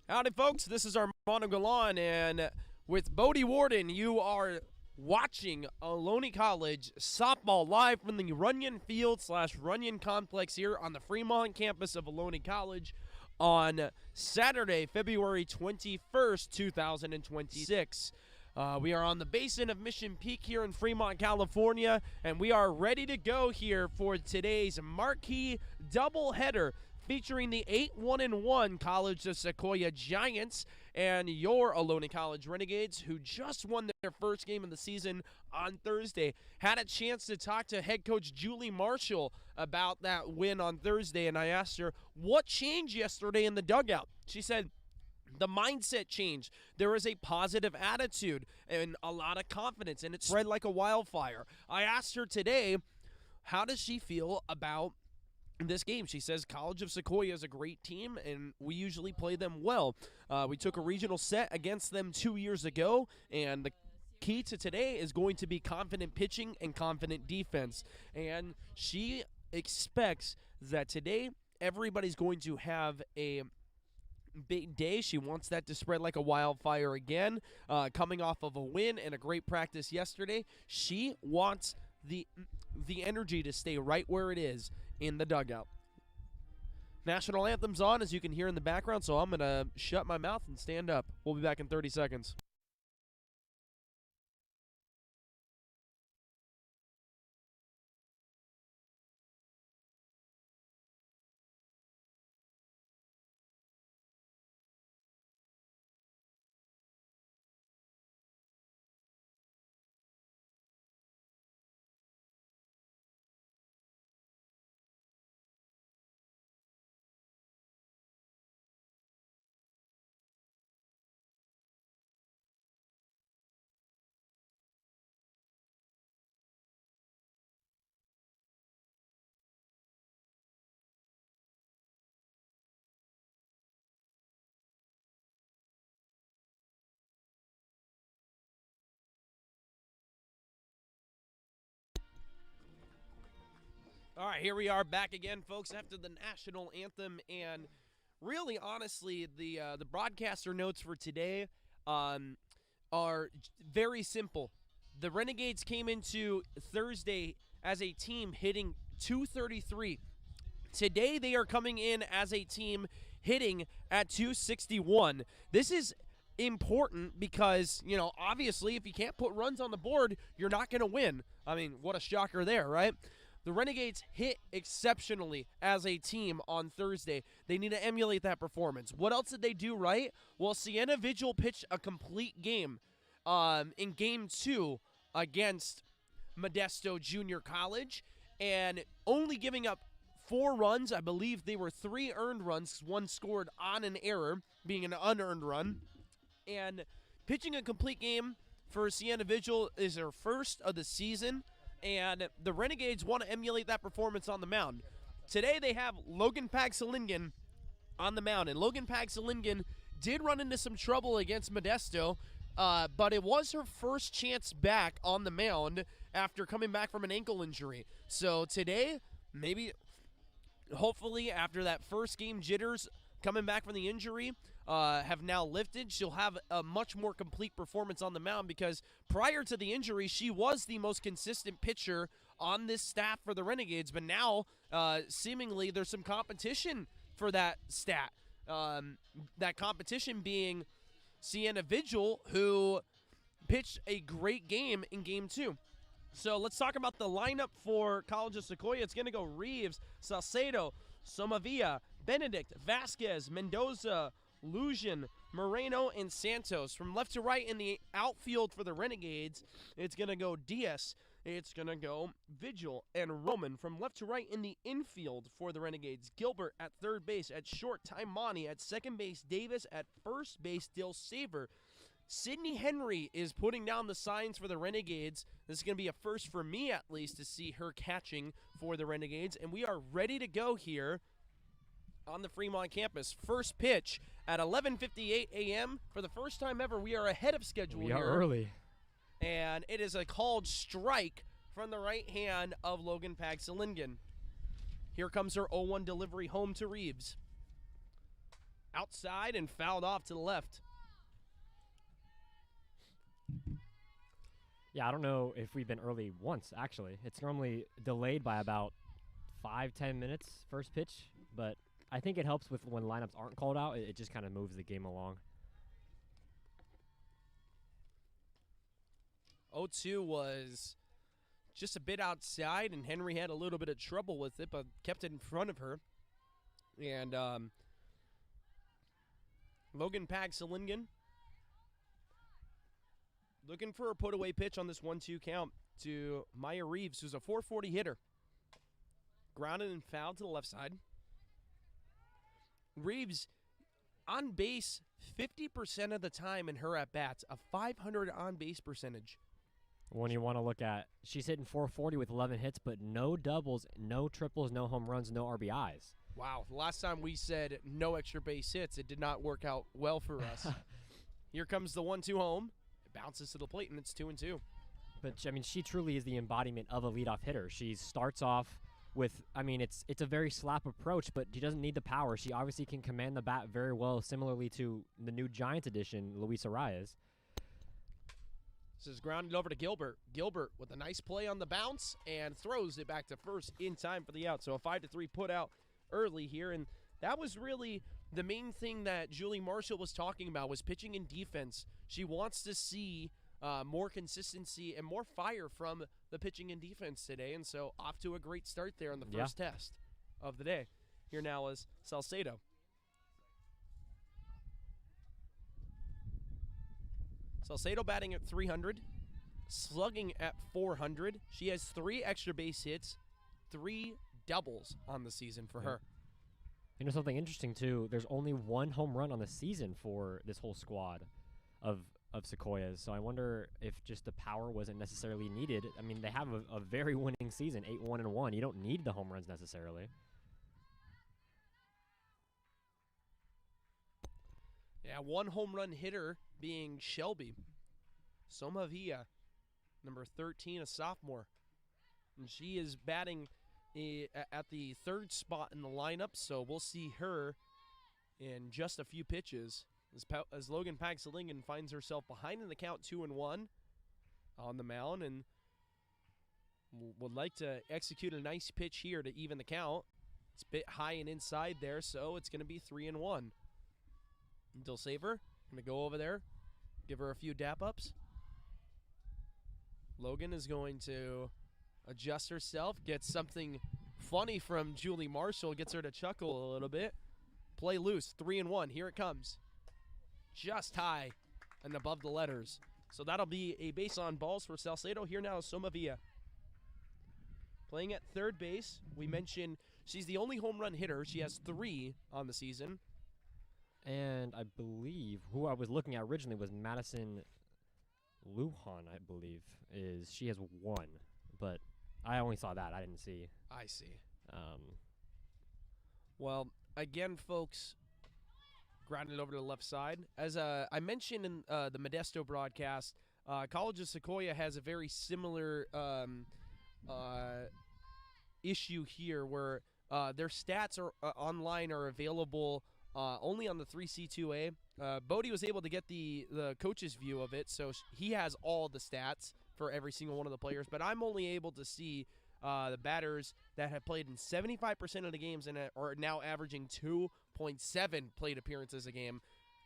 Howdy, folks. This is Armando Galan, and with Bodie Warden, you are watching Ohlone College softball live from the Runyon Field / Runyon Complex here on the Fremont campus of Ohlone College on Saturday, February 21st, 2026. We are on the basin of Mission Peak here in Fremont, California, and we are ready to go here for today's marquee doubleheader featuring the 8-1-1 College of Sequoia Giants and your Ohlone College Renegades, who just won their first game of the season on Thursday. Had a chance to talk to head coach Julie Marshall about that win on Thursday, and I asked her what changed yesterday in the dugout. She said, the mindset change. There is a positive attitude and a lot of confidence, and it spread like a wildfire. I asked her today, how does she feel about this game? She says College of Sequoia is a great team, and we usually play them well. We took a regional set against them 2 years ago, and the key to today is going to be confident pitching and confident defense. And she expects that today everybody's going to have a big day. She wants that to spread like a wildfire again, coming off of a win and a great practice yesterday. She wants the energy to stay right where it is in the dugout. National anthem's on, as you can hear in the background, so I'm going to shut my mouth and stand up. We'll be back in 30 seconds. All right, here we are back again, folks, after the national anthem, and really, honestly, the broadcaster notes for today are very simple. The Renegades came into Thursday as a team hitting .233. Today, they are coming in as a team hitting at .261. This is important because, obviously, if you can't put runs on the board, you're not going to win. I mean, what a shocker there, right? The Renegades hit exceptionally as a team on Thursday. They need to emulate that performance. What else did they do right? Well, Sienna Vigil pitched a complete game in Game 2 against Modesto Junior College, and only giving up 4 runs. I believe they were 3 earned runs, 1 scored on an error, being an unearned run. And pitching a complete game for Sienna Vigil is their first of the season, and the Renegades want to emulate that performance on the mound. Today they have Logan Pagsalingen on the mound, and Logan Pagsalingen did run into some trouble against Modesto, but it was her first chance back on the mound after coming back from an ankle injury. So today, hopefully after that first game jitters coming back from the injury have now lifted, she'll have a much more complete performance on the mound, because prior to the injury, she was the most consistent pitcher on this staff for the Renegades, but now seemingly there's some competition for that stat. That competition being Sienna Vigil, who pitched a great game in Game 2. So let's talk about the lineup for College of Sequoia. It's going to go Reeves, Salcedo, Somavia, Benedict, Vasquez, Mendoza, Lujan, Moreno, and Santos. From left to right in the outfield for the Renegades, it's going to go Diaz. It's going to go Vigil and Roman. From left to right in the infield for the Renegades, Gilbert at third base. At short, Taimani. At second base, Davis. At first base, Dill Saver. Sydney Henry is putting down the signs for the Renegades. This is going to be a first for me, at least, to see her catching for the Renegades. And we are ready to go here on the Fremont campus. First pitch at 11:58 a.m. For the first time ever, we are ahead of schedule here. We are early. And it is a called strike from the right hand of Logan Pagsalingen. Here comes her 0-1 delivery home to Reeves. outside and fouled off to the left. Yeah, I don't know if we've been early once, actually. It's normally delayed by about 5-10 minutes first pitch, but I think it helps with when lineups aren't called out. It just kind of moves the game along. 0-2 was just a bit outside, and Henry had a little bit of trouble with it, but kept it in front of her. And Logan Pagsalingen looking for a put-away pitch on this 1-2 count to Maya Reeves, who's a 440 hitter. Grounded and fouled to the left side. Reeves on base 50% of the time in her at-bats, a 500 on-base percentage. When you want to look at, she's hitting 440 with 11 hits, but no doubles, no triples, no home runs, no RBIs. Wow, the last time we said no extra base hits, it did not work out well for us. Here comes the 1-2 home. It bounces to the plate, and it's 2-2. But, I mean, she truly is the embodiment of a leadoff hitter. She starts off with, I mean, it's a very slap approach, but she doesn't need the power. She obviously can command the bat very well, similarly to the new Giants edition, Luis Arias. This is grounded over to Gilbert. Gilbert with a nice play on the bounce and throws it back to first in time for the out. So a 5-3 put out early here, and that was really the main thing that Julie Marshall was talking about, was pitching and defense. She wants to see more consistency and more fire from the pitching and defense today, and so off to a great start there on the first test of the day. Here now is Salcedo. Salcedo batting at 300, slugging at 400. She has 3 extra base hits, 3 doubles on the season for her. You know something interesting, too? There's only 1 home run on the season for this whole squad of Sequoias, so I wonder if just the power wasn't necessarily needed. I mean, they have a very winning season, 8-1-1. You don't need the home runs necessarily. Yeah, 1 home run hitter being Shelby Somavia, number 13, a sophomore. And she is batting at the 3rd spot in the lineup, so we'll see her in just a few pitches as Logan Pagsalingen finds herself behind in the count 2-1 on the mound and would like to execute a nice pitch here to even the count. It's a bit high and inside there, so it's going to be 3-1. Dilsaver going to go over there, give her a few dap-ups. Logan is going to adjust herself, get something funny from Julie Marshall, gets her to chuckle a little bit. Play loose, 3-1, here it comes. Just high and above the letters. So that'll be a base on balls for Salcedo. Here now is Somavia. Playing at third base, we mentioned she's the only home run hitter. She has 3 on the season. And I believe who I was looking at originally was Madison Lujan, I believe. She has 1, but I only saw that. I didn't see. I see. Well, again, folks, grounded over to the left side. As I mentioned in the Modesto broadcast, College of Sequoia has a very similar issue here where their stats are online are available only on the 3C2A. Bodie was able to get the coach's view of it, so he has all the stats for every single one of the players, but I'm only able to see the batters that have played in 75% of the games and are now averaging 2.7 plate appearances a game.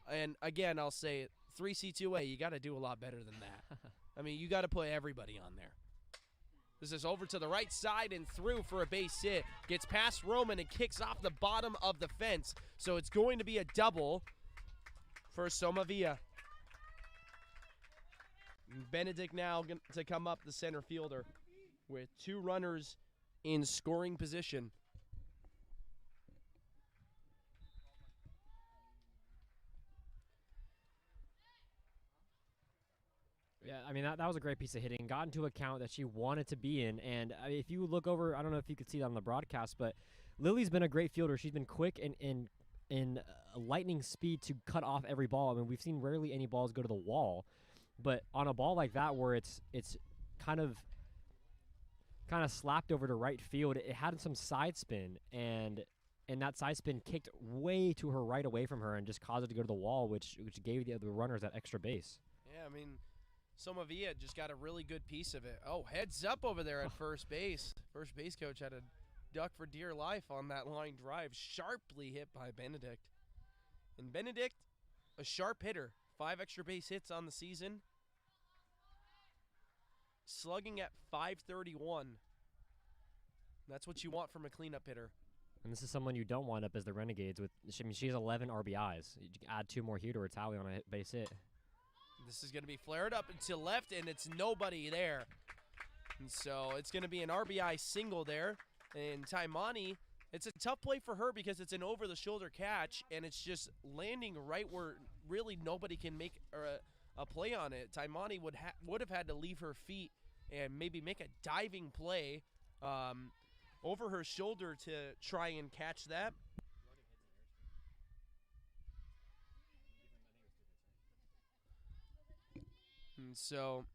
And again, I'll say 3C2A, you got to do a lot better than that. I mean, you got to put everybody on there. This is over to the right side and through for a base hit. Gets past Roman and kicks off the bottom of the fence. So it's going to be a double for Somavia. Benedict now to come up, the center fielder, with 2 runners in scoring position. Yeah, I mean, that was a great piece of hitting. Got into a count that she wanted to be in. And if you look over, I don't know if you could see that on the broadcast, but Lily's been a great fielder. She's been quick and in lightning speed to cut off every ball. I mean, we've seen rarely any balls go to the wall. But on a ball like that where it's kind of slapped over to right field, it had some side spin. And and that side spin kicked way to her right away from her and just caused it to go to the wall, which gave the other runners that extra base. Yeah, I mean, Somavia just got a really good piece of it. Oh, heads up over there at first base. First base coach had to duck for dear life on that line drive, sharply hit by Benedict. And Benedict, a sharp hitter, 5 extra base hits on the season, slugging at .531. That's what you want from a cleanup hitter. And this is someone you don't wind up as the Renegades with. I mean, she has 11 RBIs. You add 2 more here to her tally on a base hit. This is going to be flared up and to left, and it's nobody there. And so it's going to be an RBI single there. And Taimani, it's a tough play for her because it's an over-the-shoulder catch, and it's just landing right where really nobody can make a play on it. Taimani would have had to leave her feet and maybe make a diving play over her shoulder to try and catch that. And so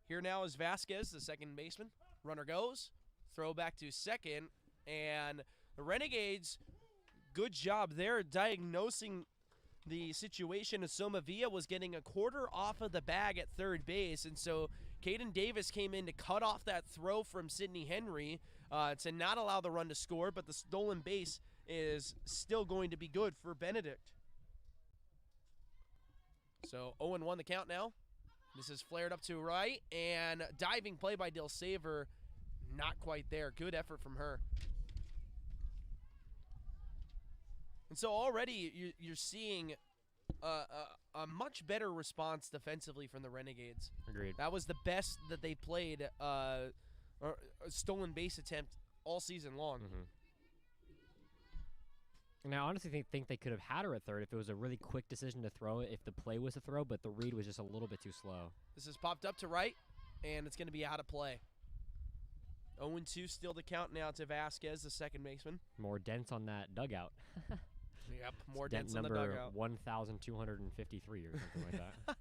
here now is Vasquez, the second baseman. Runner goes, throw back to second, and the Renegades, good job there diagnosing the situation. Somavia was getting a quarter off of the bag at third base, and so Caden Davis came in to cut off that throw from Sydney Henry to not allow the run to score, but the stolen base is still going to be good for Benedict. So 0-1 the count now. This is flared up to right, and diving play by Dill Saver, not quite there. Good effort from her. And so already you're seeing a much better response defensively from the Renegades. Agreed. That was the best that they played a stolen base attempt all season long. And I honestly think they could have had her at third if it was a really quick decision to throw it, if the play was to throw, but the read was just a little bit too slow. This is popped up to right, and it's going to be out of play. 0-2 still the count now to Vasquez, the second baseman. More dents on that dugout. Yep, more dents on the number dugout. 1,253 or something like that.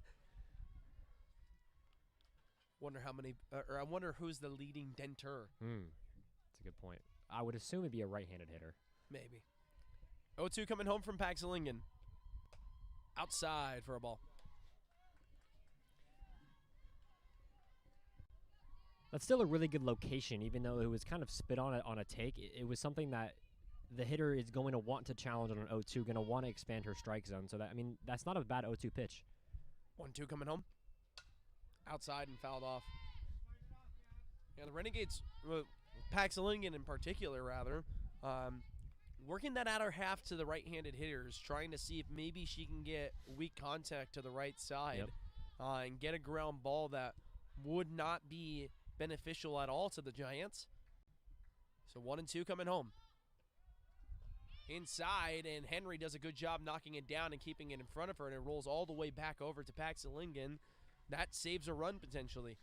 Wonder how many, or I wonder who's the leading denter. That's a good point. I would assume it'd be a right-handed hitter. Maybe. 0-2 coming home from Paxilingen. Outside for a ball. That's still a really good location, even though it was kind of spit on a take. It was something that the hitter is going to want to challenge on an 0-2, going to want to expand her strike zone. So that, I mean, that's not a bad 0-2 pitch. 1-2 coming home. Outside and fouled off. Yeah, the Renegades, Paxilingen in particular, rather, working that outer half to the right-handed hitters, trying to see if maybe she can get weak contact to the right side and get a ground ball that would not be beneficial at all to the Giants. So 1-2 coming home. Inside, and Henry does a good job knocking it down and keeping it in front of her, and it rolls all the way back over to Paxilingen. That saves a run potentially.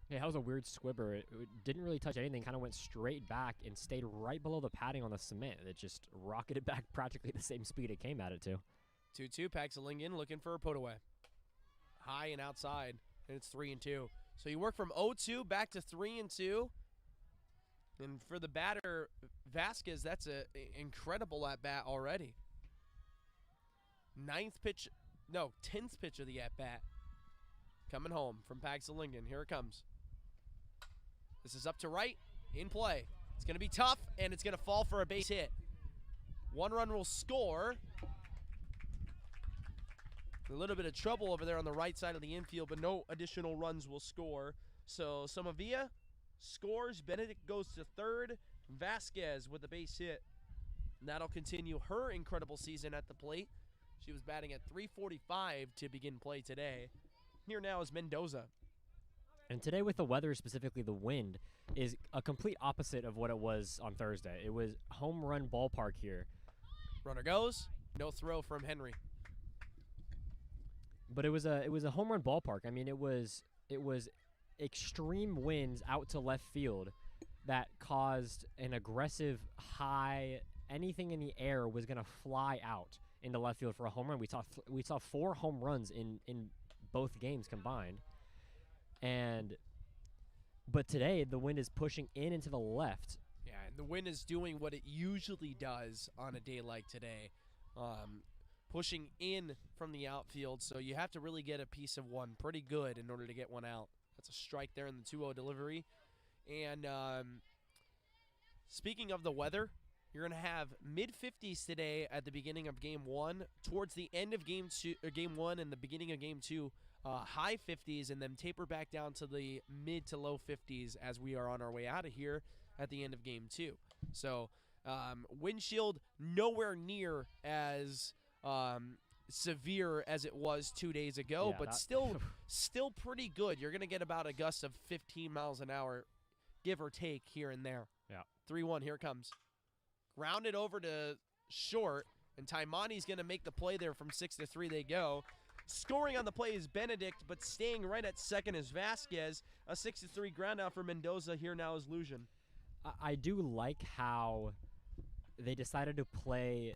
Yeah, that was a weird squibber. It didn't really touch anything, kind of went straight back and stayed right below the padding on the cement. It just rocketed back practically the same speed it came at it to. 2-2, Paxilingen looking for a put away. High and outside, and it's 3-2. So you work from 0-2 back to 3-2. And for the batter, Vasquez, that's an incredible at-bat already. 10th pitch of the at-bat. Coming home from Paxilingen. Here it comes. This is up to right, in play. It's going to be tough, and it's going to fall for a base hit. One run will score. A little bit of trouble over there on the right side of the infield, but no additional runs will score. So Somavia scores. Benedict goes to third. Vasquez with a base hit. And that'll continue her incredible season at the plate. She was batting at .345 to begin play today. Here now is Mendoza. And today with the weather, specifically the wind, is a complete opposite of what it was on Thursday. It was home run ballpark here. Runner goes. No throw from Henry. But it was a home run ballpark. I mean, it was extreme winds out to left field that caused an aggressive high. Anything in the air was going to fly out into left field for a home run. We saw 4 home runs in both games combined. But today the wind is pushing into the left. Yeah, and the wind is doing what it usually does on a day like today, pushing in from the outfield, so you have to really get a piece of one pretty good in order to get one out. That's a strike there in the 2-0 delivery. And speaking of the weather, you're going to have mid-50s today at the beginning of Game 1. Towards the end of Game 1 and the beginning of Game 2, high 50s, and then taper back down to the mid to low 50s as we are on our way out of here at the end of Game 2. So windshield nowhere near as severe as it was 2 days ago, Yeah, but still pretty good. You're going to get about a gust of 15 miles an hour, give or take, here and there. Yeah. 3-1, here it comes. Grounded over to short, and Taimani's going to make the play there. From 6-3 they go. Scoring on the play is Benedict, but staying right at second is Vasquez. A 6-3 ground out for Mendoza. Here now is Lujan. I do like how they decided to play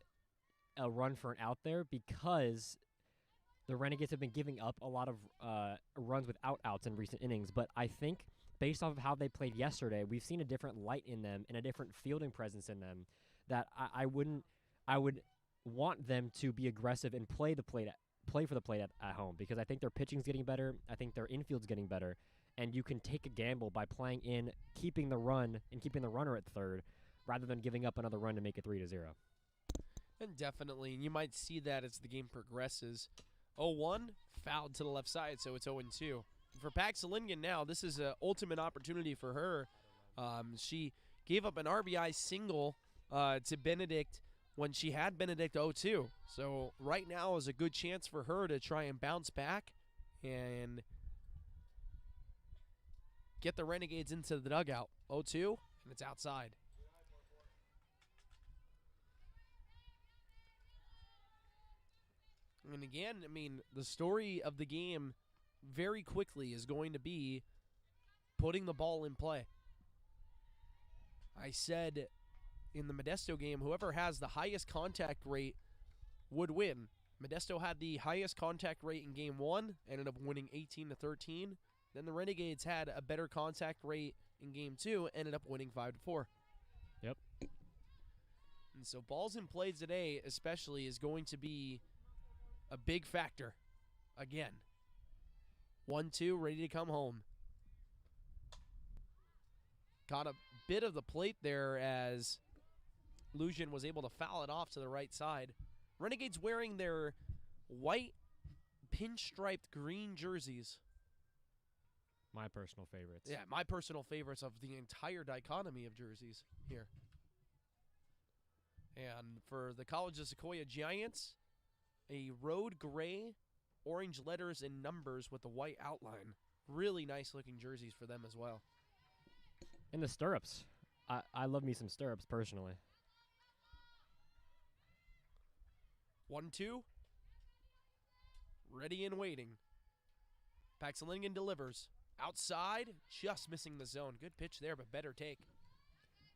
a run for an out there, because the Renegades have been giving up a lot of runs without outs in recent innings. But I think based off of how they played yesterday, we've seen a different light in them and a different fielding presence in them that I would want them to be aggressive and play for the plate at home, because I think their pitching's getting better. I think their infield's getting better, and you can take a gamble by playing in, keeping the run and keeping the runner at third, rather than giving up another run to make it 3-0. And definitely, and you might see that as the game progresses. 0-1, fouled to the left side, so it's 0-2. For Paxalingen now, this is an ultimate opportunity for her. She gave up an RBI single to Benedict when she had Benedict 0-2. So right now is a good chance for her to try and bounce back and get the Renegades into the dugout. 0-2, and it's outside. And again, I mean, the story of the game very quickly is going to be putting the ball in play. I said in the Modesto game, whoever has the highest contact rate would win. Modesto had the highest contact rate in Game 1, ended up winning 18-13. Then the Renegades had a better contact rate in Game 2, ended up winning 5-4. Yep. And so balls in play today especially is going to be a big factor. Again. 1-2, ready to come home. Got a bit of the plate there as Lujan was able to foul it off to the right side. Renegades wearing their white pinstriped green jerseys. My personal favorites. Yeah, my personal favorites of the entire dichotomy of jerseys here. And for the College of Sequoia Giants, a road gray, orange letters and numbers with a white outline. Really nice looking jerseys for them as well. And the stirrups. I love me some stirrups personally. 1-2. Ready and waiting. Paxalingen delivers. Outside, just missing the zone. Good pitch there, but better take.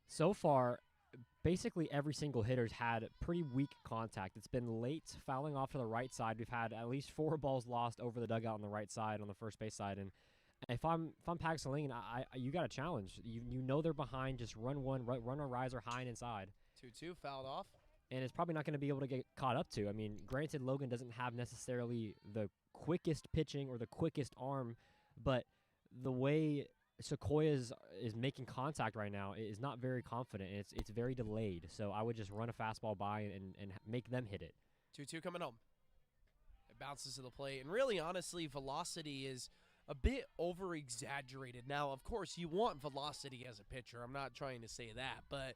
So far, basically every single hitter's had pretty weak contact. It's been late fouling off to the right side. We've had at least 4 balls lost over the dugout on the right side, on the first base side. And if I'm Paxalingen, you got a challenge. You know they're behind. Just run one, run a riser high and inside. 2-2, fouled off. And it's probably not going to be able to get caught up to. I mean, granted, Logan doesn't have necessarily the quickest pitching or the quickest arm, but the way Sequoia is making contact right now is not very confident. And it's very delayed. So I would just run a fastball by and make them hit it. 2-2 coming home. It bounces to the plate. And really, honestly, velocity is a bit over-exaggerated. Now, of course, you want velocity as a pitcher. I'm not trying to say that. But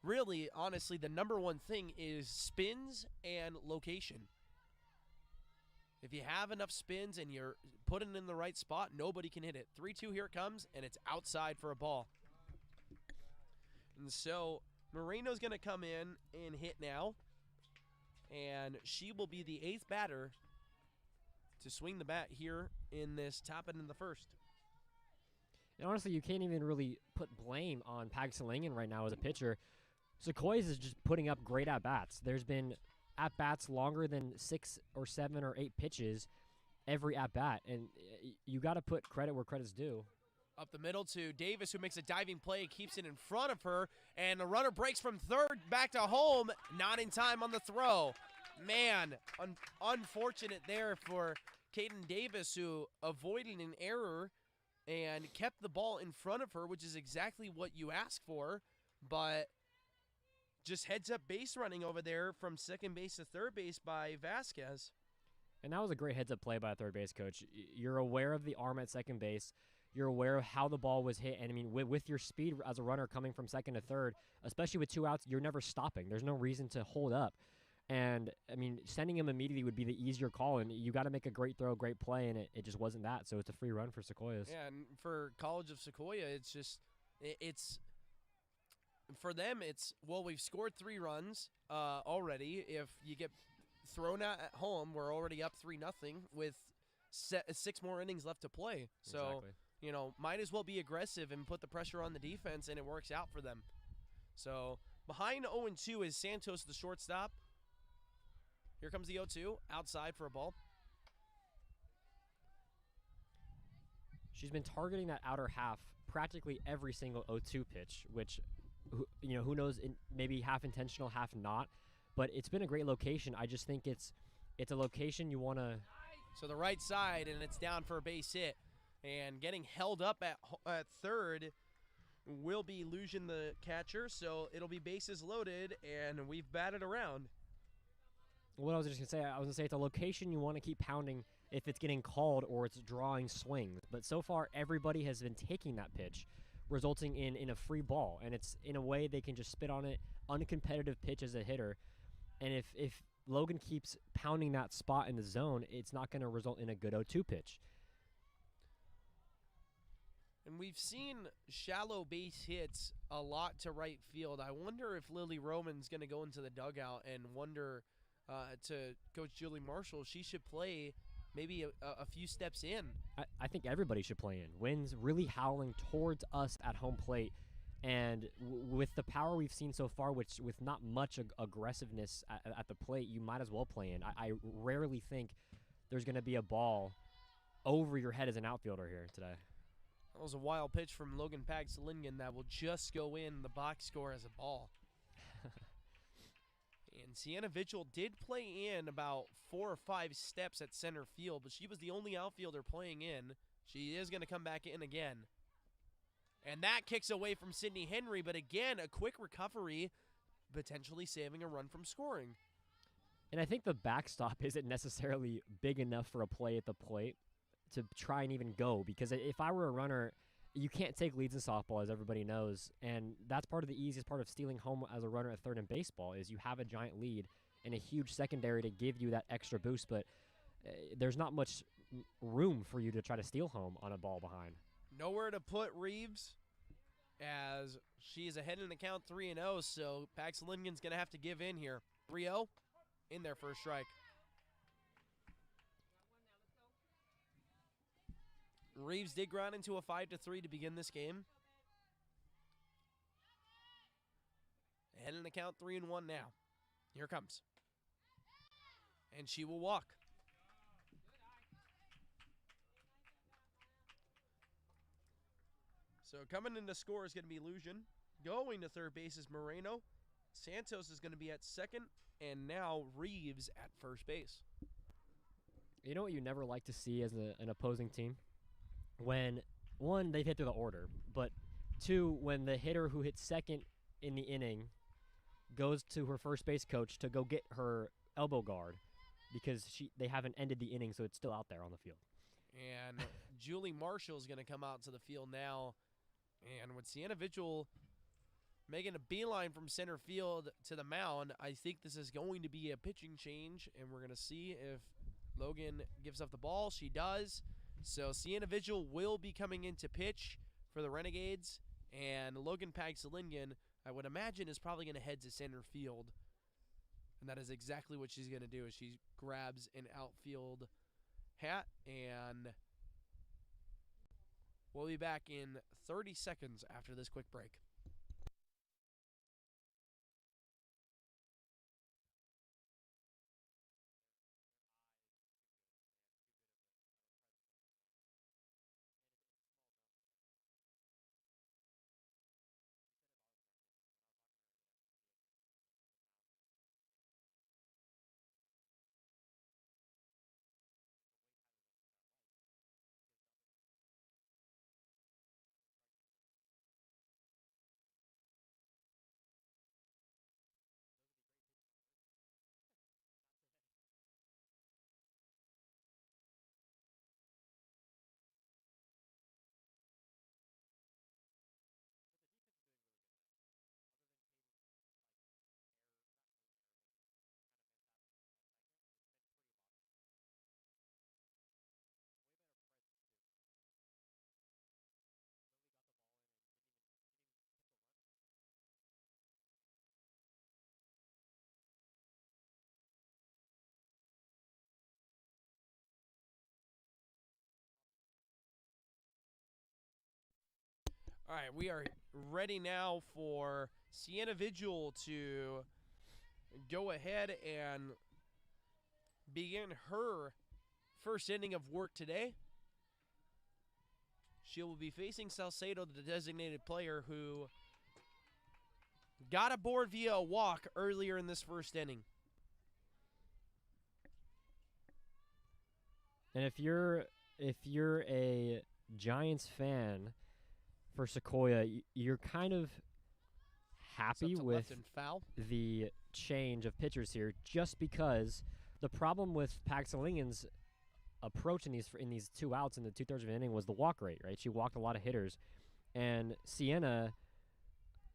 really, honestly, the number one thing is spins and location. If you have enough spins and you're putting it in the right spot, nobody can hit it. 3-2, here it comes, and it's outside for a ball. And so Moreno's going to come in and hit now. And she will be the 8th batter to swing the bat here in this top end of the first. And honestly, you can't even really put blame on Paxalingen right now as a pitcher. Sequoia's is just putting up great at-bats. There's been at-bats longer than 6 or 7 or 8 pitches every at-bat, and you got to put credit where credit's due. Up the middle to Davis, who makes a diving play, keeps it in front of her, and the runner breaks from third back to home, not in time on the throw. Man, unfortunate there for Caden Davis, who avoided an error and kept the ball in front of her, which is exactly what you ask for, but just heads-up base running over there from second base to third base by Vasquez. And that was a great heads-up play by a third base coach. You're aware of the arm at second base. You're aware of how the ball was hit. And, I mean, with your speed as a runner coming from second to third, especially with 2 outs, you're never stopping. There's no reason to hold up. And, I mean, sending him immediately would be the easier call. And you got to make a great throw, great play, and it just wasn't that. So it's a free run for Sequoias. Yeah, and for College of Sequoia, it's for them, well, we've scored 3 runs already. If you get thrown out at home, we're already up 3-0 with 6 more innings left to play. So, Exactly. Might as well be aggressive and put the pressure on the defense, and it works out for them. So, behind 0-2 is Santos, the shortstop. Here comes the 0-2, outside for a ball. She's been targeting that outer half practically every single 0-2 pitch, which, who knows, maybe half intentional, half not. But it's been a great location. I just think it's a location you want to. So the right side, and it's down for a base hit. And getting held up at third will be Lucian, the catcher. So it'll be bases loaded, and we've batted around. What I was just going to say, I was going to say it's a location you want to keep pounding if it's getting called or it's drawing swings. But so far, everybody has been taking that pitch, resulting in a free ball. And it's in a way they can just spit on it, uncompetitive pitch as a hitter. And if Logan keeps pounding that spot in the zone, it's not going to result in a good 0-2 pitch. And we've seen shallow base hits a lot to right field. I wonder if Lily Roman's going to go into the dugout and wonder to Coach Julie Marshall, she should play maybe a few steps in. I think everybody should play in. Wind's really howling towards us at home plate. And with the power we've seen so far, which with not much aggressiveness at the plate, you might as well play in. I rarely think there's going to be a ball over your head as an outfielder here today. That was a wild pitch from Logan Paxalinian that will just go in the box score as a ball. And Sienna Vigil did play in about 4 or 5 steps at center field, but she was the only outfielder playing in. She is going to come back in again. And that kicks away from Sydney Henry, but again, a quick recovery, potentially saving a run from scoring. And I think the backstop isn't necessarily big enough for a play at the plate to try and even go, because if I were a runner, you can't take leads in softball, as everybody knows, and that's part of the easiest part of stealing home as a runner at third in baseball is you have a giant lead and a huge secondary to give you that extra boost, but there's not much room for you to try to steal home on a ball behind. Nowhere to put Reeves as she's ahead in the count 3-0, so Paxalinian's going to have to give in here. 3-0 in there for a strike. Reeves did ground into a 5-3 to begin this game. Ahead in the count 3-1 now. Here comes. And she will walk. So coming in to score is going to be Lucian. Going to third base is Moreno. Santos is going to be at second. And now Reeves at first base. You know what you never like to see as an opposing team? When, one, they've hit through the order, but two, when the hitter who hits second in the inning goes to her first base coach to go get her elbow guard because they haven't ended the inning, so it's still out there on the field. And Julie Marshall is going to come out to the field now. And with Sienna Vigil making a beeline from center field to the mound, I think this is going to be a pitching change, and we're going to see if Logan gives up the ball. She does. So Sienna Vigil will be coming in to pitch for the Renegades, and Logan Paxalinian, I would imagine, is probably going to head to center field. And that is exactly what she's going to do, is she grabs an outfield hat, and we'll be back in 30 seconds after this quick break. All right, we are ready now for Sienna Vigil to go ahead and begin her first inning of work today. She will be facing Salcedo, the designated player who got aboard via a walk earlier in this first inning. And if you're a Giants fan for Sequoia, you're kind of happy with the change of pitchers here, just because the problem with Paxalingan's approach in these 2 outs in the 2/3 of an inning was the walk rate, right? She walked a lot of hitters, and Sienna,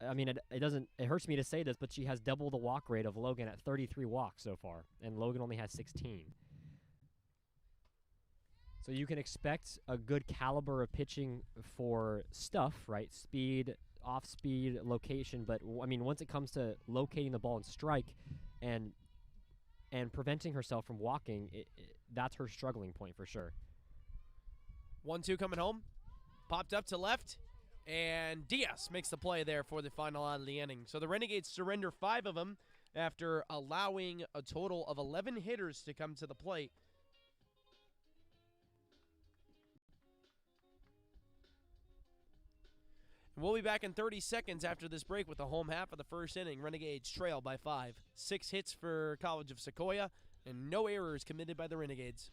I mean, it hurts me to say this, but she has double the walk rate of Logan at 33 walks so far, and Logan only has 16. So you can expect a good caliber of pitching for stuff, right? Speed, off-speed, location. But, I mean, once it comes to locating the ball and strike and preventing herself from walking, that's her struggling point for sure. 1-2 coming home. Popped up to left. And Diaz makes the play there for the final out of the inning. So the Renegades surrender 5 of them after allowing a total of 11 hitters to come to the plate. We'll be back in 30 seconds after this break with the home half of the first inning. Renegades trail by 5. 6 hits for College of Sequoia, and no errors committed by the Renegades.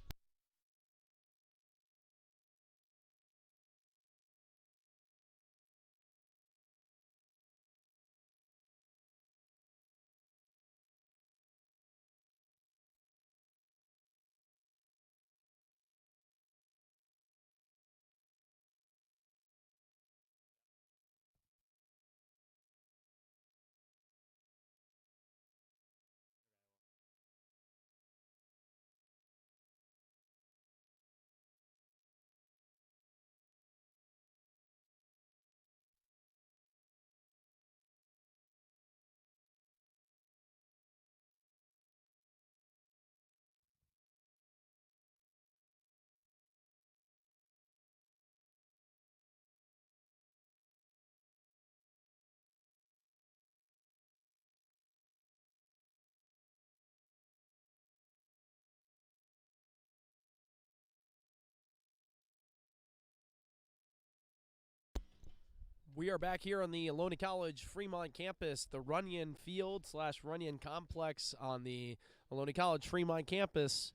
We are back here on the Ohlone College Fremont campus, the Runyon Field / Runyon Complex on the Ohlone College Fremont campus.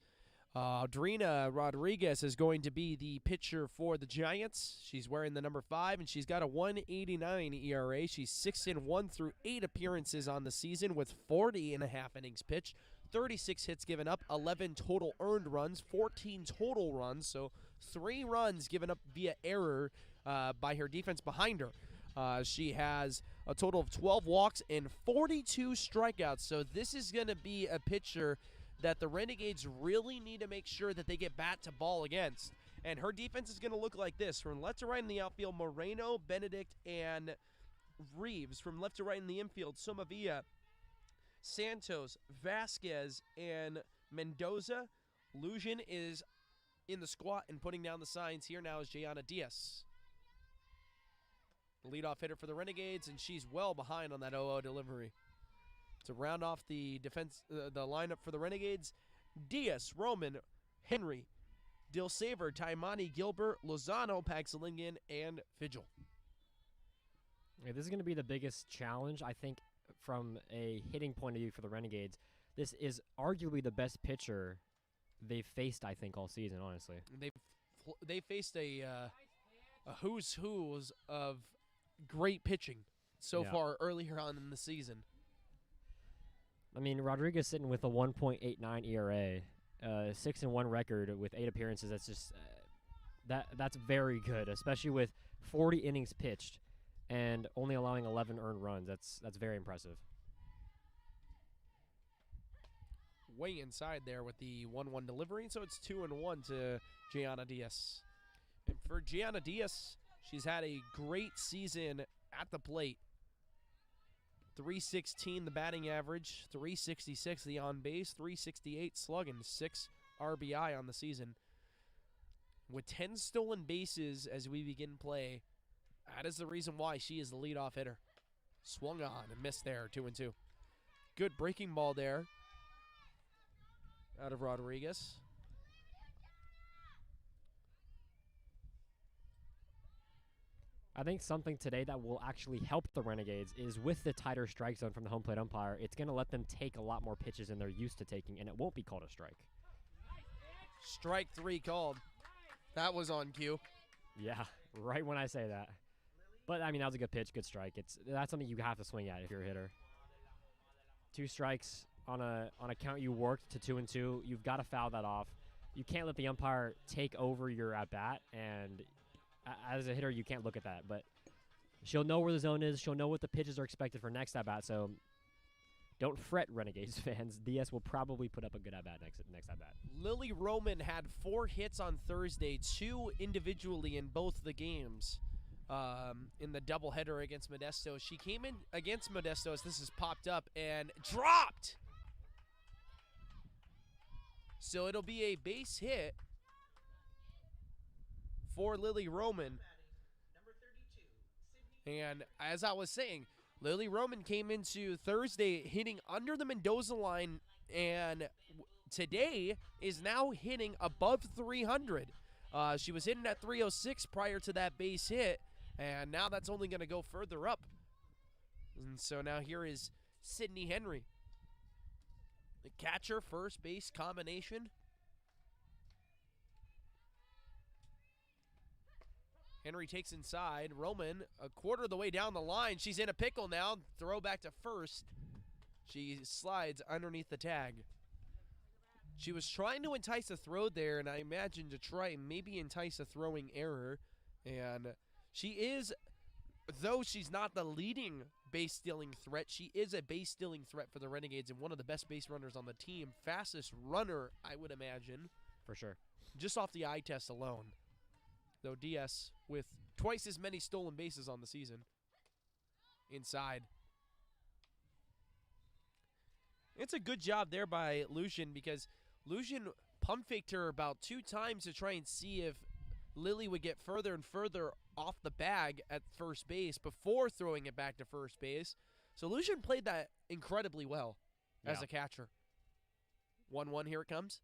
Adrina Rodriguez is going to be the pitcher for the Giants. She's wearing the number 5, and she's got a 1.89 ERA. She's 6-1 through 8 appearances on the season with 40.5 innings pitched, 36 hits given up, 11 total earned runs, 14 total runs, so 3 runs given up via error by her defense behind her. She has a total of 12 walks and 42 strikeouts, so this is going to be a pitcher that the Renegades really need to make sure that they get bat to ball against. And her defense is going to look like this. From left to right in the outfield, Moreno, Benedict, and Reeves. From left to right in the infield, Somavia, Santos, Vasquez, and Mendoza. Lujan is in the squat and putting down the signs. Here now is Jayana Diaz, the leadoff hitter for the Renegades, and she's well behind on that 0-0 delivery. To round off the defense, the lineup for the Renegades, Diaz, Roman, Henry, Dilsaver, Taimani, Gilbert, Lozano, Paxalingan, and Vigil. Yeah, this is going to be the biggest challenge, I think, from a hitting point of view for the Renegades. This is arguably the best pitcher they've faced, I think, all season, honestly. They faced a who's who's of great pitching so far earlier on in the season. I mean, Rodriguez sitting with a 1.89 ERA, 6-1 record with 8 appearances. That's just that's very good, especially with 40 innings pitched and only allowing 11 earned runs. That's very impressive. Way inside there with the 1-1 delivery, so it's 2-1 to Gianna Diaz. And for Gianna Diaz, she's had a great season at the plate. 316 the batting average, 366 the on base, 368 slugging, 6 RBI on the season. With 10 stolen bases as we begin play, That is the reason why she is the leadoff hitter. Swung on and missed there, 2-2. Good breaking ball there out of Rodriguez. I think something today that will actually help the Renegades is with the tighter strike zone from the home plate umpire, it's going to let them take a lot more pitches than they're used to taking, and it won't be called a strike. Strike 3 called. That was on cue. Yeah, right when I say that. But, I mean, that was a good pitch, good strike. That's something you have to swing at if you're a hitter. 2 strikes on a count you worked to 2-2. You've got to foul that off. You can't let the umpire take over your at-bat, and as a hitter, you can't look at that. But she'll know where the zone is. She'll know what the pitches are expected for next at-bat, so don't fret, Renegades fans. DS will probably put up a good at-bat next at-bat. Lily Roman had 4 hits on Thursday, 2 individually in both the games. In the doubleheader against Modesto. She came in against Modesto as this has popped up and dropped. So it'll be a base hit for Lily Roman. And as I was saying, Lily Roman came into Thursday hitting under the Mendoza line, and today is now hitting above 300. She was hitting at 306 prior to that base hit. And now that's only going to go further up. And so now here is Sydney Henry. The catcher, first base combination. Henry takes inside. Roman, a quarter of the way down the line. She's in a pickle now. Throw back to first. She slides underneath the tag. She was trying to entice a throw there, and I imagine to try and maybe entice a throwing error. And she is, though she's not the leading base stealing threat, she is a base stealing threat for the Renegades and one of the best base runners on the team. Fastest runner, I would imagine. For sure. Just off the eye test alone. Though DS with twice as many stolen bases on the season. Inside. It's a good job there by Lucian because Lucian pump faked her about 2 times to try and see if Lily would get further and further off the bag at first base before throwing it back to first base. So Lucian played that incredibly well as a catcher. 1-1, here it comes.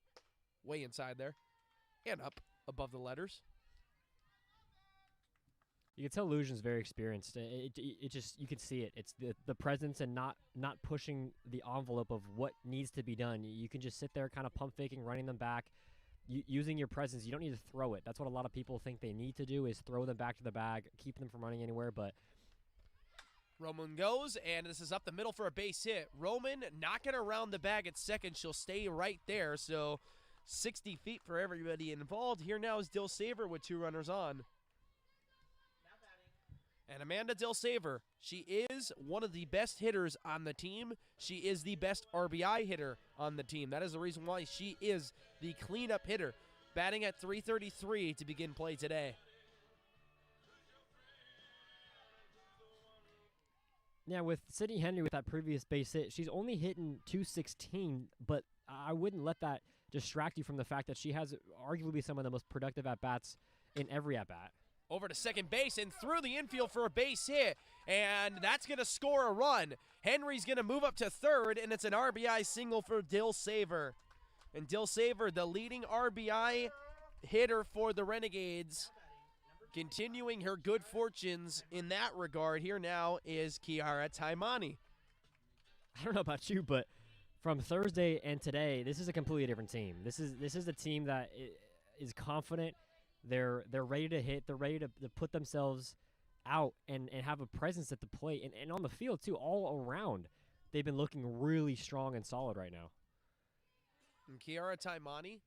Way inside there. And up above the letters. You can tell Lucian's very experienced. It just, you can see it. It's the presence and not pushing the envelope of what needs to be done. You can just sit there kind of pump faking, running them back. Using your presence, you don't need to throw it. That's what a lot of people think they need to do is throw them back to the bag, keep them from running anywhere, but Roman goes, and this is up the middle for a base hit. Roman knocking around the bag at second. She'll stay right there, so 60 feet for everybody involved. Here now is Dill Saver with 2 runners on. And Amanda Dill Saver, she is one of the best hitters on the team. She is the best RBI hitter on the team. That is the reason why she is the cleanup hitter, batting at .333 to begin play today. Yeah, with Sydney Henry with that previous base hit, she's only hitting .216, but I wouldn't let that distract you from the fact that she has arguably some of the most productive at-bats in every at-bat. Over to second base and through the infield for a base hit, and that's going to score a run. Henry's going to move up to third, and it's an RBI single for Dill Saver. And Dill Saver, the leading RBI hitter for the Renegades, continuing her good fortunes in that regard. Here now is Kiara Taimani. I don't know about you, but from Thursday and today, this is a completely different team. This is a team that is confident. They're ready to hit. They're ready to put themselves out and have a presence at the plate and on the field too. All around, they've been looking really strong and solid right now. And Kiara Taimani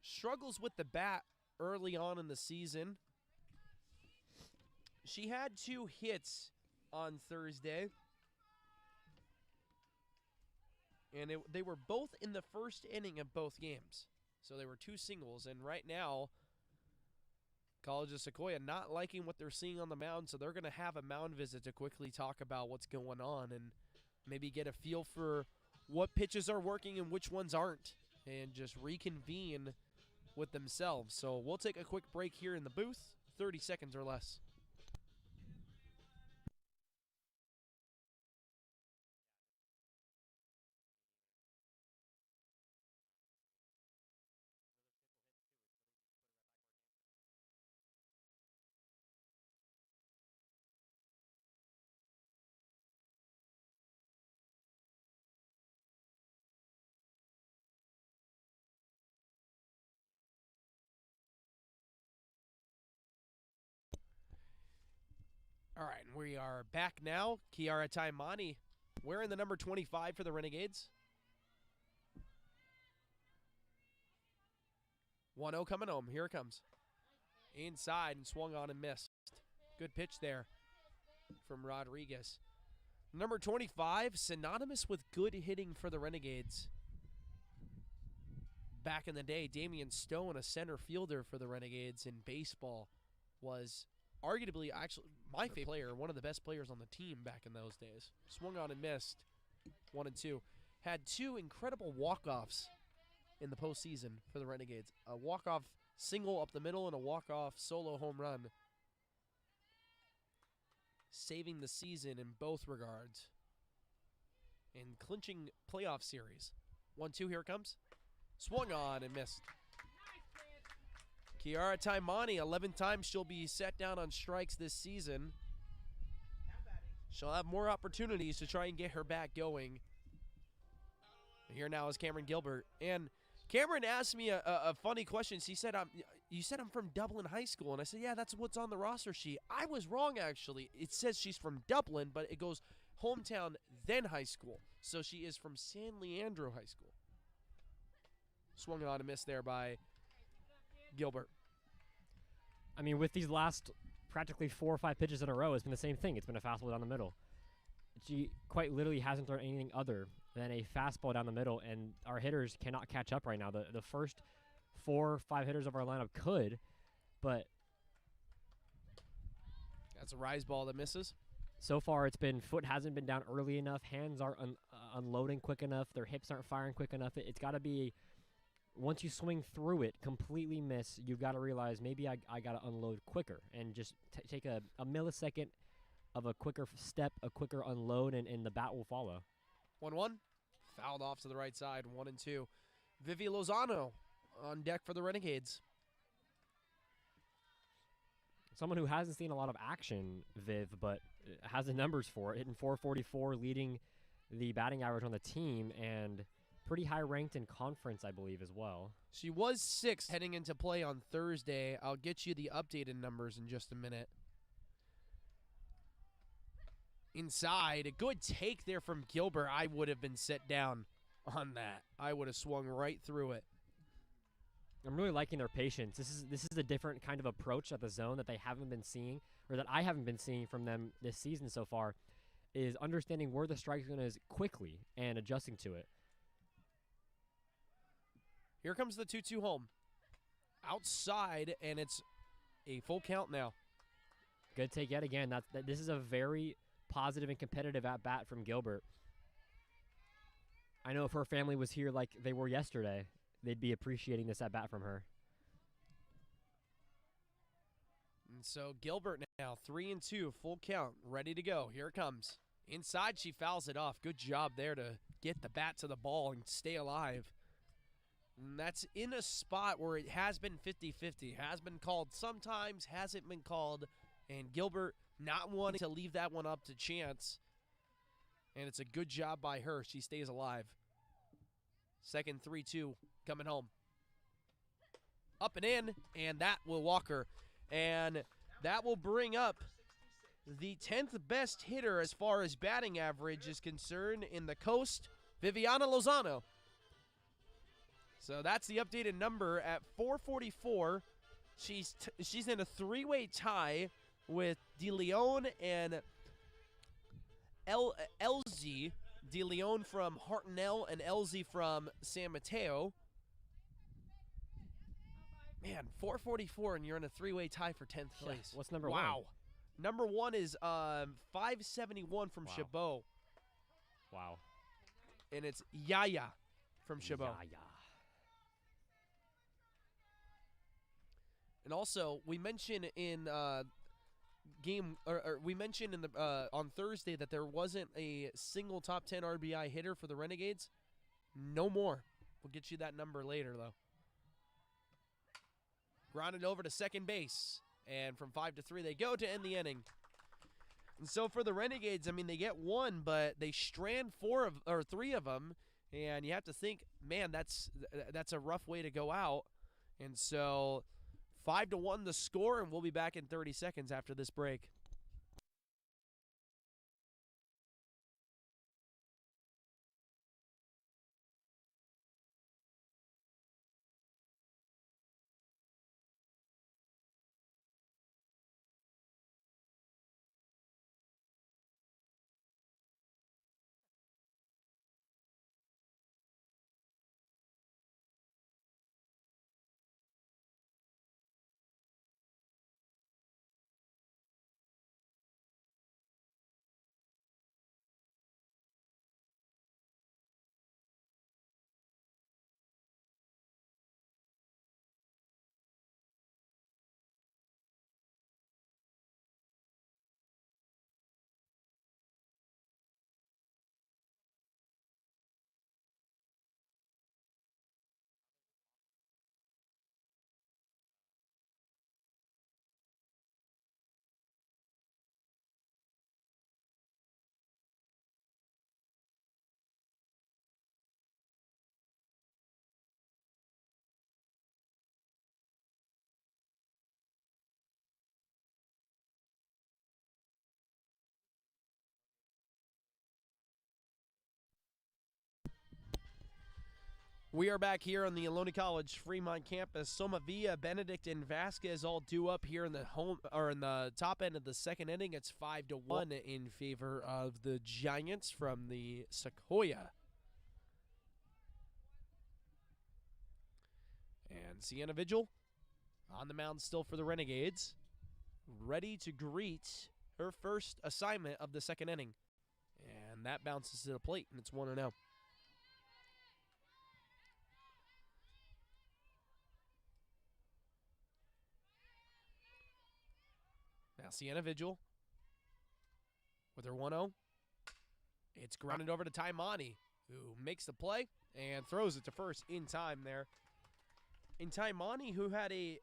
struggles with the bat early on in the season. She had 2 hits on Thursday. And they were both in the first inning of both games. So they were 2 singles, and right now, College of Sequoia not liking what they're seeing on the mound, so they're going to have a mound visit to quickly talk about what's going on and maybe get a feel for what pitches are working and which ones aren't, and just reconvene with themselves. So we'll take a quick break here in the booth, 30 seconds or less. All right, and we are back now. Kiara Taimani wearing the number 25 for the Renegades. 1-0 coming home. Here it comes. Inside and swung on and missed. Good pitch there from Rodriguez. Number 25, synonymous with good hitting for the Renegades. Back in the day, Damian Stone, a center fielder for the Renegades in baseball, was arguably actually my favorite player, one of the best players on the team back in those days. Swung on and missed. 1-2. Had two incredible walk-offs in the postseason for the Renegades. A walk-off single up the middle and a walk-off solo home run. Saving the season in both regards. And clinching playoff series. 1-2, here it comes. Swung on and missed. Kiara Taimani, 11 times she'll be set down on strikes this season. She'll have more opportunities to try and get her bat going. Here now is Cameron Gilbert. And Cameron asked me a funny question. He said, you said I'm from Dublin High School. And I said, yeah, that's what's on the roster sheet. I was wrong, actually. It says she's from Dublin, but it goes hometown, then high school. So she is from San Leandro High School. Swung on a miss there by Gilbert. I mean, with these last practically 4 or 5 pitches in a row, it's been the same thing. It's been a fastball down the middle. She quite literally hasn't thrown anything other than a fastball down the middle, and our hitters cannot catch up right now. The first 4 or 5 hitters of our lineup could, but that's a rise ball that misses. So far, it's been foot hasn't been down early enough, hands aren't unloading quick enough, their hips aren't firing quick enough. It's got to be, once you swing through it, completely miss, you've got to realize maybe I got to unload quicker and just take a millisecond of a quicker step, a quicker unload, and the bat will follow. 1-1. Fouled off to the right side. 1-2. Vivi Lozano on deck for the Renegades. Someone who hasn't seen a lot of action, Viv, but has the numbers for it. Hitting .444, leading the batting average on the team, and pretty high ranked in conference, I believe, as well. She was 6th heading into play on Thursday. I'll get you the updated numbers in just a minute. Inside, a good take there from Gilbert. I would have been set down on that. I would have swung right through it. I'm really liking their patience. This is a different kind of approach at the zone that they haven't been seeing, or that I haven't been seeing from them this season so far, is understanding where the strike zone is quickly and adjusting to it. Here comes the 2-2 home. Outside, and it's a full count now. Good take yet again. This is a very positive and competitive at-bat from Gilbert. I know if her family was here like they were yesterday, they'd be appreciating this at-bat from her. And so Gilbert now 3-2, full count, ready to go. Here it comes. Inside, she fouls it off. Good job there to get the bat to the ball and stay alive. And that's in a spot where it has been 50-50. Has been called sometimes, hasn't been called. And Gilbert not wanting to leave that one up to chance. And it's a good job by her. She stays alive. Second 3-2 coming home. Up and in, and that will walk her. And that will bring up the 10th best hitter as far as batting average is concerned in the Coast, Viviana Lozano. So that's the updated number at .444. She's in a 3-way tie with De Leon and LZ. De Leon from Hartnell and LZ from San Mateo. Man, .444, and you're in a 3-way tie for 10th place. What's number one? Wow. Number 1 is .571 from Chabot. Wow. And it's Yaya from Chabot. Yaya. And also, we mentioned in we mentioned in the on Thursday that there wasn't a single top 10 RBI hitter for the Renegades. No more. We'll get you that number later, though. Grounded over to second base, and from 5-3 they go to end the inning. And so for the Renegades, I mean, they get 1, but they strand 3 of them, and you have to think, man, that's a rough way to go out. And so 5-1 the score, and we'll be back in 30 seconds after this break. We are back here on the Ohlone College Fremont campus. Somavia, Benedict, and Vasquez all due up here in the top end of the second inning. It's 5-1 in favor of the Giants from the Sequoia. And Sienna Vigil on the mound still for the Renegades, ready to greet her first assignment of the second inning. And that bounces to the plate, and it's 1-0. Now Sienna Vigil with her 1-0. It's grounded over to Taimani, who makes the play and throws it to first in time there. And Taimani, who had a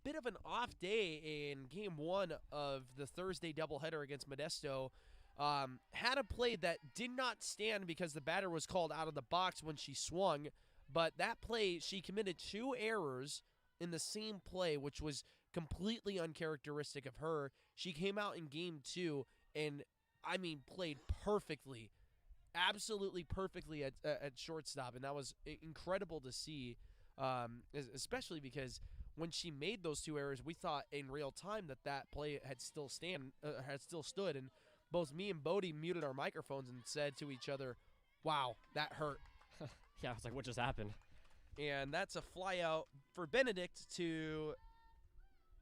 bit of an off day in game one of the Thursday doubleheader against Modesto, had a play that did not stand because the batter was called out of the box when she swung. But that play, she committed 2 errors in the same play, which was completely uncharacteristic of her. She came out in game 2 and, played perfectly, absolutely perfectly at shortstop, and that was incredible to see, especially because when she made those 2 errors, we thought in real time that play had still stood, and both me and Bodie muted our microphones and said to each other, "Wow, that hurt." Yeah, I was like, what just happened? And that's a fly out for Benedict to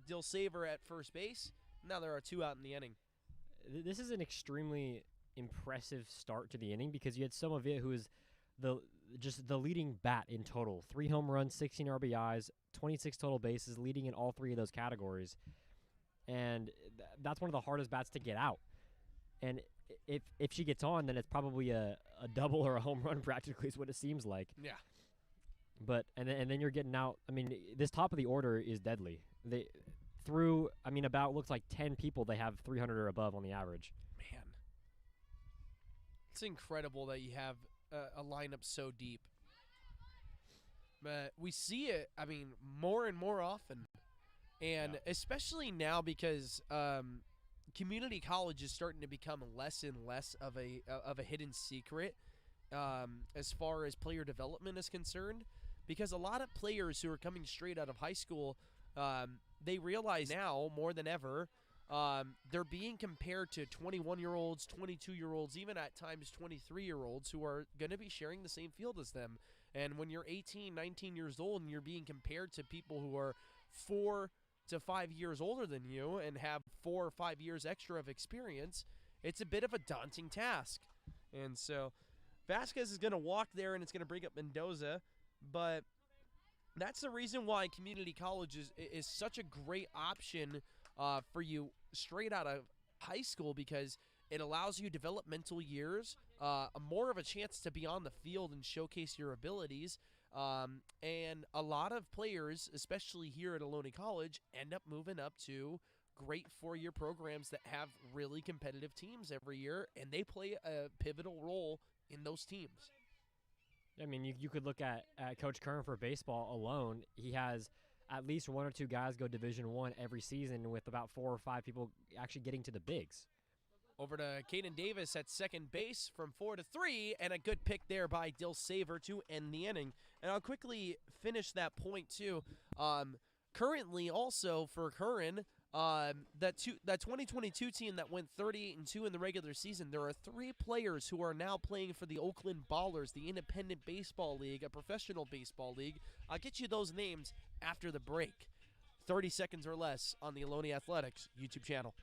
Dilsaver at first base. Now there are 2 out in the inning. This is an extremely impressive start to the inning because you had Somavia, who is the leading bat in total. 3 home runs, 16 RBIs, 26 total bases, leading in all 3 of those categories. And that's one of the hardest bats to get out. And if she gets on, then it's probably a double or a home run practically is what it seems like. Yeah. But and then you're getting out. This top of the order is deadly. About looks like 10 people they have 300 or above on the average. Man, it's incredible that you have a lineup so deep. But we see it, more and more often, and especially now because community college is starting to become less and less of a hidden secret as far as player development is concerned. Because a lot of players who are coming straight out of high school, they realize now more than ever they're being compared to 21-year-olds, 22-year-olds, even at times 23-year-olds who are going to be sharing the same field as them. And when you're 18, 19 years old and you're being compared to people who are 4 to 5 years older than you and have 4 or 5 years extra of experience, it's a bit of a daunting task. And so Vasquez is going to walk there, and it's going to bring up Mendoza. But that's the reason why community college is such a great option for you straight out of high school, because it allows you developmental years, more of a chance to be on the field and showcase your abilities. And a lot of players, especially here at Ohlone College, end up moving up to great 4-year programs that have really competitive teams every year, and they play a pivotal role in those teams. You could look at Coach Kern for baseball alone. He has at least 1 or 2 guys go Division I every season, with about 4 or 5 people actually getting to the bigs. Over to Caden Davis at second base from 4 to 3, and a good pick there by Dilsaver to end the inning. And I'll quickly finish that point too. Currently, also for Curran, that 2022 team that went 38-2 in the regular season, there are 3 players who are now playing for the Oakland Ballers, the Independent Baseball League, a professional baseball league. I'll get you those names after the break. 30 seconds or less on the Ohlone Athletics YouTube channel.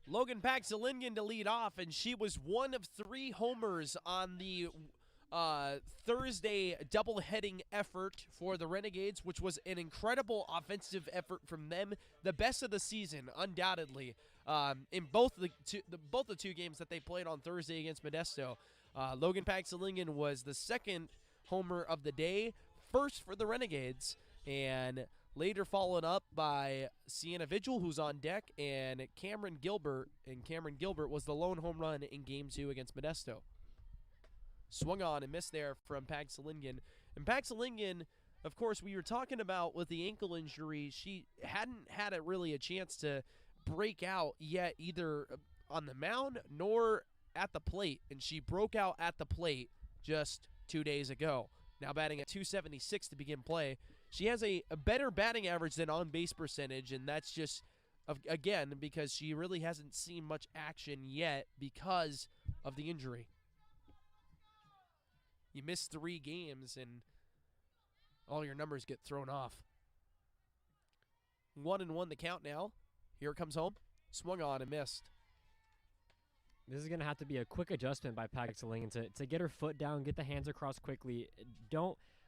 Logan Paxalingen to lead off, and she was one of 3 homers on the Thursday double-heading effort for the Renegades, which was an incredible offensive effort from them, the best of the season, undoubtedly, in both the two games that they played on Thursday against Modesto. Logan Paxalingen was the second homer of the day, first for the Renegades, and later followed up by Sienna Vigil, who's on deck, and Cameron Gilbert. And Cameron Gilbert was the lone home run in Game 2 against Modesto. Swung on and missed there from Paxalingen. And Paxalingen, of course, we were talking about with the ankle injury, she hadn't had really a chance to break out yet, either on the mound nor at the plate. And she broke out at the plate just 2 days ago. Now batting at .276 to begin play. She has a better batting average than on-base percentage, and that's just, again, because she really hasn't seen much action yet because of the injury. You miss 3 games, and all your numbers get thrown off. 1-1 the count now. Here it comes home. Swung on and missed. This is going to have to be a quick adjustment by Paxalingen to get her foot down, get the hands across quickly.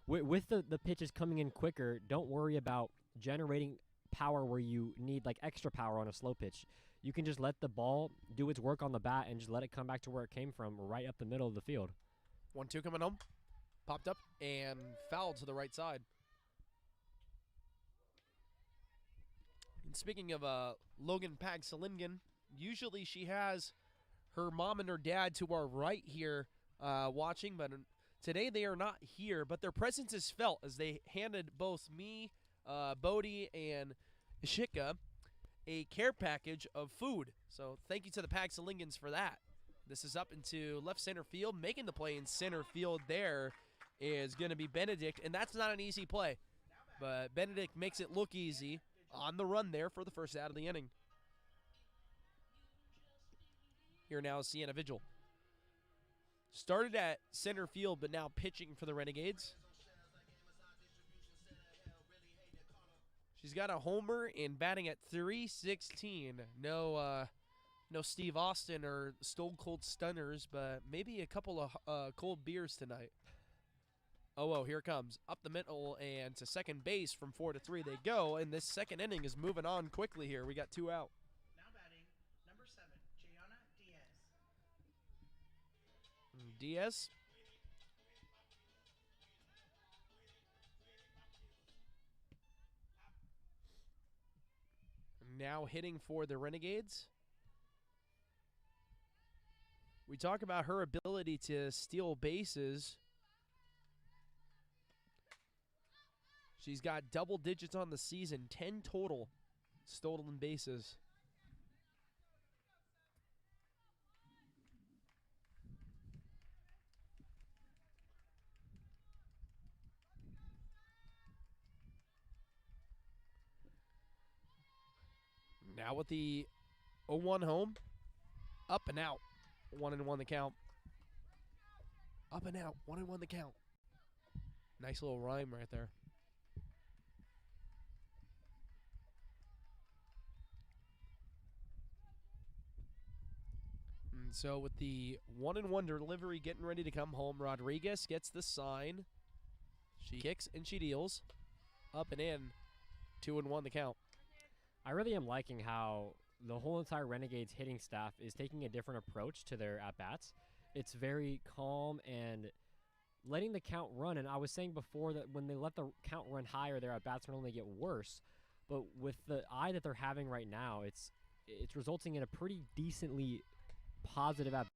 With the pitches coming in quicker, don't worry about generating power where you need like extra power on a slow pitch. You can just let the ball do its work on the bat and just let it come back to where it came from, right up the middle of the field. 1-2 coming home. Popped up and fouled to the right side. And speaking of Logan Paxalingen, usually she has her mom and her dad to our right here watching, but today they are not here. But their presence is felt as they handed both me, Bodie, and Ishika a care package of food. So thank you to the Paxalingens for that. This is up into left center field. Making the play in center field there is going to be Benedict, and that's not an easy play. But Benedict makes it look easy on the run there for the first out of the inning. Here now is Sienna Vigil. Started at center field, but now pitching for the Renegades. She's got a homer and batting at .316. No Steve Austin or Stone Cold Stunners, but maybe a couple of cold beers tonight. Oh, here it comes. Up the middle and to second base from 4 to 3 they go, and this second inning is moving on quickly here. We got 2 out. Now batting, number 7, Gianna Diaz. Diaz. Now hitting for the Renegades. We talk about her ability to steal bases. She's got double digits on the season, 10 total stolen bases. Now with the 0-1 home, up and out, 1-1 the count. Up and out, 1-1 the count. Nice little rhyme right there. And so with the 1-1 delivery getting ready to come home, Rodriguez gets the sign. She kicks and she deals. Up and in, 2-1 the count. I really am liking how the whole entire Renegades hitting staff is taking a different approach to their at-bats. It's very calm and letting the count run. And I was saying before that when they let the count run higher, their at-bats can only get worse. But with the eye that they're having right now, it's resulting in a pretty decently positive at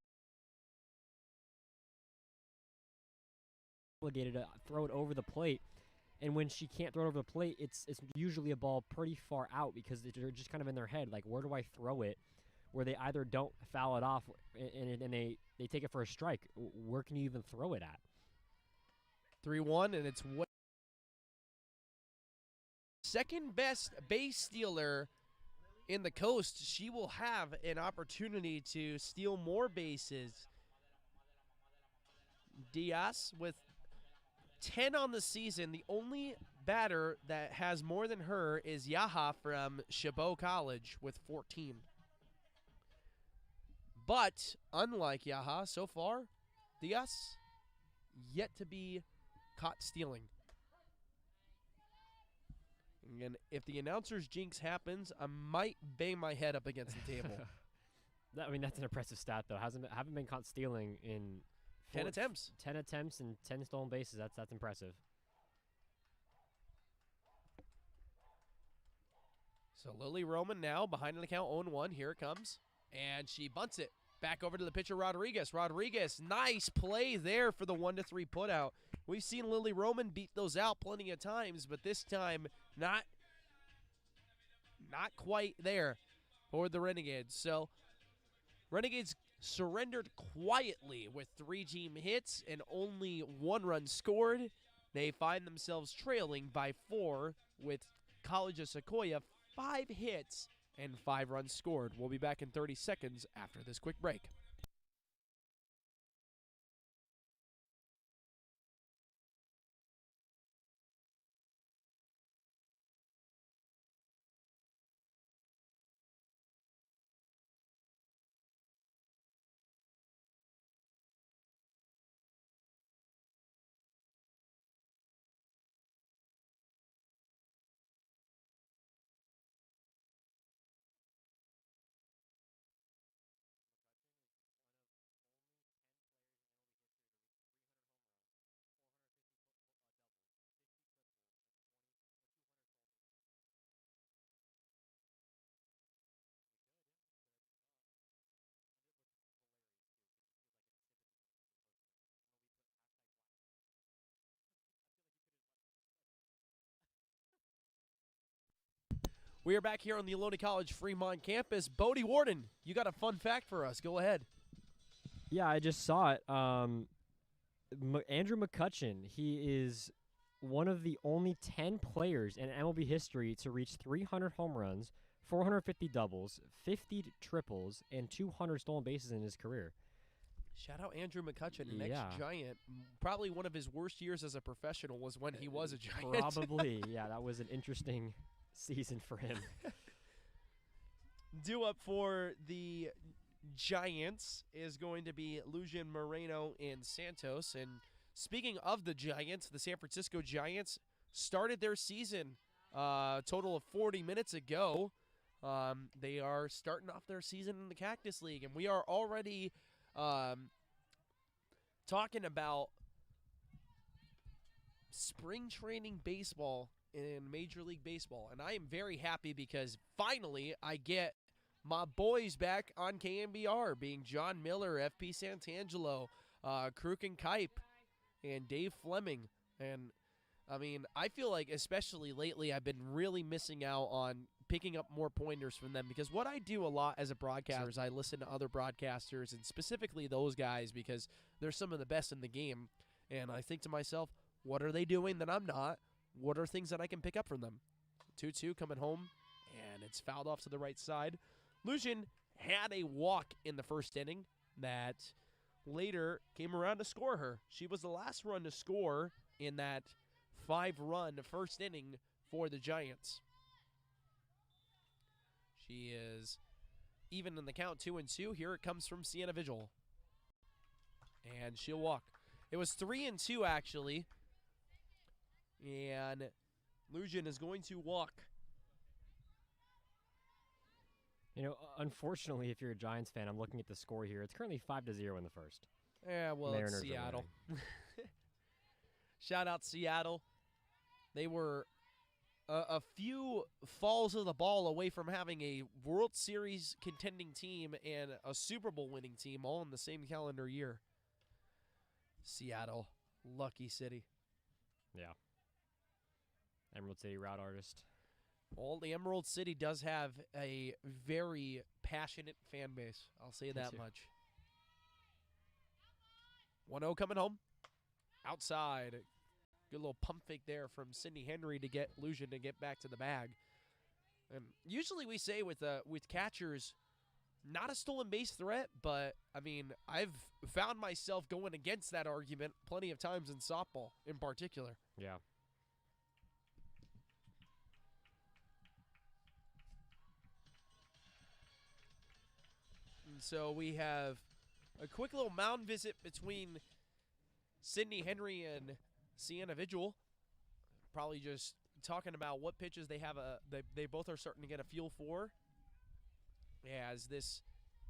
obligated to throw it over the plate. And when she can't throw it over the plate, it's usually a ball pretty far out because they're just kind of in their head, like, where do I throw it? Where they either don't foul it off and they take it for a strike. Where can you even throw it at? 3-1, and it's second best base stealer in the Coast. She will have an opportunity to steal more bases. Diaz with 10 on the season. The only batter that has more than her is Yaha from Chabot College with 14. But unlike Yaha, so far, Diaz yet to be caught stealing. And if the announcer's jinx happens, I might bang my head up against the table. I mean, that's an impressive stat, though. Haven't been caught stealing in 10 attempts. 10 attempts and 10 stolen bases. That's impressive. So Lily Roman now behind an account 0-1. Here it comes. And she bunts it back over to the pitcher, Rodriguez. Rodriguez, nice play there for the 1-3 putout. We've seen Lily Roman beat those out plenty of times, but this time not quite there for the Renegades. So Renegades surrendered quietly with 3 team hits and only 1 run scored. They find themselves trailing by 4 with College of Sequoia 5 hits and 5 runs scored. We'll be back in 30 seconds after this quick break. We are back here on the Ohlone College Fremont campus. Bodie Warden, you got a fun fact for us. Go ahead. Yeah, I just saw it. Andrew McCutcheon, he is one of the only 10 players in MLB history to reach 300 home runs, 450 doubles, 50 triples, and 200 stolen bases in his career. Shout out Andrew McCutcheon, an Yeah. ex-Giant. Probably one of his worst years as a professional was when he was a Giant. Probably, yeah, that was an interesting season for him. Due up for the Giants is going to be Lujan Moreno and Santos. And speaking of the Giants, the San Francisco Giants started their season a total of 40 minutes ago. They are starting off their season in the Cactus League, and we are already talking about spring training baseball in Major League Baseball. And I am very happy because finally I get my boys back on KMBR, being John Miller, FP Santangelo, Kruk and Kipe, and Dave Fleming. And, I mean, I feel like especially lately I've been really missing out on picking up more pointers from them, because what I do a lot as a broadcaster is I listen to other broadcasters, and specifically those guys, because they're some of the best in the game. And I think to myself, what are they doing that I'm not? What are things that I can pick up from them? 2-2 coming home, and it's fouled off to the right side. Lujan had a walk in the first inning that later came around to score her. She was the last run to score in that 5-run first inning for the Giants. She is even in the count, 2-2. Here it comes from Sienna Vigil. And she'll walk. It was 3-2, actually. And Lujan is going to walk. You know, unfortunately, if you're a Giants fan, I'm looking at the score here. It's currently 5-0 in the first. Yeah, well, Mariners it's are Seattle. Shout out Seattle. They were a few falls of the ball away from having a World Series contending team and a Super Bowl winning team all in the same calendar year. Seattle, lucky city. Yeah. Emerald City route artist. Well, the Emerald City does have a very passionate fan base. I'll say that much. 1-0 coming home. Outside. Good little pump fake there from Sydney Henry to get Lujan to get back to the bag. And usually we say with catchers, not a stolen base threat, but, I mean, I've found myself going against that argument plenty of times in softball in particular. Yeah. And so we have a quick little mound visit between Sydney Henry and Sienna Vigil. Probably just talking about what pitches they have they both are starting to get a feel for. As this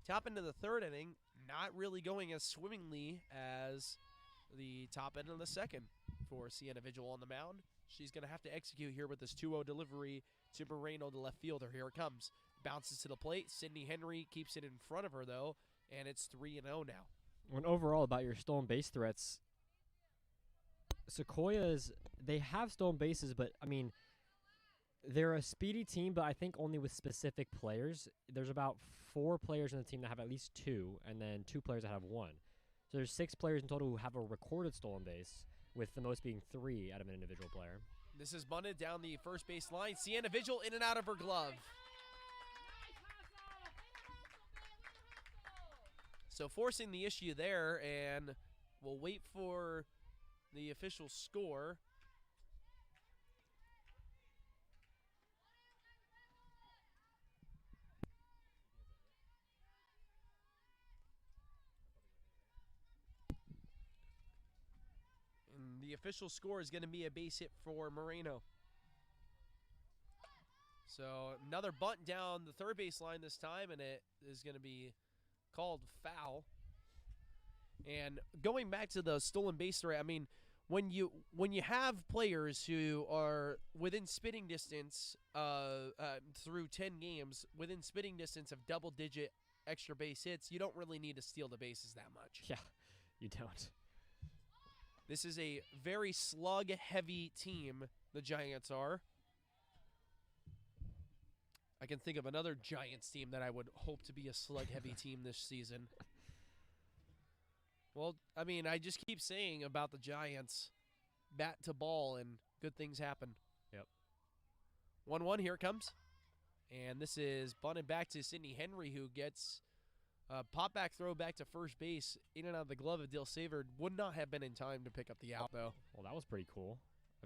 top end of the third inning, not really going as swimmingly as the top end of the second for Sienna Vigil on the mound. She's going to have to execute here with this 2-0 delivery to Moreno, the left fielder. Here it comes. Bounces to the plate. Sydney Henry keeps it in front of her, though, and it's 3-0 now. When overall about your stolen base threats, Sequoias, they have stolen bases, but, I mean, they're a speedy team, but I think only with specific players. There's about 4 players on the team that have at least 2, and then 2 players that have 1. So there's 6 players in total who have a recorded stolen base, with the most being 3 out of an individual player. This is bunted down the first base line. Sienna Vigil in and out of her glove. So forcing the issue there, and we'll wait for the official score. And the official score is going to be a base hit for Moreno. So another bunt down the third base line this time, and it is going to be called foul. And going back to the stolen base threat, I mean, when you have players who are within spitting distance through 10 games, within spitting distance of double-digit extra base hits, you don't really need to steal the bases that much. Yeah, you don't. This is a very slug-heavy team, the Giants are. I can think of another Giants team that I would hope to be a slug-heavy team this season. Well, I mean, I just keep saying about the Giants, bat to ball, and good things happen. Yep. 1-1, here it comes. And this is bunted back to Sydney Henry, who gets a pop-back throw back to first base, in and out of the glove of Dill Savard. Would not have been in time to pick up the out, though. Well, that was pretty cool.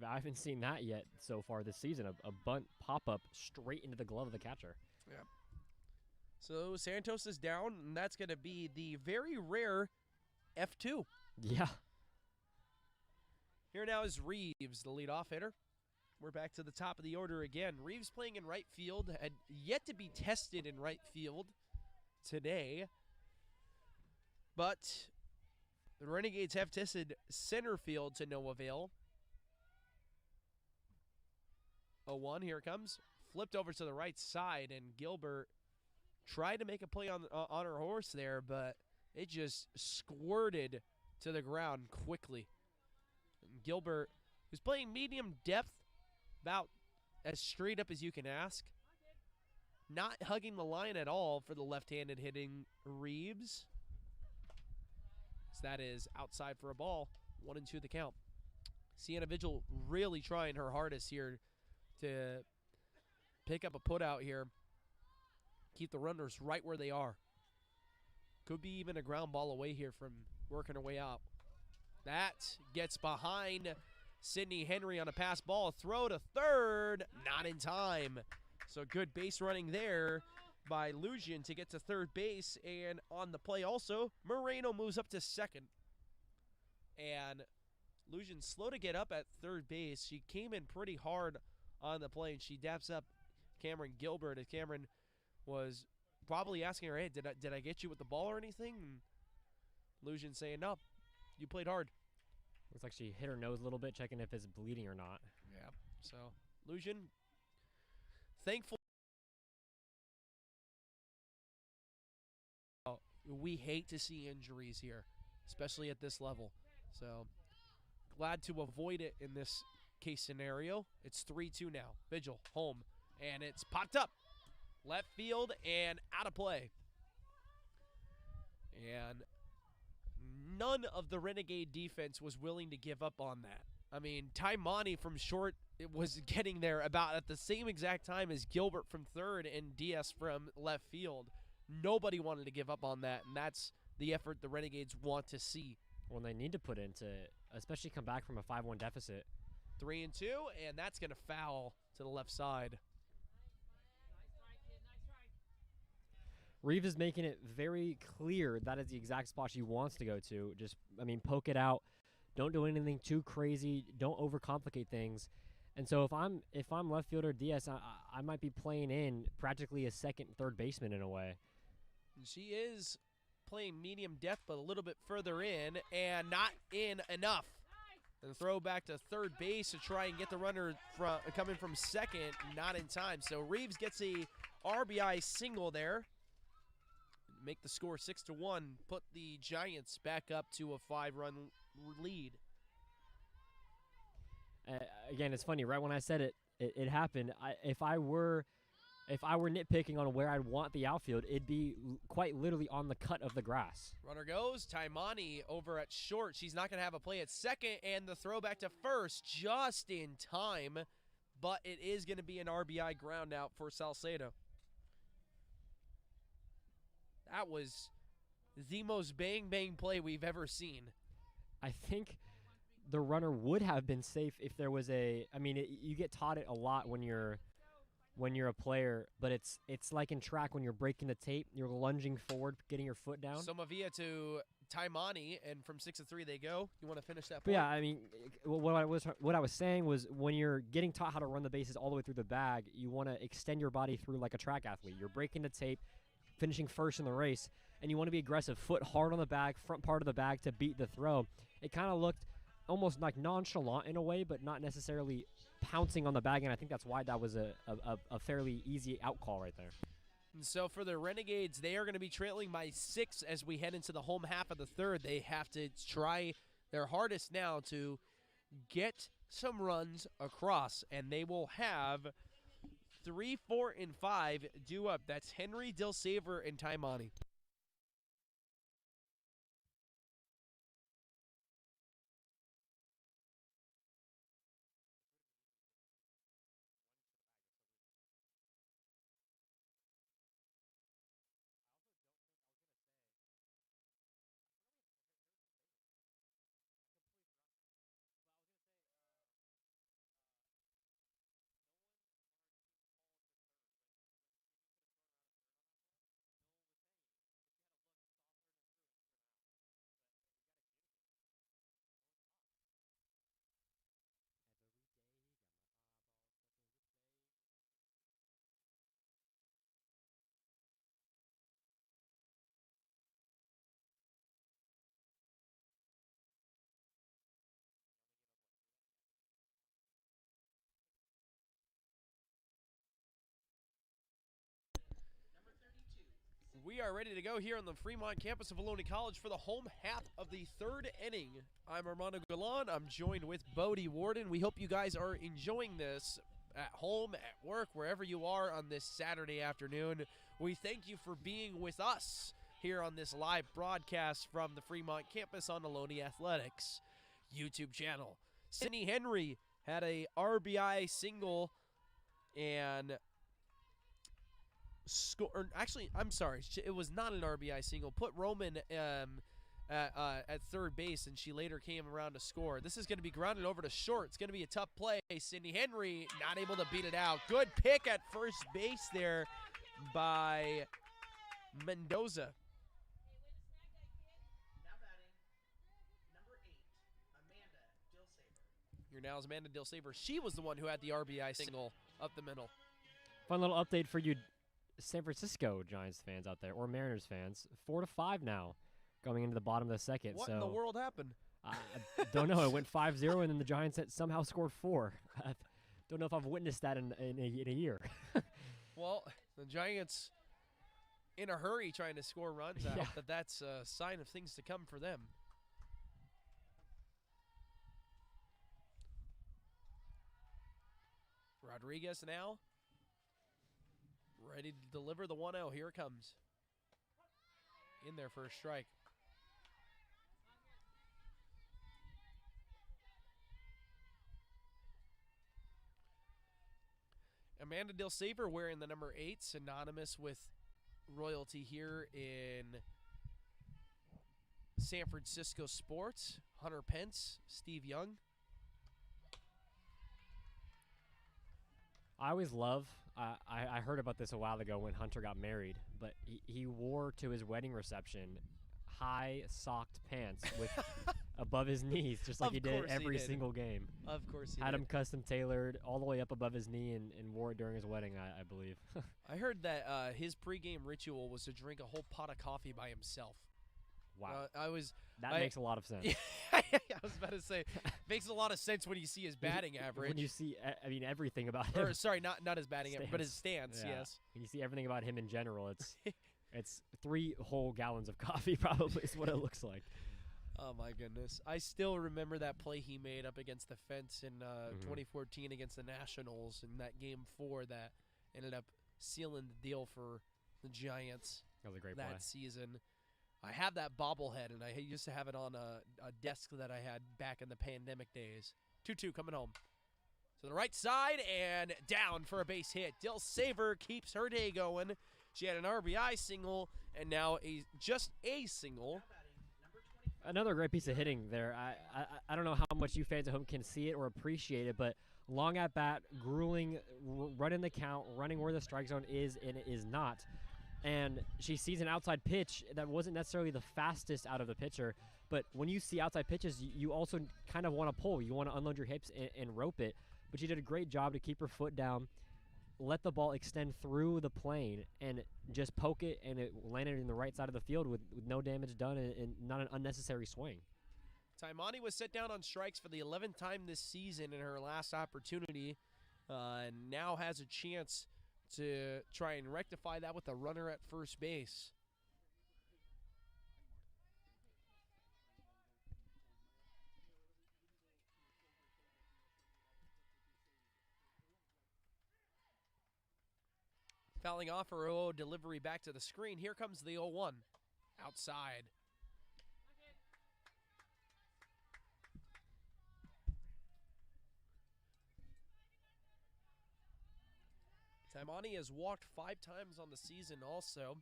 I haven't seen that yet so far this season, a bunt pop-up straight into the glove of the catcher. Yeah. So Santos is down, and that's going to be the very rare F2. Yeah. Here now is Reeves, the leadoff hitter. We're back to the top of the order again. Reeves playing in right field, had yet to be tested in right field today. But the Renegades have tested center field to no avail. 0-1, here it comes. Flipped over to the right side, and Gilbert tried to make a play on her horse there, but it just squirted to the ground quickly. And Gilbert, who's playing medium depth, about as straight up as you can ask. Not hugging the line at all for the left-handed hitting Reeves. So that is outside for a ball. 1-2 the count. Sienna Vigil really trying her hardest here to pick up a put-out here. Keep the runners right where they are. Could be even a ground ball away here from working her way out. That gets behind Sydney Henry on a pass ball. Throw to third, not in time. So good base running there by Lujan to get to third base. And on the play also, Moreno moves up to second. And Lujan slow to get up at third base. She came in pretty hard on the play, and she daps up Cameron Gilbert. As Cameron was probably asking her, hey, did I get you with the ball or anything? And Lujan saying, no, you played hard. Looks like she hit her nose a little bit, checking if it's bleeding or not. Yeah, so Lujan, thankful. We hate to see injuries here, especially at this level. So glad to avoid it in this case scenario. It's 3-2 now. Vigil, home, and it's popped up. Left field and out of play. And none of the Renegade defense was willing to give up on that. I mean, Taimani from short was getting there about at the same exact time as Gilbert from third and Diaz from left field. Nobody wanted to give up on that, and that's the effort the Renegades want to see. Well, they need to put into, especially come back from a 5-1 deficit. 3-2, and that's going to foul to the left side. Reeves is making it very clear that is the exact spot she wants to go to. Just, I mean, poke it out. Don't do anything too crazy. Don't overcomplicate things. And so if I'm left fielder Diaz, I might be playing in practically a second, third baseman in a way. She is playing medium depth, but a little bit further in, and not in enough. And throw back to third base to try and get the runner coming from second, not in time. So Reeves gets a RBI single there. Make the score 6-1. Put the Giants back up to a 5-run lead. Again, it's funny. Right when I said it happened. If I were nitpicking on where I'd want the outfield, it'd be quite literally on the cut of the grass. Runner goes. Taimani over at short. She's not going to have a play at second, and the throw back to first just in time. But it is going to be an RBI ground out for Salcedo. That was the most bang-bang play we've ever seen. I think the runner would have been safe if there was a. I mean, you get taught it a lot when you're a player, but it's like in track when you're breaking the tape, you're lunging forward, getting your foot down. Somavia to Taimani, and from 6-3 they go. You want to finish that point? But yeah, I mean, what I was saying was when you're getting taught how to run the bases all the way through the bag, you want to extend your body through like a track athlete. You're breaking the tape, finishing first in the race, and you want to be aggressive, foot hard on the bag, front part of the bag to beat the throw. It kind of looked almost like nonchalant in a way, but not necessarily pouncing on the bag, and I think that's why that was a fairly easy out call right there. And so for the Renegades, they are going to be trailing by 6 as we head into the home half of the third. They have to try their hardest now to get some runs across, and they will have 3, 4, and 5 due up. That's Henry, Dilsaver, and Taimani. We are ready to go here on the Fremont campus of Ohlone College for the home half of the third inning. I'm Armando Galan. I'm joined with Bodie Warden. We hope you guys are enjoying this at home, at work, wherever you are on this Saturday afternoon. We thank you for being with us here on this live broadcast from the Fremont campus on Ohlone Athletics YouTube channel. Sydney Henry had a RBI single and actually, I'm sorry. It was not an RBI single. Put Roman at third base, and she later came around to score. This is going to be grounded over to short. It's going to be a tough play. Sydney Henry not able to beat it out. Good pick at first base there by Mendoza. Now batting, number 8, Amanda Dilsaver. Here now is Amanda Dilsaver. She was the one who had the RBI single up the middle. Fun little update for you San Francisco Giants fans out there, or Mariners fans. 4-5 now, going into the bottom of the second. What so in the world happened? I don't know. It went 5-0, and then the Giants somehow scored 4. I don't know if I've witnessed that in a year. Well, the Giants in a hurry trying to score runs. I hope that's a sign of things to come for them. Rodriguez now ready to deliver the 1-0. Here it comes. In there for a strike. Amanda Dilsaver wearing the number 8, synonymous with royalty here in San Francisco sports. Hunter Pence, Steve Young. I always love. I heard about this a while ago when Hunter got married, but he wore to his wedding reception high socked pants with above his knees, just like Of he did course he every did. single game. Of course he Had did. him custom tailored all the way up above his knee and wore it during his wedding, I believe. I heard that his pregame ritual was to drink a whole pot of coffee by himself. Wow. I Makes a lot of sense. I was about to say, makes a lot of sense when you see his batting average. When you see, everything about him. Or sorry, not his batting average, but his stance. Yeah. Yes. When you see everything about him in general, it's 3 whole gallons of coffee probably is what it looks like. Oh my goodness! I still remember that play he made up against the fence in 2014 against the Nationals in that Game 4 that ended up sealing the deal for the Giants That was a great that play. season. I have that bobblehead, and I used to have it on a desk that I had back in the pandemic days. 2-2 coming home. To the right side and down for a base hit. Dill Saver keeps her day going. She had an RBI single and now just a single. Another great piece of hitting there. I don't know how much you fans at home can see it or appreciate it, but long at bat, grueling, running the count, running where the strike zone is and it is not. And she sees an outside pitch that wasn't necessarily the fastest out of the pitcher, but when you see outside pitches, you also kind of want to pull. You want to unload your hips and rope it. But she did a great job to keep her foot down, let the ball extend through the plane, and just poke it, and it landed in the right side of the field with no damage done and not an unnecessary swing. Taimani was set down on strikes for the 11th time this season in her last opportunity, and now has a chance to try and rectify that with a runner at first base. Fouling off her 0 delivery back to the screen. Here comes the 0-1. Outside. Taimani has walked 5 times on the season also.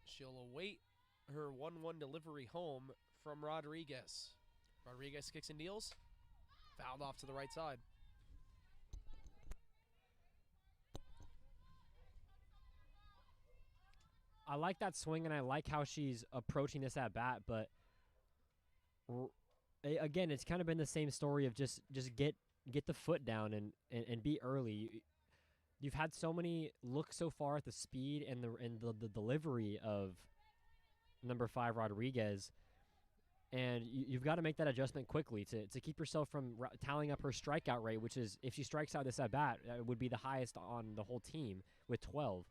She'll await her 1-1 delivery home from Rodriguez. Rodriguez kicks and deals. Fouled off to the right side. I like that swing, and I like how she's approaching this at bat, but again, it's kind of been the same story of just get the foot down and be early. You've had so many looks so far at the speed and the delivery of number 5 Rodriguez, and you've got to make that adjustment quickly to keep yourself from tallying up her strikeout rate, which is, if she strikes out this at bat, would be the highest on the whole team with 12.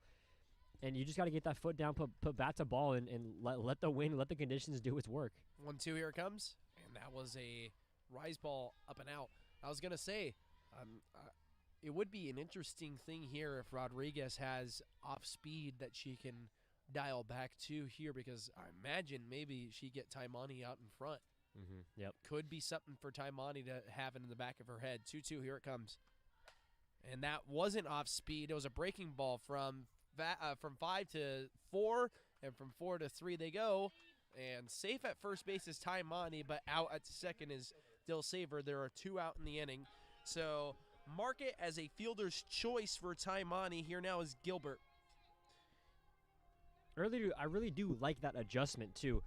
And you just got to get that foot down, put bat to ball, and let the wind, let the conditions do its work. 1-2, here it comes. And that was a rise ball up and out. I was going to say, it would be an interesting thing here if Rodriguez has off speed that she can dial back to here, because I imagine maybe she get Taimani out in front. Yep. Could be something for Taimani to have in the back of her head. 2-2, here it comes. And that wasn't off speed. It was a breaking ball from 5 to 4, and from 4 to 3 they go. And safe at first base is Taimani, but out at second is Dill Saver. There are 2 out in the inning. So mark it as a fielder's choice for Taimani. Here now is Gilbert. I really do like that adjustment too.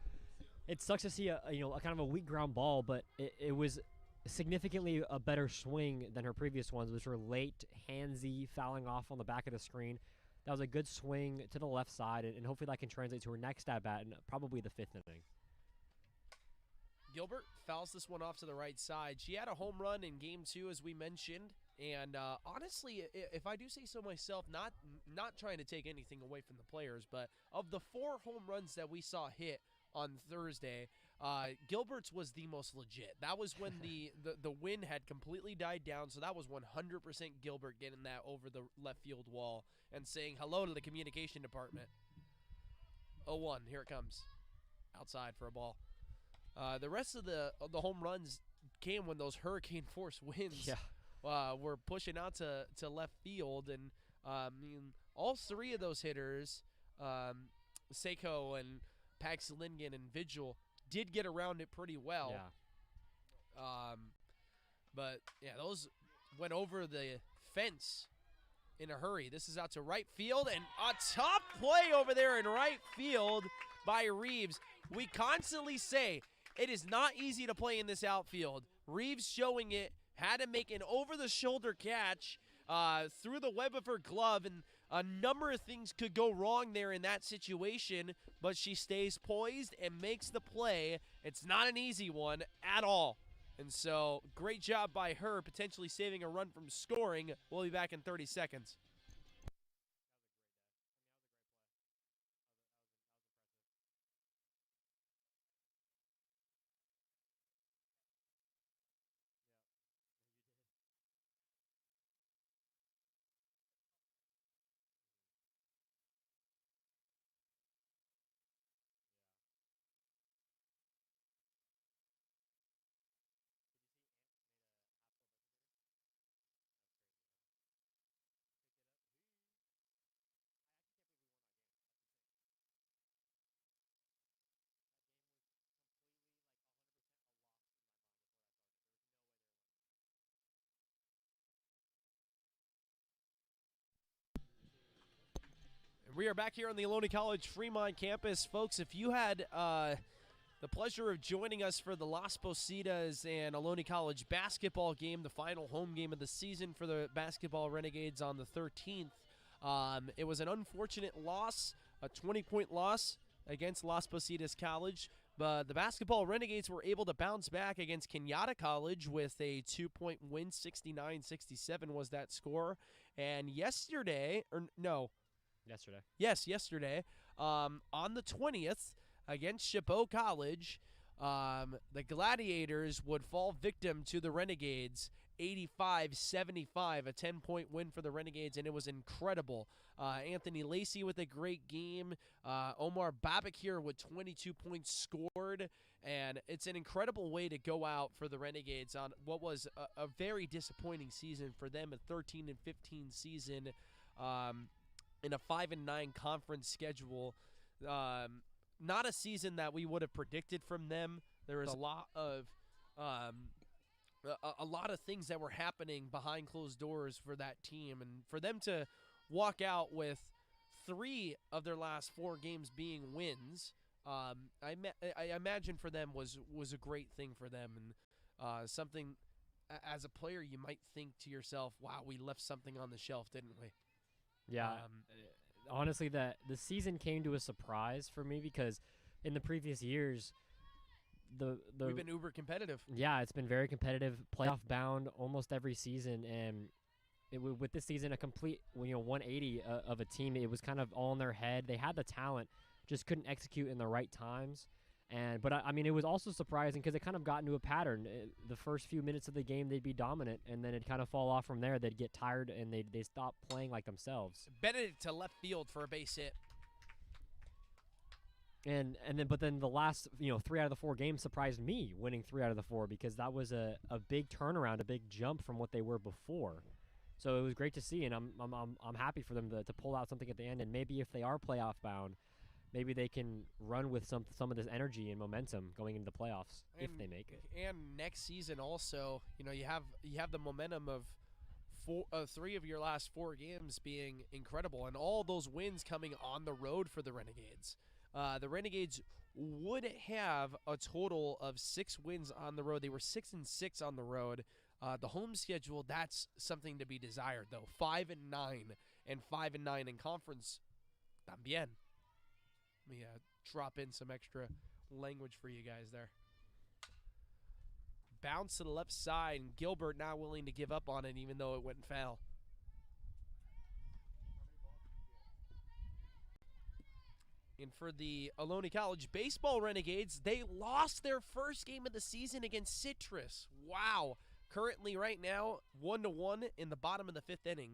It sucks to see a kind of a weak ground ball, but it was significantly a better swing than her previous ones, which were late, handsy, fouling off on the back of the screen. That was a good swing to the left side, and hopefully that can translate to her next at-bat in probably the 5th inning. Gilbert fouls this one off to the right side. She had a home run in Game 2, as we mentioned. And honestly, if I do say so myself, not trying to take anything away from the players, but of the 4 home runs that we saw hit on Thursday, Gilbert's was the most legit. That was when the wind had completely died down, so that was 100% Gilbert getting that over the left field wall and saying hello to the communication department. 0-1, here it comes. Outside for a ball. The rest of the home runs came when those hurricane force winds were pushing out to left field, and all 3 of those hitters, Seiko and Pax Lingen and Vigil, did get around it pretty well. Yeah. But, yeah, those went over the fence in a hurry. This is out to right field, and a tough play over there in right field by Reeves. We constantly say it is not easy to play in this outfield. Reeves showing it, had to make an over-the-shoulder catch through the web of her glove, and a number of things could go wrong there in that situation, but she stays poised and makes the play. It's not an easy one at all. And so, great job by her, potentially saving a run from scoring. We'll be back in 30 seconds. We are back here on the Ohlone College Fremont campus. Folks, if you had the pleasure of joining us for the Las Positas and Ohlone College basketball game, the final home game of the season for the basketball Renegades on the 13th, it was an unfortunate loss, a 20-point loss against Las Positas College. But the basketball Renegades were able to bounce back against Kenyatta College with a 2-point win, 69-67 was that score. And yesterday, on the 20th, against Chabot College, the Gladiators would fall victim to the Renegades, 85-75, a 10-point win for the Renegades, and it was incredible. Anthony Lacey with a great game, Omar Babakir with 22 points scored, and it's an incredible way to go out for the Renegades on what was a very disappointing season for them, a 13-15 season in a 5-9 conference schedule. Not a season that we would have predicted from them. There was a lot of things that were happening behind closed doors for that team, and for them to walk out with 3 of their last 4 games being wins, I imagine for them was a great thing for them, and something as a player you might think to yourself, wow, we left something on the shelf, didn't we? Yeah. Honestly, the season came to a surprise for me because in the previous years, we've been uber competitive. Yeah, it's been very competitive, playoff bound almost every season, and with this season a complete 180 of a team. It was kind of all in their head. They had the talent, just couldn't execute in the right times. But I mean, it was also surprising because it kind of got into a pattern. The first few minutes of the game, they'd be dominant, and then it'd kind of fall off from there. They'd get tired, and they'd stop playing like themselves. Benedict to left field for a base hit. But then the last 3 out of the 4 games surprised me, winning 3 out of the 4, because that was a big turnaround, a big jump from what they were before. So it was great to see, and I'm happy for them to pull out something at the end. And maybe if they are playoff bound, maybe they can run with some of this energy and momentum going into the playoffs if they make it. And next season also, you have the momentum of 3 of your last 4 games being incredible, and all those wins coming on the road for the Renegades. The Renegades would have a total of 6 wins on the road. They were 6-6 on the road. The home schedule, that's something to be desired, though. 5-9 and 5-9 in conference. También. Let me drop in some extra language for you guys there. Bounce to the left side, and Gilbert not willing to give up on it, even though it went foul. And for the Ohlone College baseball Renegades, they lost their first game of the season against Citrus. Wow. Currently, right now, 1-1 in the bottom of the 5th inning.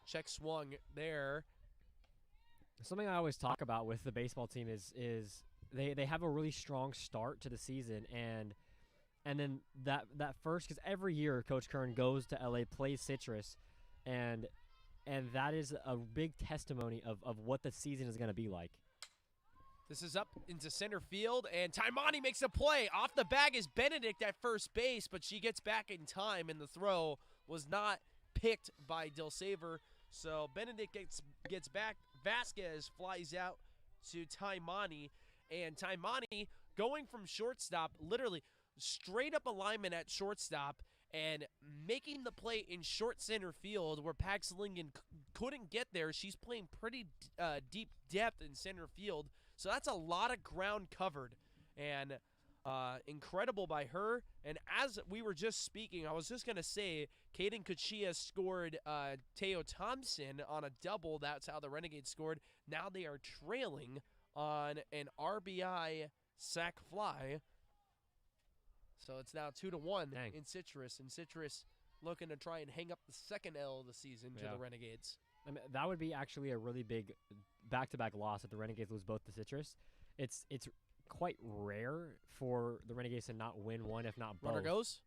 Check swung there. Something I always talk about with the baseball team is they have a really strong start to the season, and then that first, because every year Coach Kern goes to LA, plays Citrus, and that is a big testimony of what the season is going to be like. This is up into center field, and Taimani makes a play. Off the bag is Benedict at first base, but she gets back in time, and the throw was not picked by Dilsaver. So Benedict gets back. Vasquez flies out to Taimani, and Taimani going from shortstop, literally straight up alignment at shortstop, and making the play in short center field where Paxlingen couldn't get there. She's playing pretty deep depth in center field, so that's a lot of ground covered, and incredible by her. And as we were just speaking, I was just going to say, Kaden Kuchia scored Teo Thompson on a double. That's how the Renegades scored. Now they are trailing on an RBI sac fly. So it's now 2-1 in Citrus. And Citrus looking to try and hang up the second L of the season to the Renegades. I mean, that would be actually a really big back-to-back loss if the Renegades lose both the Citrus. It's quite rare for the Renegades to not win one, if not both. Runner goes.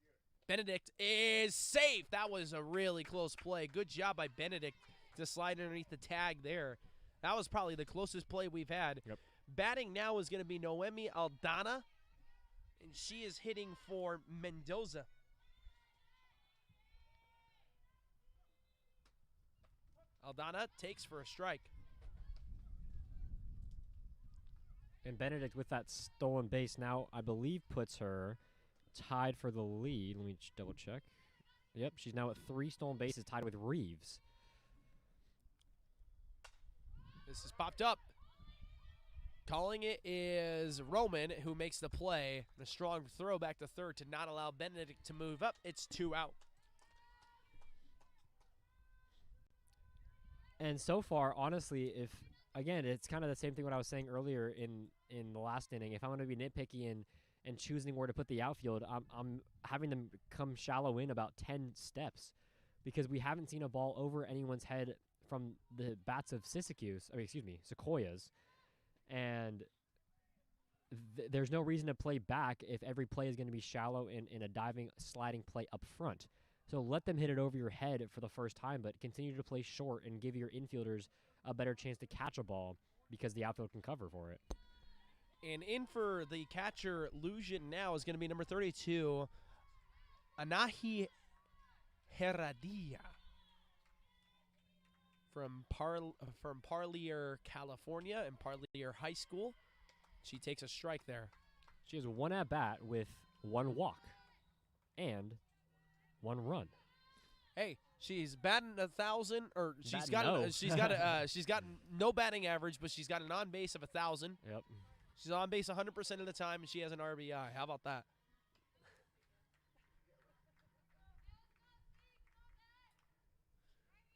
Benedict is safe. That was a really close play. Good job by Benedict to slide underneath the tag there. That was probably the closest play we've had. Yep. Batting now is going to be Noemi Aldana, and she is hitting for Mendoza. Aldana takes for a strike. And Benedict with that stolen base now, I believe, puts her tied for the lead. Let me double check. Yep, she's now at 3 stolen bases, tied with Reeves. This has popped up. Calling it is Roman, who makes the play. A strong throw back to third to not allow Benedict to move up. It's 2 out. And so far, honestly, again, it's kind of the same thing what I was saying earlier in the last inning. If I'm going to be nitpicky and choosing where to put the outfield, I'm having them come shallow in about 10 steps because we haven't seen a ball over anyone's head from the bats of Sequoias. And there's no reason to play back if every play is going to be shallow in a diving, sliding play up front. So let them hit it over your head for the first time, but continue to play short and give your infielders a better chance to catch a ball because the outfield can cover for it. And in for the catcher illusion now is going to be number 32, Anahi Herradilla from Parlier, California, and Parlier High School. She takes a strike there. She has 1 at-bat with 1 walk and 1 run. Hey, she's batting 1,000, or she's Batting got no batting average, but she's got an on base of 1,000. Yep. She's on base 100% of the time, and she has an RBI. How about that?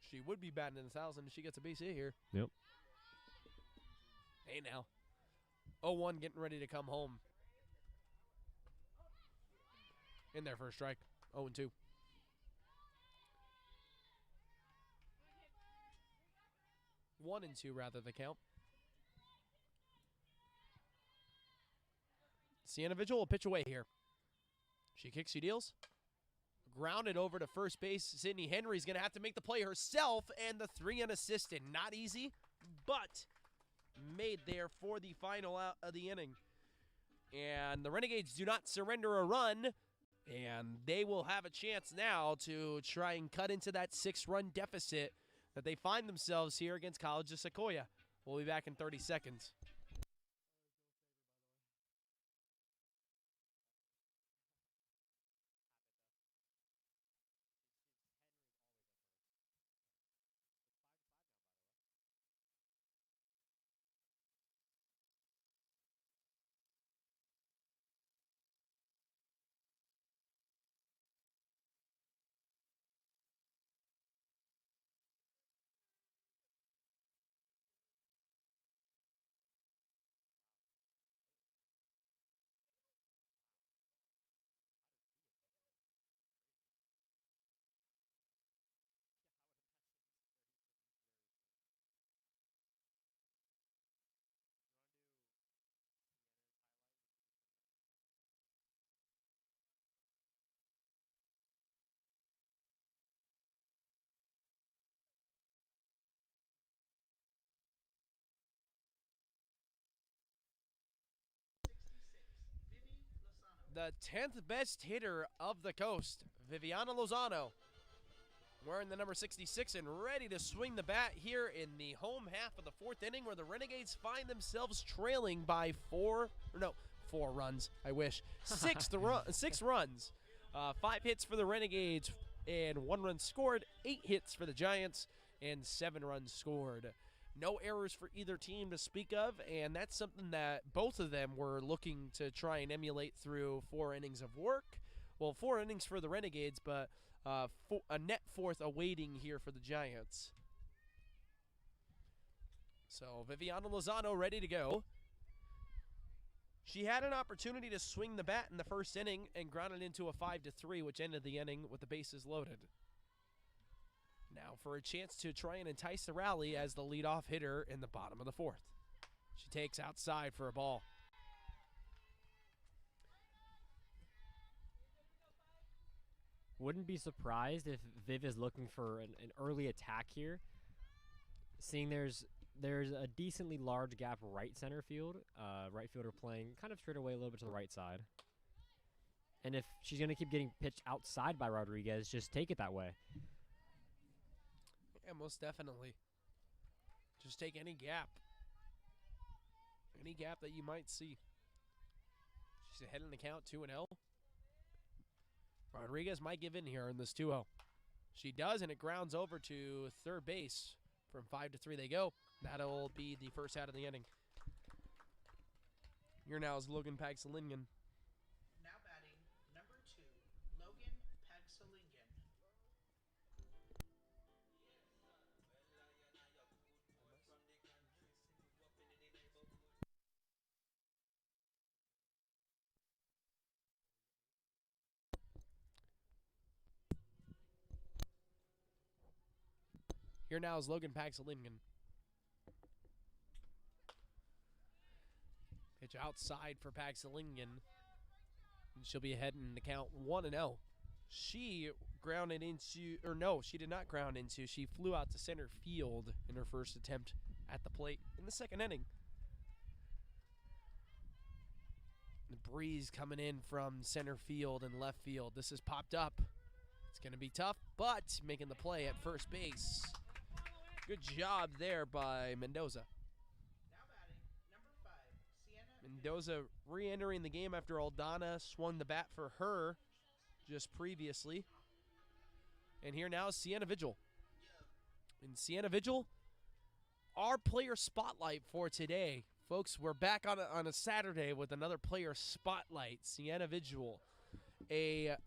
She would be batting in 1,000 if she gets a base hit here. Yep. Hey now. 0-1 getting ready to come home. In there for a strike. 0-2. One and 2 rather the count. Sienna Vigil will pitch away here. She kicks, she deals. Grounded over to first base. Sydney Henry's going to have to make the play herself, and the 3 unassisted. Not easy, but made there for the final out of the inning. And the Renegades do not surrender a run, and they will have a chance now to try and cut into that 6-run deficit that they find themselves here against College of Sequoia. We'll be back in 30 seconds. the 10th best hitter of the coast, Viviana Lozano, wearing the number 66 and ready to swing the bat here in the home half of the 4th inning, where the Renegades find themselves trailing by 4 runs. I wish 6 runs. 5 hits for the Renegades and 1 run scored. 8 hits for the Giants and 7 runs scored. No errors for either team to speak of, and that's something that both of them were looking to try and emulate through 4 innings of work. Well, 4 innings for the Renegades, but a net 4th awaiting here for the Giants. So Viviana Lozano ready to go. She had an opportunity to swing the bat in the 1st inning and grounded into a 5-3, which ended the inning with the bases loaded. Now for a chance to try and entice the rally as the leadoff hitter in the bottom of the 4th. She takes outside for a ball. Wouldn't be surprised if Viv is looking for an early attack here. Seeing there's a decently large gap right center field. Right fielder playing kind of straight away a little bit to the right side. And if she's going to keep getting pitched outside by Rodriguez, just take it that way. Yeah, most definitely. Just take any gap. Any gap that you might see. She's ahead in the count, 2-0. Rodriguez might give in here in this 2-0. She does, and it grounds over to third base. From 5-3 they go. That'll be the first out of the inning. Here now is Logan Pagsalinian. Now batting, number 2, Logan Pagsalinian. Here now is Logan Pagsalinian. Pitch outside for Pagsalinian. And she'll be ahead in the count 1-0. She grounded into, or no, she did not ground into. She flew out to center field in her first attempt at the plate in the 2nd inning. The breeze coming in from center field and left field. This has popped up. It's going to be tough, but making the play at first base. Good job there by Mendoza. Now batting, number 5, Sienna. Mendoza re-entering the game after Aldana swung the bat for her just previously. And here now is Sienna Vigil. And Sienna Vigil, our player spotlight for today. Folks, we're back on a Saturday with another player spotlight. Sienna Vigil, a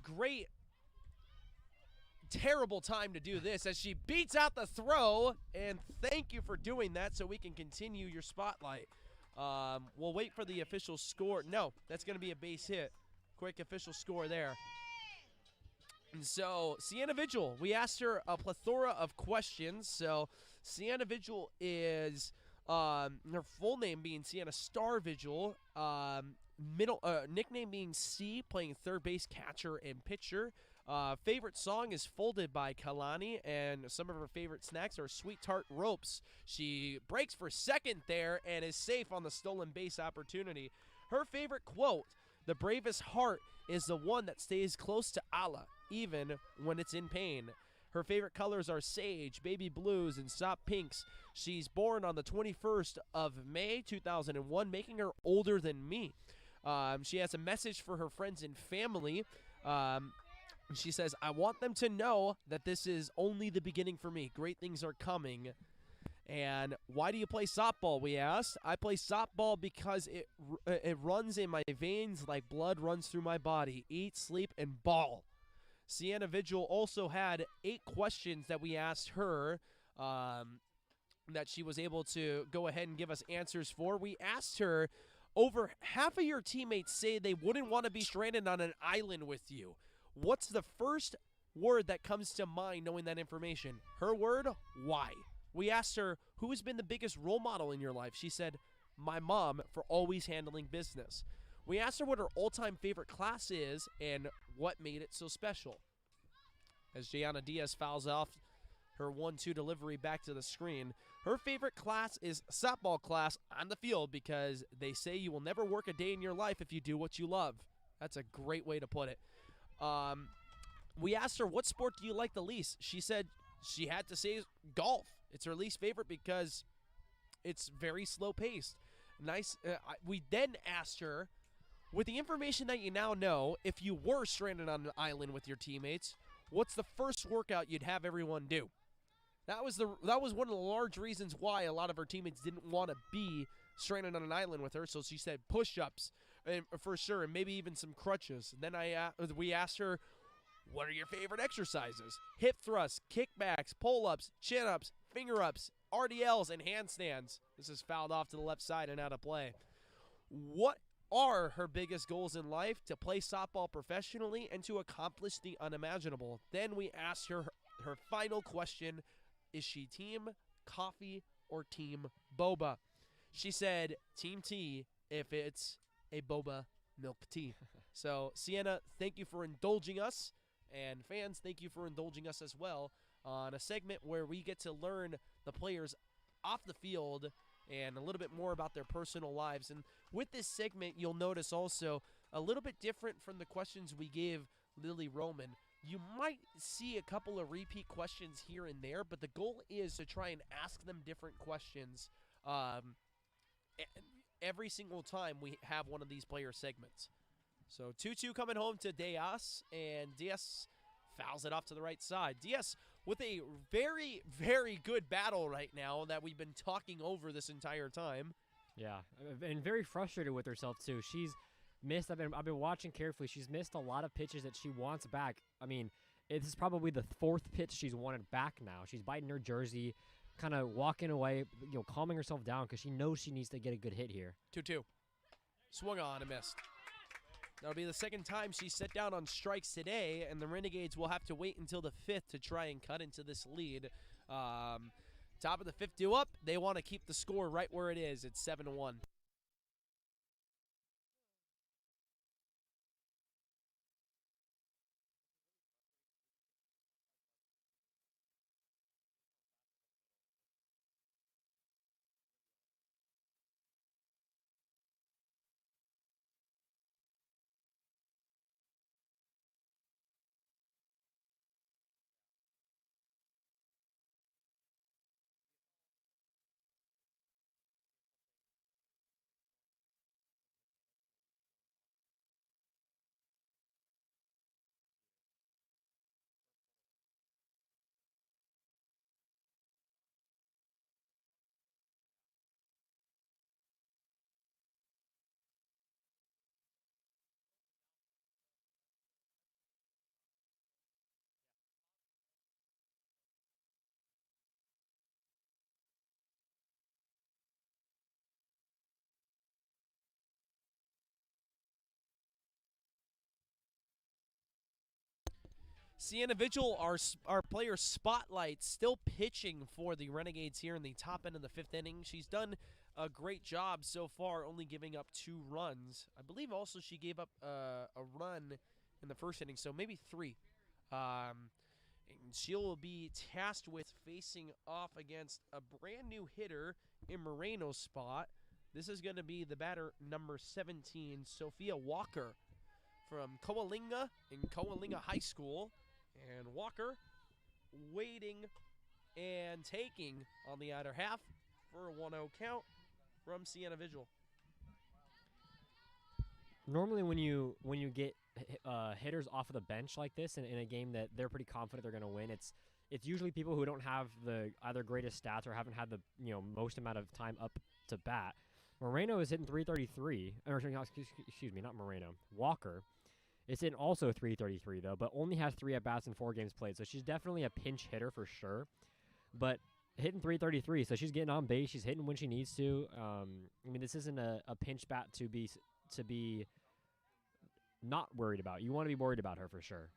great, terrible time to do this as she beats out the throw, and thank you for doing that so we can continue your spotlight. We'll wait for the official score. No, that's going to be a base hit. Quick official score there. And so Sienna Vigil, we asked her a plethora of questions. So Sienna Vigil is her full name being Sienna Star Vigil, nickname being C, playing third base, catcher, and pitcher. Favorite song is Folded by Kalani, and some of her favorite snacks are Sweet Tart Ropes. She breaks for second there and is safe on the stolen base opportunity. Her favorite quote, "The bravest heart is the one that stays close to Allah, even when it's in pain." Her favorite colors are sage, baby blues, and soft pinks. She's born on the 21st of May, 2001, making her older than me. She has a message for her friends and family. She says, "I want them to know that this is only the beginning for me. Great things are coming." And why do you play softball, we asked. I play softball because it runs in my veins like blood runs through my body. Eat, sleep, and ball. Sienna Vigil also had 8 questions that we asked her that she was able to go ahead and give us answers for. We asked her, over half of your teammates say they wouldn't want to be stranded on an island with you. What's the first word that comes to mind knowing that information? Her word, why. We asked her, who has been the biggest role model in your life? She said, my mom, for always handling business. We asked her what her all-time favorite class is and what made it so special. As Jayana Diaz fouls off her 1-2 delivery back to the screen. Her favorite class is softball class on the field because they say you will never work a day in your life if you do what you love. That's a great way to put it. We asked her, what sport do you like the least? She said she had to say golf. It's her least favorite because it's very slow-paced. Nice. We then asked her, with the information that you now know, if you were stranded on an island with your teammates, what's the first workout you'd have everyone do? That was one of the large reasons why a lot of her teammates didn't want to be stranded on an island with her. So she said push-ups, and for sure, and maybe even some crutches. Then we asked her, what are your favorite exercises? Hip thrusts, kickbacks, pull-ups, chin-ups, finger-ups, RDLs, and handstands. This is fouled off to the left side and out of play. What are her biggest goals in life? To play softball professionally and to accomplish the unimaginable. Then we asked her her final question, is she team coffee or team boba? She said team tea if it's a boba milk tea. So, Sienna, thank you for indulging us. And fans, thank you for indulging us as well on a segment where we get to learn the players off the field and a little bit more about their personal lives. And with this segment, you'll notice also a little bit different from the questions we gave Lily Roman. You might see a couple of repeat questions here and there, but the goal is to try and ask them different questions every single time we have one of these player segments. So 2-2 coming home to Diaz, and Diaz fouls it off to the right side. Diaz with a very, very good battle right now that we've been talking over this entire time. Yeah, and very frustrated with herself too. She's missed. I've been watching carefully. She's missed a lot of pitches that she wants back. I mean, this is probably the fourth pitch she's wanted back now. She's biting her jersey, kind of walking away, calming herself down because she knows she needs to get a good hit here. 2-2. Swung on and missed. That'll be the second time she's set down on strikes today, and the Renegades will have to wait until the fifth to try and cut into this lead. Top of the fifth due up. They want to keep the score right where it is. It's 7-1. Sienna Vigil, our player spotlight, still pitching for the Renegades here in the top end of the fifth inning. She's done a great job so far, only giving up 2 runs. I believe also she gave up a run in the first inning, so maybe 3. And she'll be tasked with facing off against a brand new hitter in Moreno's spot. This is going to be the batter number 17, Sophia Walker from Coalinga in Coalinga High School. And Walker waiting and taking on the outer half for a 1-0 count from Sienna Vigil. Normally when you get hitters off of the bench like this in a game that they're pretty confident they're going to win, it's usually people who don't have the either greatest stats or haven't had the most amount of time up to bat. Moreno is hitting 333. Or excuse me, not Moreno. Walker is hitting also 333 though, but only has 3 at bats in 4 games played. So she's definitely a pinch hitter for sure. But hitting 333, so she's getting on base. She's hitting when she needs to. I mean, this isn't a pinch bat to be not worried about. You want to be worried about her for sure.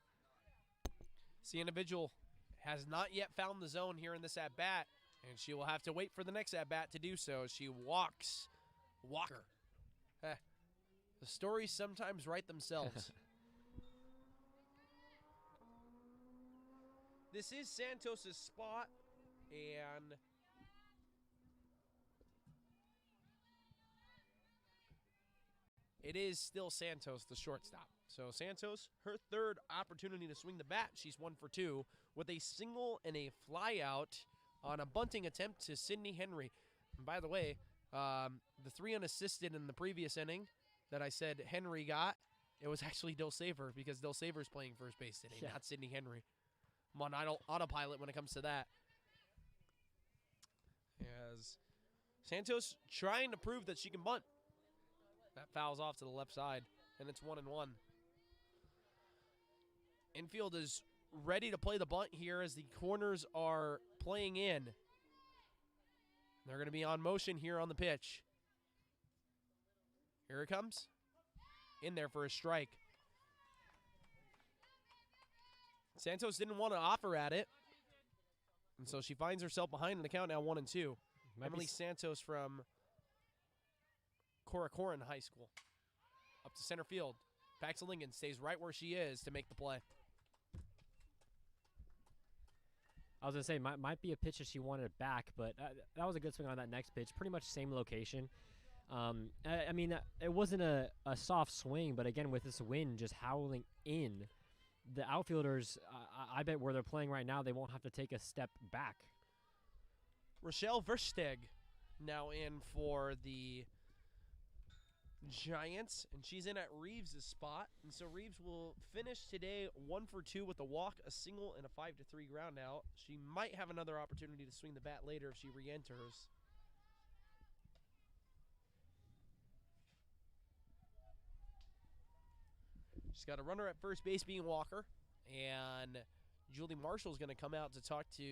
Sienna Vigil has not yet found the zone here in this at-bat, and she will have to wait for the next at-bat to do so. She walks Walker. The stories sometimes write themselves. This is Santos' spot, and it is still Santos, the shortstop. So Santos, her third opportunity to swing the bat. She's 1 for 2 with a single and a fly out on a bunting attempt to Sydney Henry. And by the way, the 3 unassisted in the previous inning that I said Henry got, it was actually Dill Saver because Dill Saver's playing first base today, not Sydney Henry. I'm on autopilot when it comes to that. As Santos trying to prove that she can bunt. That fouls off to the left side, and it's 1-1. Infield is ready to play the bunt here as the corners are playing in. They're going to be on motion here on the pitch. Here it comes. In there for a strike. Santos didn't want to offer at it, and so she finds herself behind in the count now 1-2. Emily Santos from Corcoran High School. Up to center field. Paxton-Lincoln stays right where she is to make the play. I was going to say, might be a pitch that she wanted back, but that was a good swing on that next pitch. Pretty much same location. I mean, it wasn't a soft swing, but again, with this wind just howling in, the outfielders, I bet where they're playing right now, they won't have to take a step back. Rochelle Versteg now in for the Giants, and she's in at Reeves' spot. And so Reeves will finish today 1 for 2 with a walk, a single, and a 5-3 ground out. She might have another opportunity to swing the bat later if she re-enters. She's got a runner at first base being Walker, and Julie Marshall's going to come out to talk to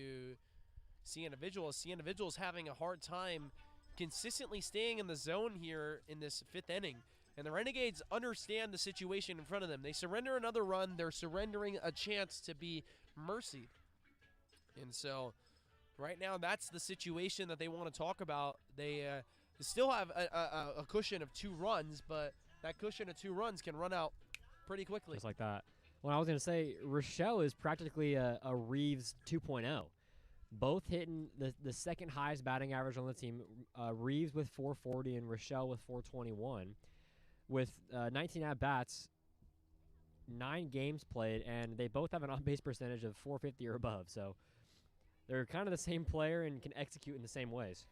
Sienna Vigil. Sienna Vigil is having a hard time consistently staying in the zone here in this 5th inning. And the Renegades understand the situation in front of them. They surrender another run. They're surrendering a chance to be mercied. And so right now that's the situation that they want to talk about. They still have a cushion of 2 runs, but that cushion of 2 runs can run out pretty quickly. Just like that. Well, I was going to say, Rochelle is practically a Reeves 2.0. Both hitting the second highest batting average on the team. Reeves with 440 and Rochelle with 421. With 19 at-bats, 9 games played, and they both have an on-base percentage of 450 or above. So they're kind of the same player and can execute in the same ways.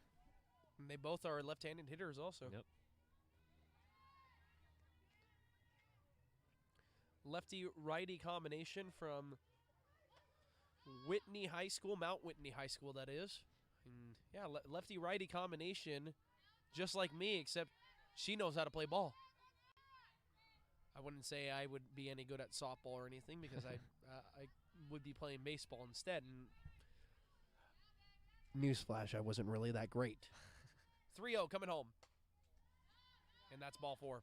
And they both are left-handed hitters also. Yep. Lefty-righty combination from Whitney High School, Mount Whitney High School, that is. And yeah, lefty-righty combination, just like me, except she knows how to play ball. I wouldn't say I would be any good at softball or anything because I would be playing baseball instead. And newsflash, I wasn't really that great. 3-0 coming home. And that's ball 4.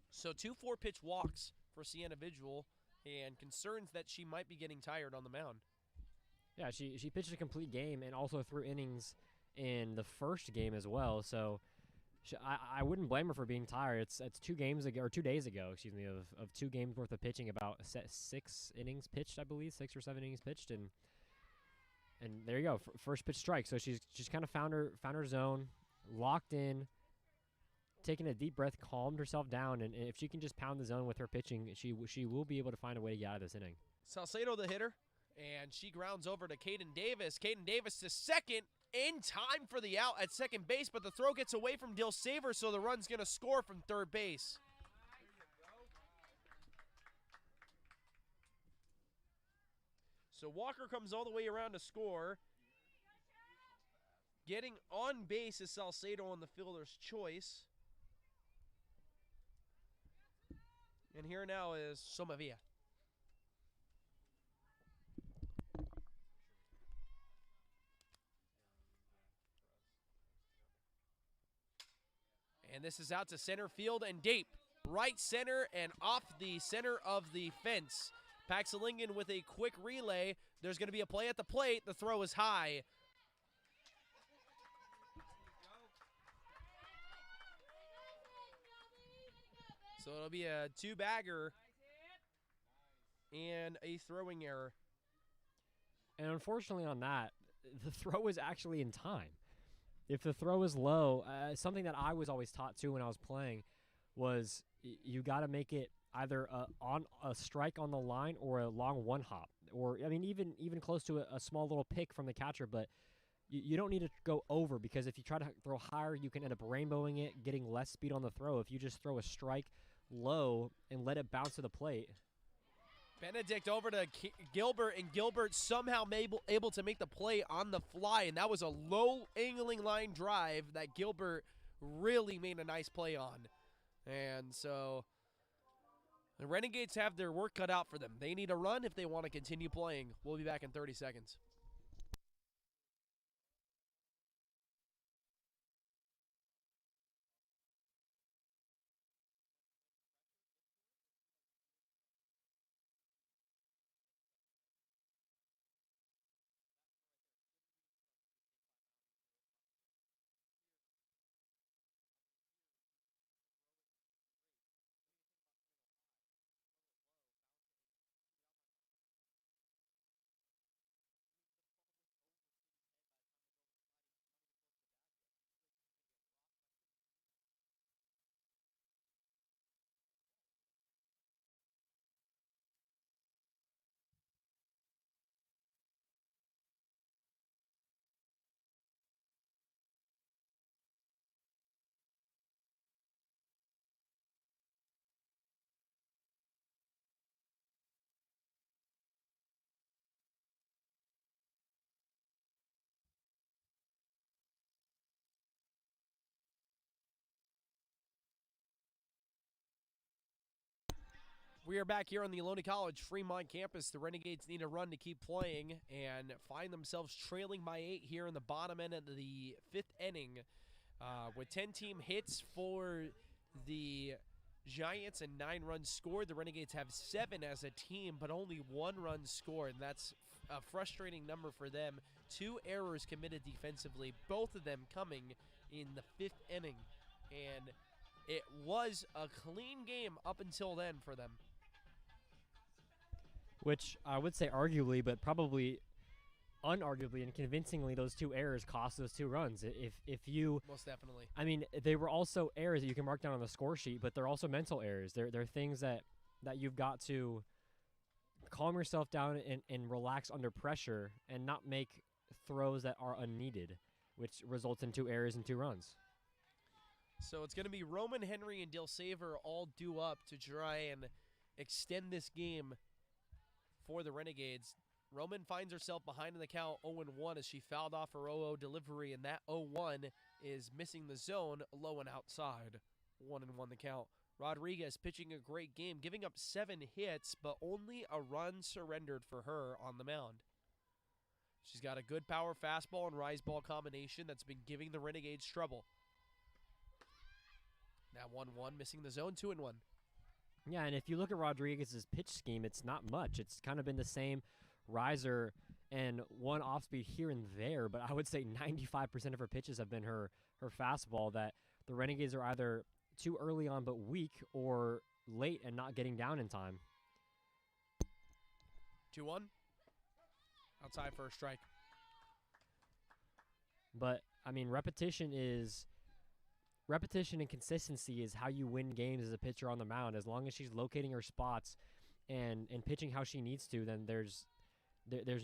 So 2 4-pitch walks for Sienna Vigil, and concerns that she might be getting tired on the mound. Yeah, she pitched a complete game and also threw innings in the first game as well. So I wouldn't blame her for being tired. It's 2 games ago, or 2 days ago, excuse me, of 2 games worth of pitching, about 6 innings pitched, I believe, 6 or 7 innings pitched, and there you go, first pitch strike. So she's kind of found her zone, locked in, taking a deep breath, calmed herself down, and if she can just pound the zone with her pitching, she will be able to find a way to get out of this inning. Salcedo the hitter, and she grounds over to Caden Davis. Caden Davis to second, in time for the out at second base, but the throw gets away from Dill Saver, so the run's going to score from third base. So Walker comes all the way around to score. Getting on base is Salcedo on the fielder's choice. And here now is Somavia. And this is out to center field and deep. Right center and off the center of the fence. Paxton-Lincoln with a quick relay. There's going to be a play at the plate. The throw is high. So it'll be a 2-bagger and a throwing error. And unfortunately on that, the throw is actually in time. If the throw is low, something that I was always taught too when I was playing was you got to make it either on a strike on the line or a long one hop, or I mean even close to a small little pick from the catcher. But you don't need to go over, because if you try to throw higher, you can end up rainbowing it, getting less speed on the throw. If you just throw a strike low and let it bounce to the plate. Benedict over to Gilbert, and Gilbert somehow able to make the play on the fly, and that was a low angling line drive that Gilbert really made a nice play on. And so the Renegades have their work cut out for them. They need a run if they want to continue playing. We'll be back in 30 seconds. We are back here on the Ohlone College Fremont campus. The Renegades need a run to keep playing and find themselves trailing by 8 here in the bottom end of the 5th inning. With 10 team hits for the Giants and 9 runs scored, the Renegades have 7 as a team, but only 1 run scored, and that's a frustrating number for them. 2 errors committed defensively, both of them coming in the 5th inning, and it was a clean game up until then for them. Which I would say arguably, but probably unarguably and convincingly, those 2 errors cost those 2 runs. If you, most definitely, I mean, they were also errors that you can mark down on the score sheet, but they're also mental errors. They're things that you've got to calm yourself down and relax under pressure and not make throws that are unneeded, which results in 2 errors and 2 runs. So it's going to be Roman, Henry, and Dale Saver all due up to try and extend this game for the Renegades. Roman finds herself behind in the count 0-1 as she fouled off her 0-0 delivery, and that 0-1 is missing the zone, low and outside. 1-1 the count. Rodriguez pitching a great game, giving up 7 hits, but only a run surrendered for her on the mound. She's got a good power fastball and rise ball combination that's been giving the Renegades trouble. Now 1-1, missing the zone, 2-1. Yeah, and if you look at Rodriguez's pitch scheme, it's not much. It's kind of been the same riser and 1 off speed here and there, but I would say 95% of her pitches have been her fastball, that the Renegades are either too early on but weak, or late and not getting down in time. 2-1. Outside for a strike. But, I mean, repetition and consistency is how you win games as a pitcher on the mound. As long as she's locating her spots and pitching how she needs to, then there's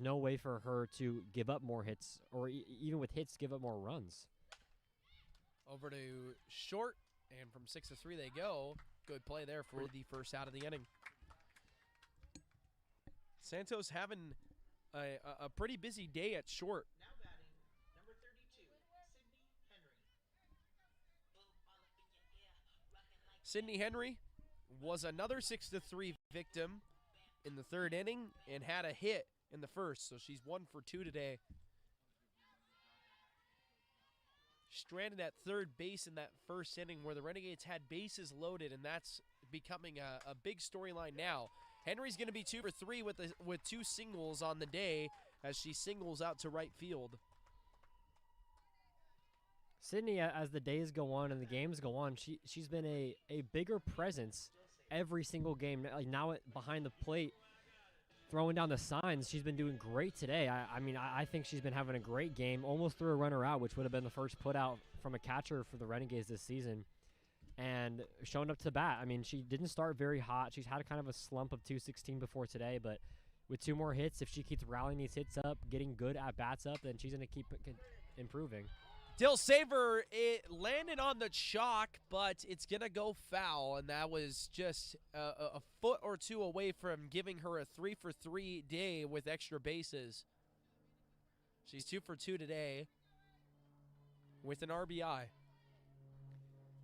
no way for her to give up more hits, or even with hits, give up more runs. Over to short, and from 6-3 they go. Good play there for the first out of the inning. Santos having a pretty busy day at short. Now batting, number 32, Sydney Henry. Sydney Henry was another 6-3 victim in the 3rd inning and had a hit in the first, so she's 1 for 2 today. Stranded at 3rd base in that 1st inning where the Renegades had bases loaded, and that's becoming a big storyline now. Henry's going to be 2 for 3 with 2 singles on the day as she singles out to right field. Sydney, as the days go on and the games go on, she's been a bigger presence every single game. Like now behind the plate, throwing down the signs. She's been doing great today. I mean, I think she's been having a great game. Almost threw a runner out, which would have been the first put out from a catcher for the Renegades this season. And showing up to bat. I mean, she didn't start very hot. She's had kind of a slump of 216 before today, but with 2 more hits, if she keeps rallying these hits up, getting good at bats up, then she's going to keep improving. Dill Saver, it landed on the chalk, but it's going to go foul, and that was just a foot or two away from giving her a 3-for-3 day with extra bases. She's 2 for 2 today with an RBI.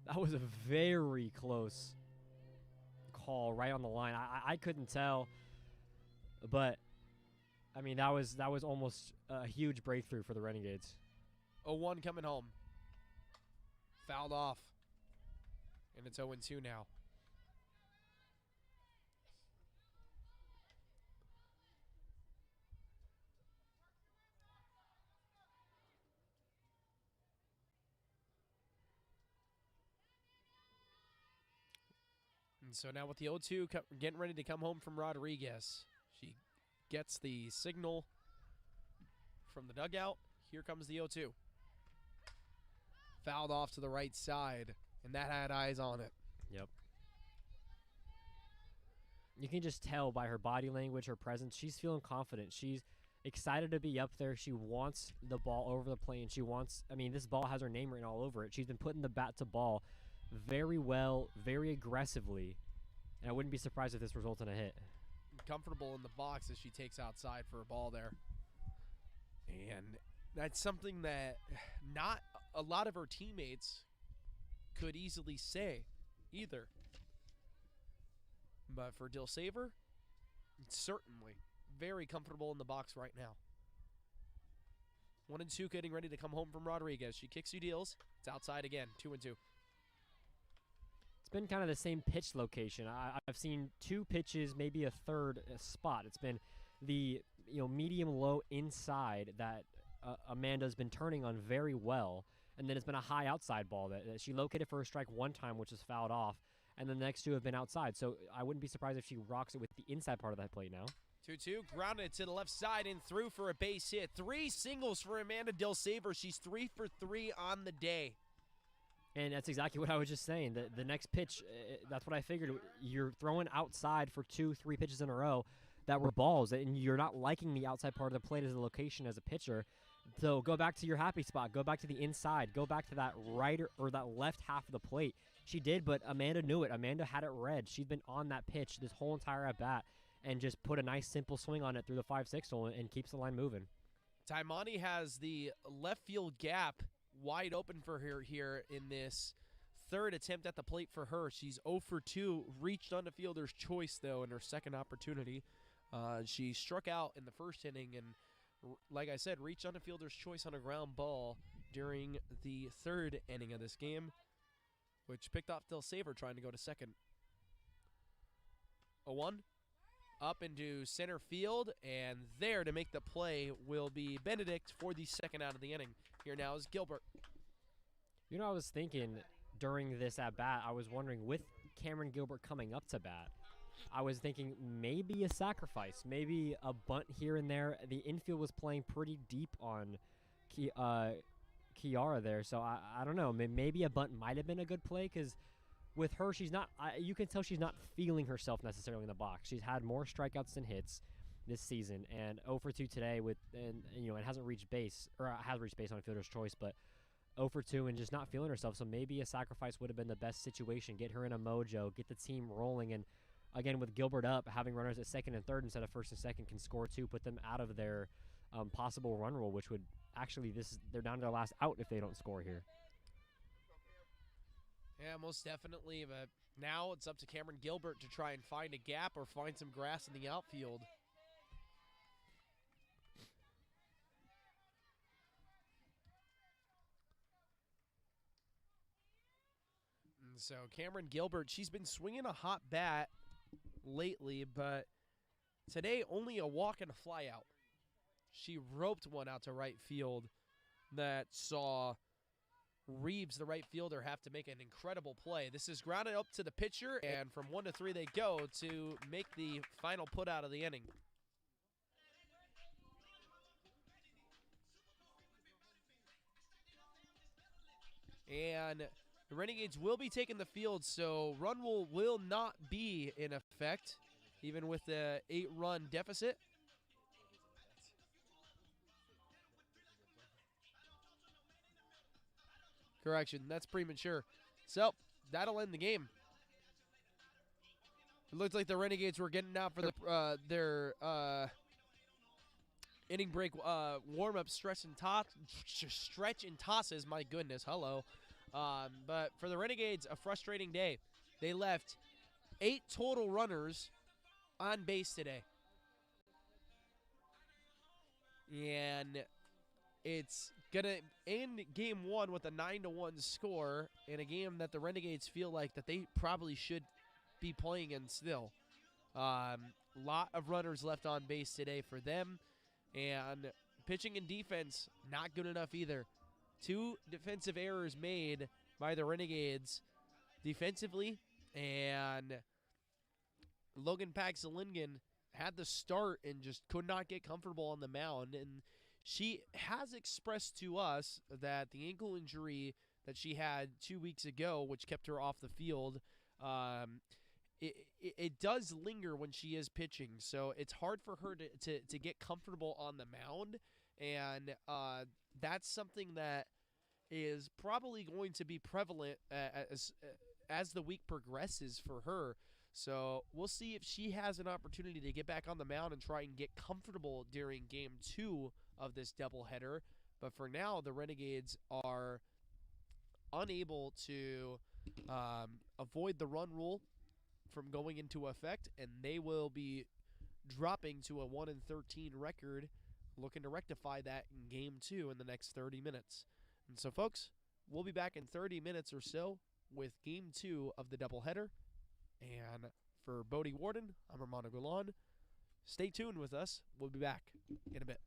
That was a very close call right on the line. I couldn't tell, but I mean that was almost a huge breakthrough for the Renegades. 0-1 coming home. Fouled off. And it's 0-2 now. And so now with the 0-2 getting ready to come home from Rodriguez. She gets the signal from the dugout. Here comes the 0-2. Fouled off to the right side, and that had eyes on it. Yep. You can just tell by her body language, her presence. She's feeling confident. She's excited to be up there. She wants the ball over the plate, and she wants, I mean, this ball has her name written all over it. She's been putting the bat to ball very well, very aggressively, and I wouldn't be surprised if this results in a hit. Comfortable in the box as she takes outside for a ball there. And that's something that not a lot of her teammates could easily say either. But for Dill Saver, certainly very comfortable in the box right now. 1-2 getting ready to come home from Rodriguez. She kicks, you deals. It's outside again, 2-2. It's been kind of the same pitch location. I've seen 2 pitches, maybe a third spot. It's been the medium-low inside that Amanda's been turning on very well, and then it's been a high outside ball that she located for a strike one time, which was fouled off, and then the next 2 have been outside. So I wouldn't be surprised if she rocks it with the inside part of that plate now. 2-2, grounded to the left side and through for a base hit. 3 singles for Amanda Dill Saver. She's 3 for 3 on the day. And that's exactly what I was just saying. The next pitch, that's what I figured. You're throwing outside for 2-3 pitches in a row that were balls, and you're not liking the outside part of the plate as a location as a pitcher. So go back to your happy spot. Go back to the inside. Go back to that right or that left half of the plate. She did, but Amanda knew it. Amanda had it read. She's been on that pitch this whole entire at-bat and just put a nice, simple swing on it through the 5-6 hole and keeps the line moving. Taimani has the left field gap wide open for her here in this third attempt at the plate for her. She's 0 for 2, reached on the fielder's choice, though, in her second opportunity. She struck out in the first inning and, like I said, reached on the fielder's choice on a ground ball during the third inning of this game, which picked off Dill Saver trying to go to second. 0-1. Up into center field, and there to make the play will be Benedict for the second out of the inning. Here now is Gilbert. You know, I was thinking during this at-bat, I was wondering, with Cameron Gilbert coming up to bat, I was thinking maybe a sacrifice, maybe a bunt here and there. The infield was playing pretty deep on Kiara there, so I don't know. Maybe a bunt might have been a good play because with her, she's not. You can tell she's not feeling herself necessarily in the box. She's had more strikeouts than hits this season, and 0 for 2 today and it hasn't reached base, or has reached base on a fielder's choice, but 0 for 2 and just not feeling herself. So maybe a sacrifice would have been the best situation. Get her in a mojo, get the team rolling, and again with Gilbert up, having runners at second and third instead of first and second can score 2, put them out of their possible run rule, which would actually they're down to their last out if they don't score here. Yeah, most definitely. But now it's up to Cameron Gilbert to try and find a gap or find some grass in the outfield. And so Cameron Gilbert, she's been swinging a hot bat lately, but today only a walk and a fly out. She roped one out to right field that saw Reeves, the right fielder, have to make an incredible play. This is grounded up to the pitcher, and from 1 to 3 they go to make the final put out of the inning. And the Renegades will be taking the field, so run rule will not be in effect, even with the 8-run deficit. Correction, that's premature. So that'll end the game. It looked like the Renegades were getting out for their inning break warm-up stretch and tosses. My goodness, hello. But for the Renegades, a frustrating day. They left 8 total runners on base today. And it's going to end game 1 with a 9-1 score in a game that the Renegades feel like that they probably should be playing in still. Lot of runners left on base today for them. And pitching and defense, not good enough either. 2 defensive errors made by the Renegades defensively. And Logan Paxalingen had the start and just could not get comfortable on the mound. And she has expressed to us that the ankle injury that she had 2 weeks ago, which kept her off the field, it does linger when she is pitching. So it's hard for her to get comfortable on the mound. And that's something that is probably going to be prevalent as the week progresses for her. So we'll see if she has an opportunity to get back on the mound and try and get comfortable during game 2 of this doubleheader. But for now, the Renegades are unable to avoid the run rule from going into effect, and they will be dropping to a 1-13 record, looking to rectify that in game 2 in the next 30 minutes. And so, folks, we'll be back in 30 minutes or so with game 2 of the doubleheader. And for Bodie Warden, I'm Armando Golan. Stay tuned with us. We'll be back in a bit.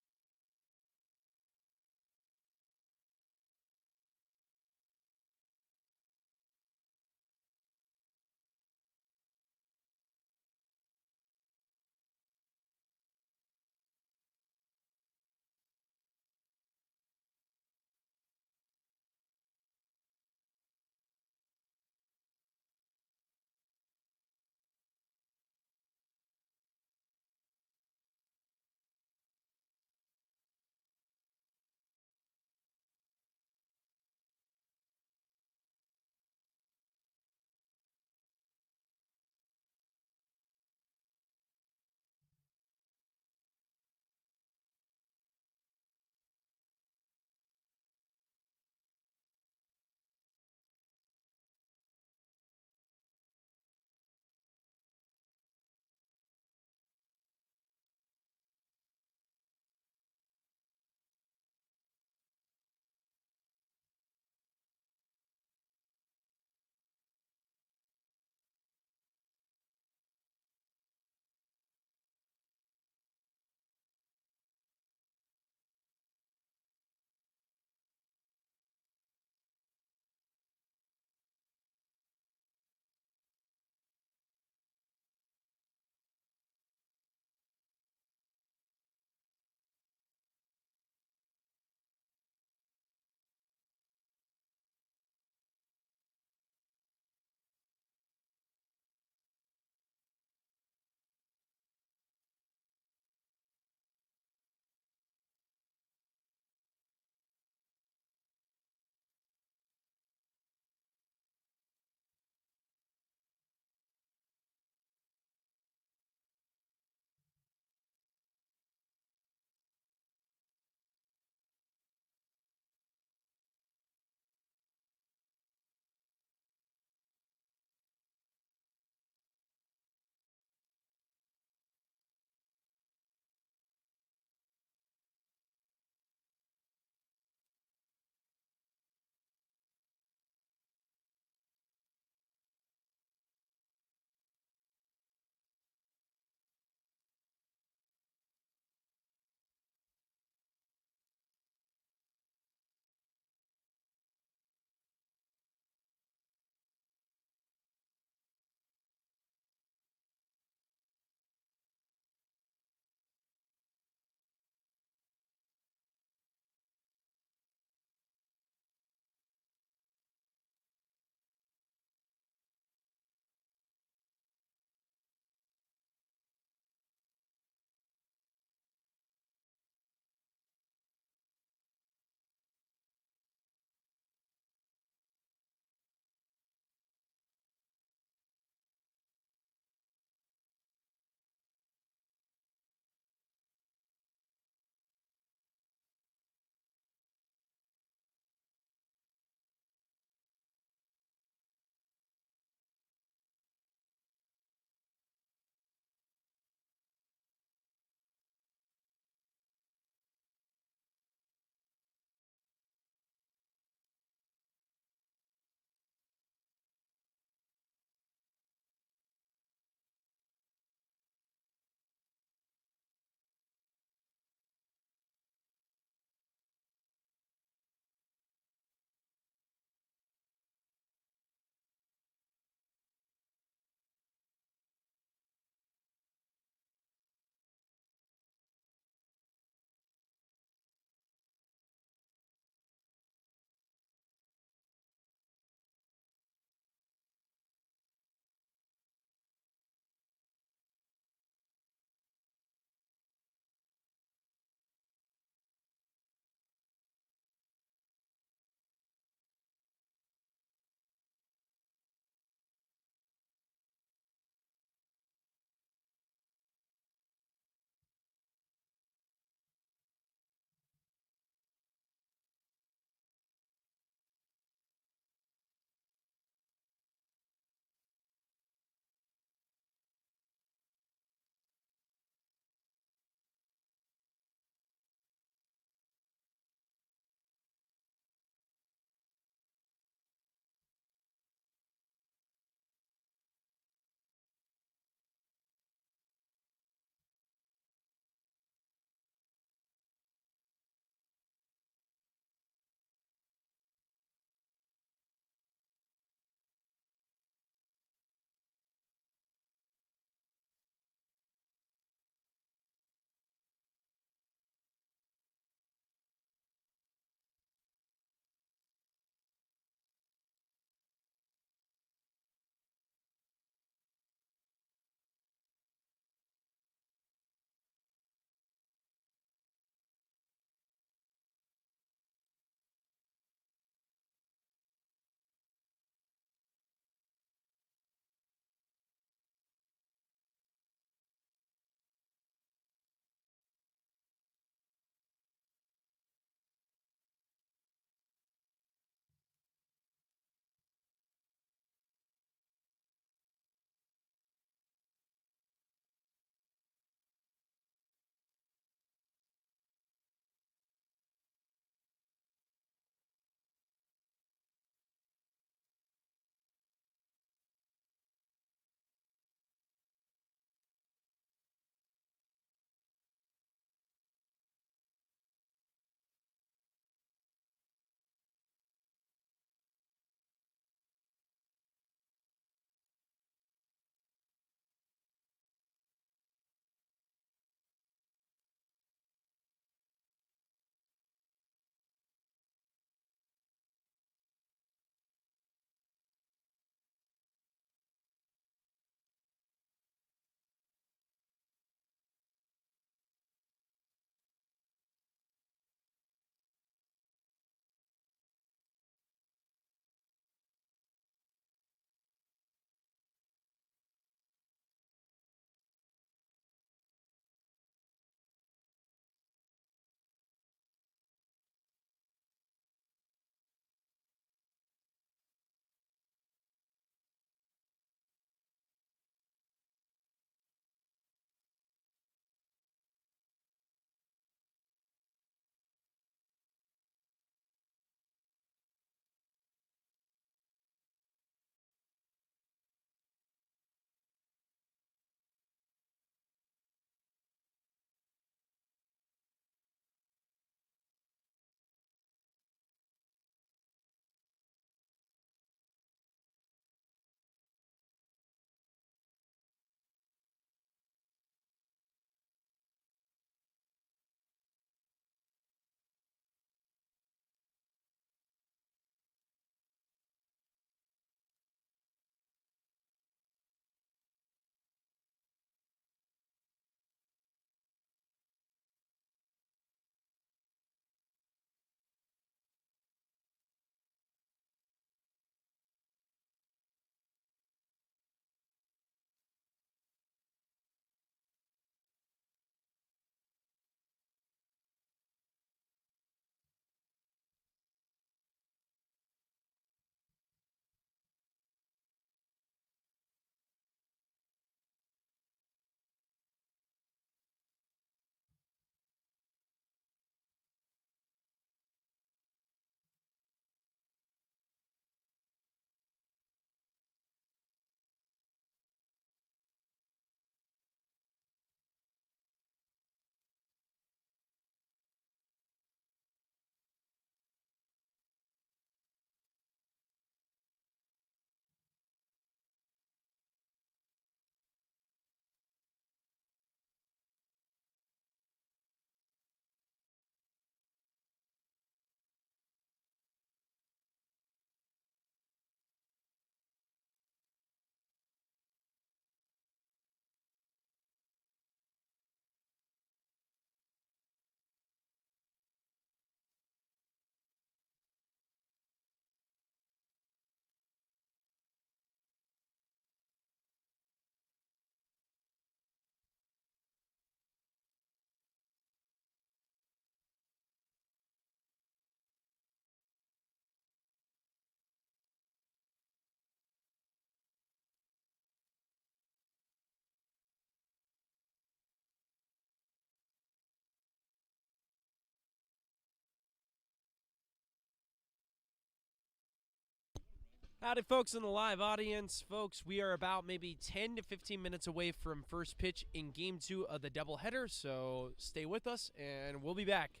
Howdy, folks in the live audience. Folks, we are about maybe 10 to 15 minutes away from first pitch in Game 2 of the doubleheader, so stay with us, and we'll be back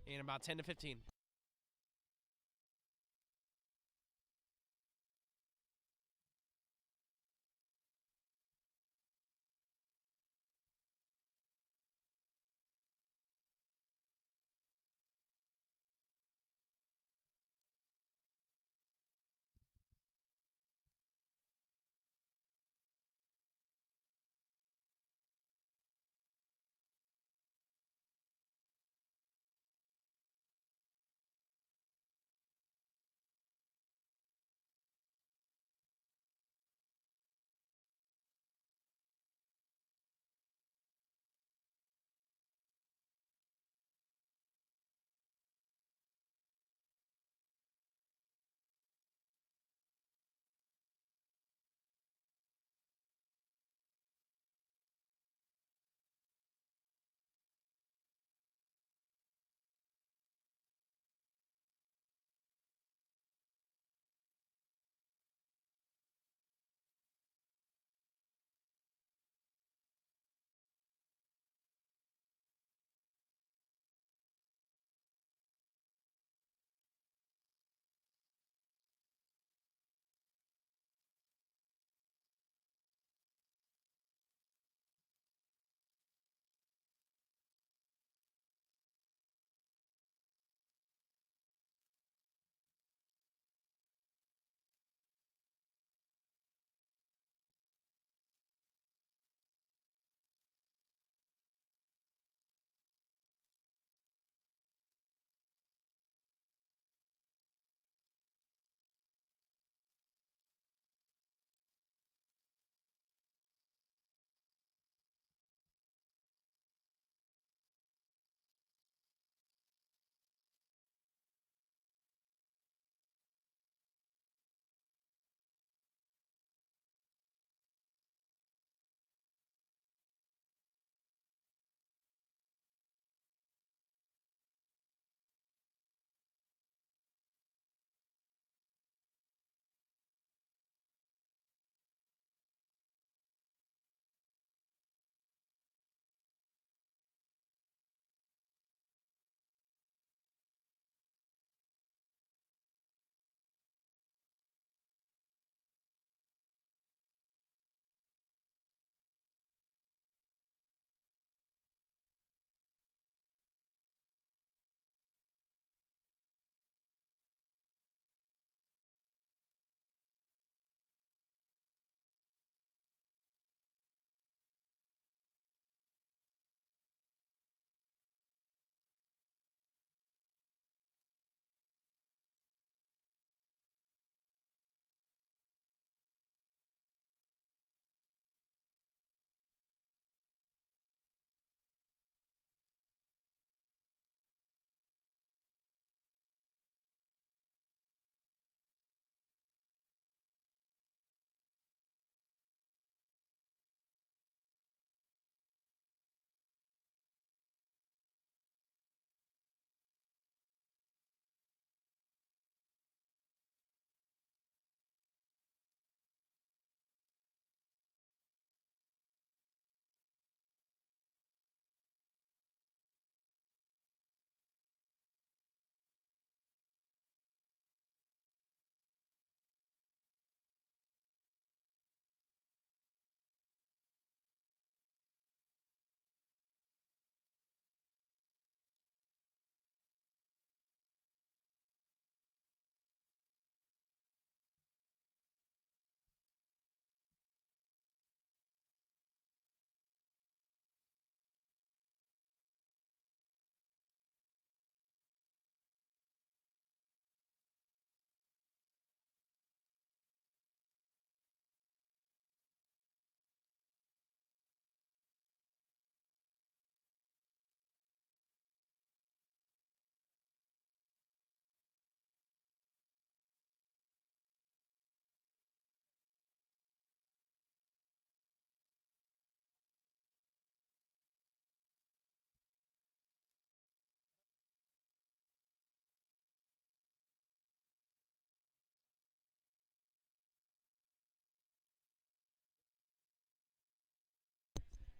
in about 10 to 15.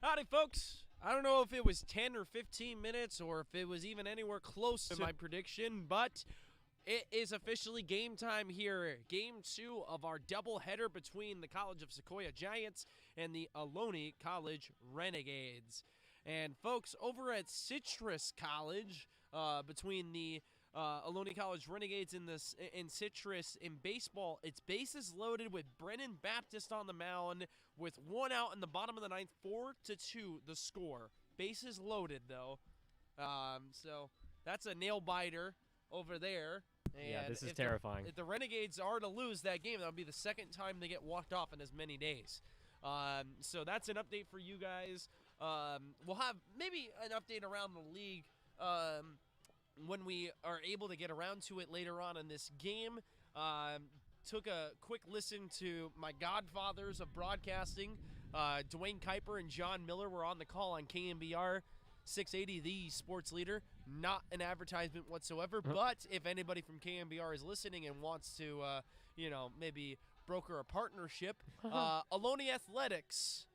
Howdy, folks. I don't know if it was 10 or 15 minutes or if it was even anywhere close to my prediction, but it is officially game time here. Game 2 of our doubleheader between the College of Sequoia Giants and the Ohlone College Renegades. And folks, over at Citrus College, between the Ohlone College Renegades and Citrus in baseball, it's bases loaded with Brennan Baptist on the mound with one out in the bottom of the ninth, 4-2 the score. Bases loaded though, so that's a nail biter over there. And yeah, this is terrifying. If the Renegades are to lose that game, that'll be the second time they get walked off in as many days. So that's an update for you guys. We'll have maybe an update around the league when we are able to get around to it later on in this game. Took a quick listen to my godfathers of broadcasting. Dwayne Kuiper and John Miller were on the call on KMBR 680, the sports leader. Not an advertisement whatsoever, but if anybody from KMBR is listening and wants to, maybe broker a partnership, Ohlone Athletics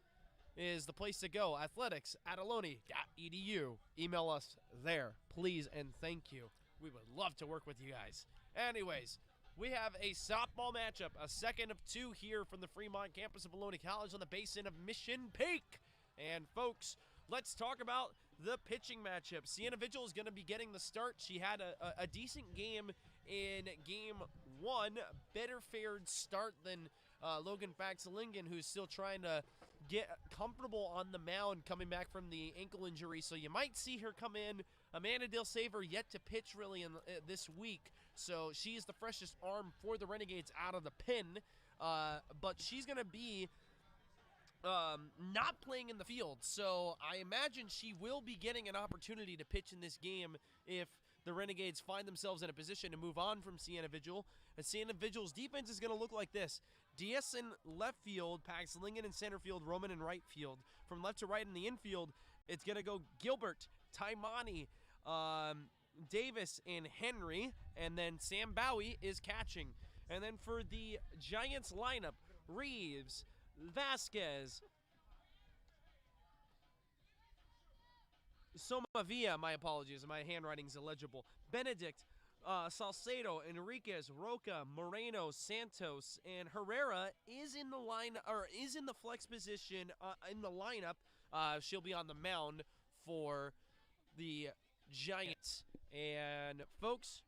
is the place to go. Athletics at ohlone.edu. Email us there, please, and thank you. We would love to work with you guys. Anyways, we have a softball matchup, a second of 2 here from the Fremont campus of Ohlone College on the basin of Mission Peak. And folks, let's talk about the pitching matchup. Sienna Vigil is going to be getting the start. She had a decent game in game 1, better fared start than Logan Faxalingen, who's still trying to get comfortable on the mound coming back from the ankle injury. So you might see her come in. Amanda Dilsaver yet to pitch really in this week. So she's the freshest arm for the Renegades out of the pen. But she's going to be not playing in the field. So I imagine she will be getting an opportunity to pitch in this game if the Renegades find themselves in a position to move on from Sienna Vigil. And Sienna Vigil's defense is going to look like this. Diaz in left field, Paxlingen in center field, Roman in right field. From left to right in the infield, it's going to go Gilbert, Taimani, Davis, and Henry. And then Sam Bowie is catching. And then for the Giants lineup, Reeves, Vasquez, Somavia, my apologies, my handwriting's illegible. Benedict, Salcedo, Enriquez, Roca, Moreno, Santos, and Herrera is in the line, or is in the flex position in the lineup. She'll be on the mound for the Giants. And folks,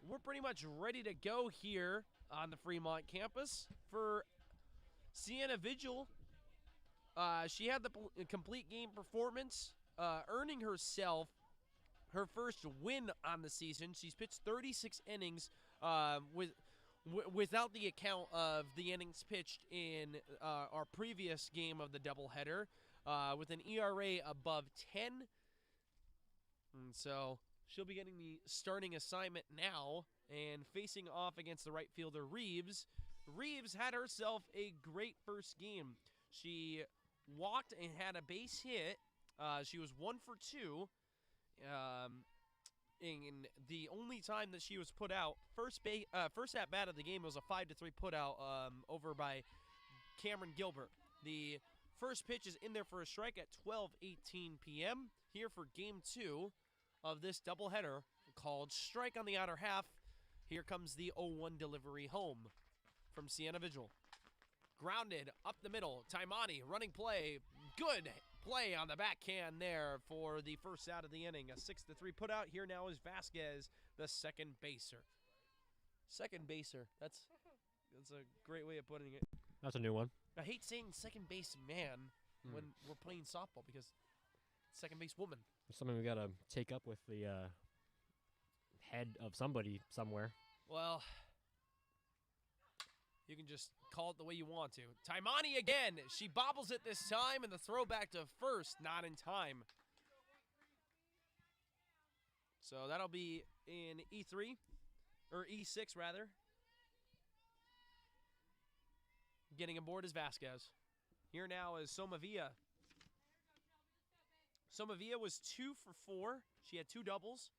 we're pretty much ready to go here on the Fremont campus for Sienna Vigil. She had the complete game performance, earning herself her first win on the season. She's pitched 36 innings without the account of the innings pitched in our previous game of the doubleheader, with an ERA above 10. And so she'll be getting the starting assignment now and facing off against the right fielder Reeves. Reeves had herself a great first game. She walked and had a base hit. She was 1 for 2. In the only time that she was put out, first at bat of the game was a 5-3 put out over by Cameron Gilbert. The first pitch is in there for a strike at 12:18 p.m. here for game 2 of this doubleheader called Strike on the Outer Half. Here comes the 0-1 delivery home from Sienna Vigil. Grounded up the middle. Taimani running play. Good play on the backhand there for the first out of the inning. A 6-3 put out. Here now is Vasquez, the second baser. Second baser. That's a great way of putting it. That's a new one. I hate saying second base man when we're playing softball because second base woman. It's something we got to take up with the head of somebody somewhere. Well, you can just call it the way you want to. Taimani again. She bobbles it this time, and the throw back to first, not in time. So that'll be in E3, or E6 rather. Getting aboard is Vasquez. Here now is Somavia. Somavia was 2 for 4. She had 2 doubles.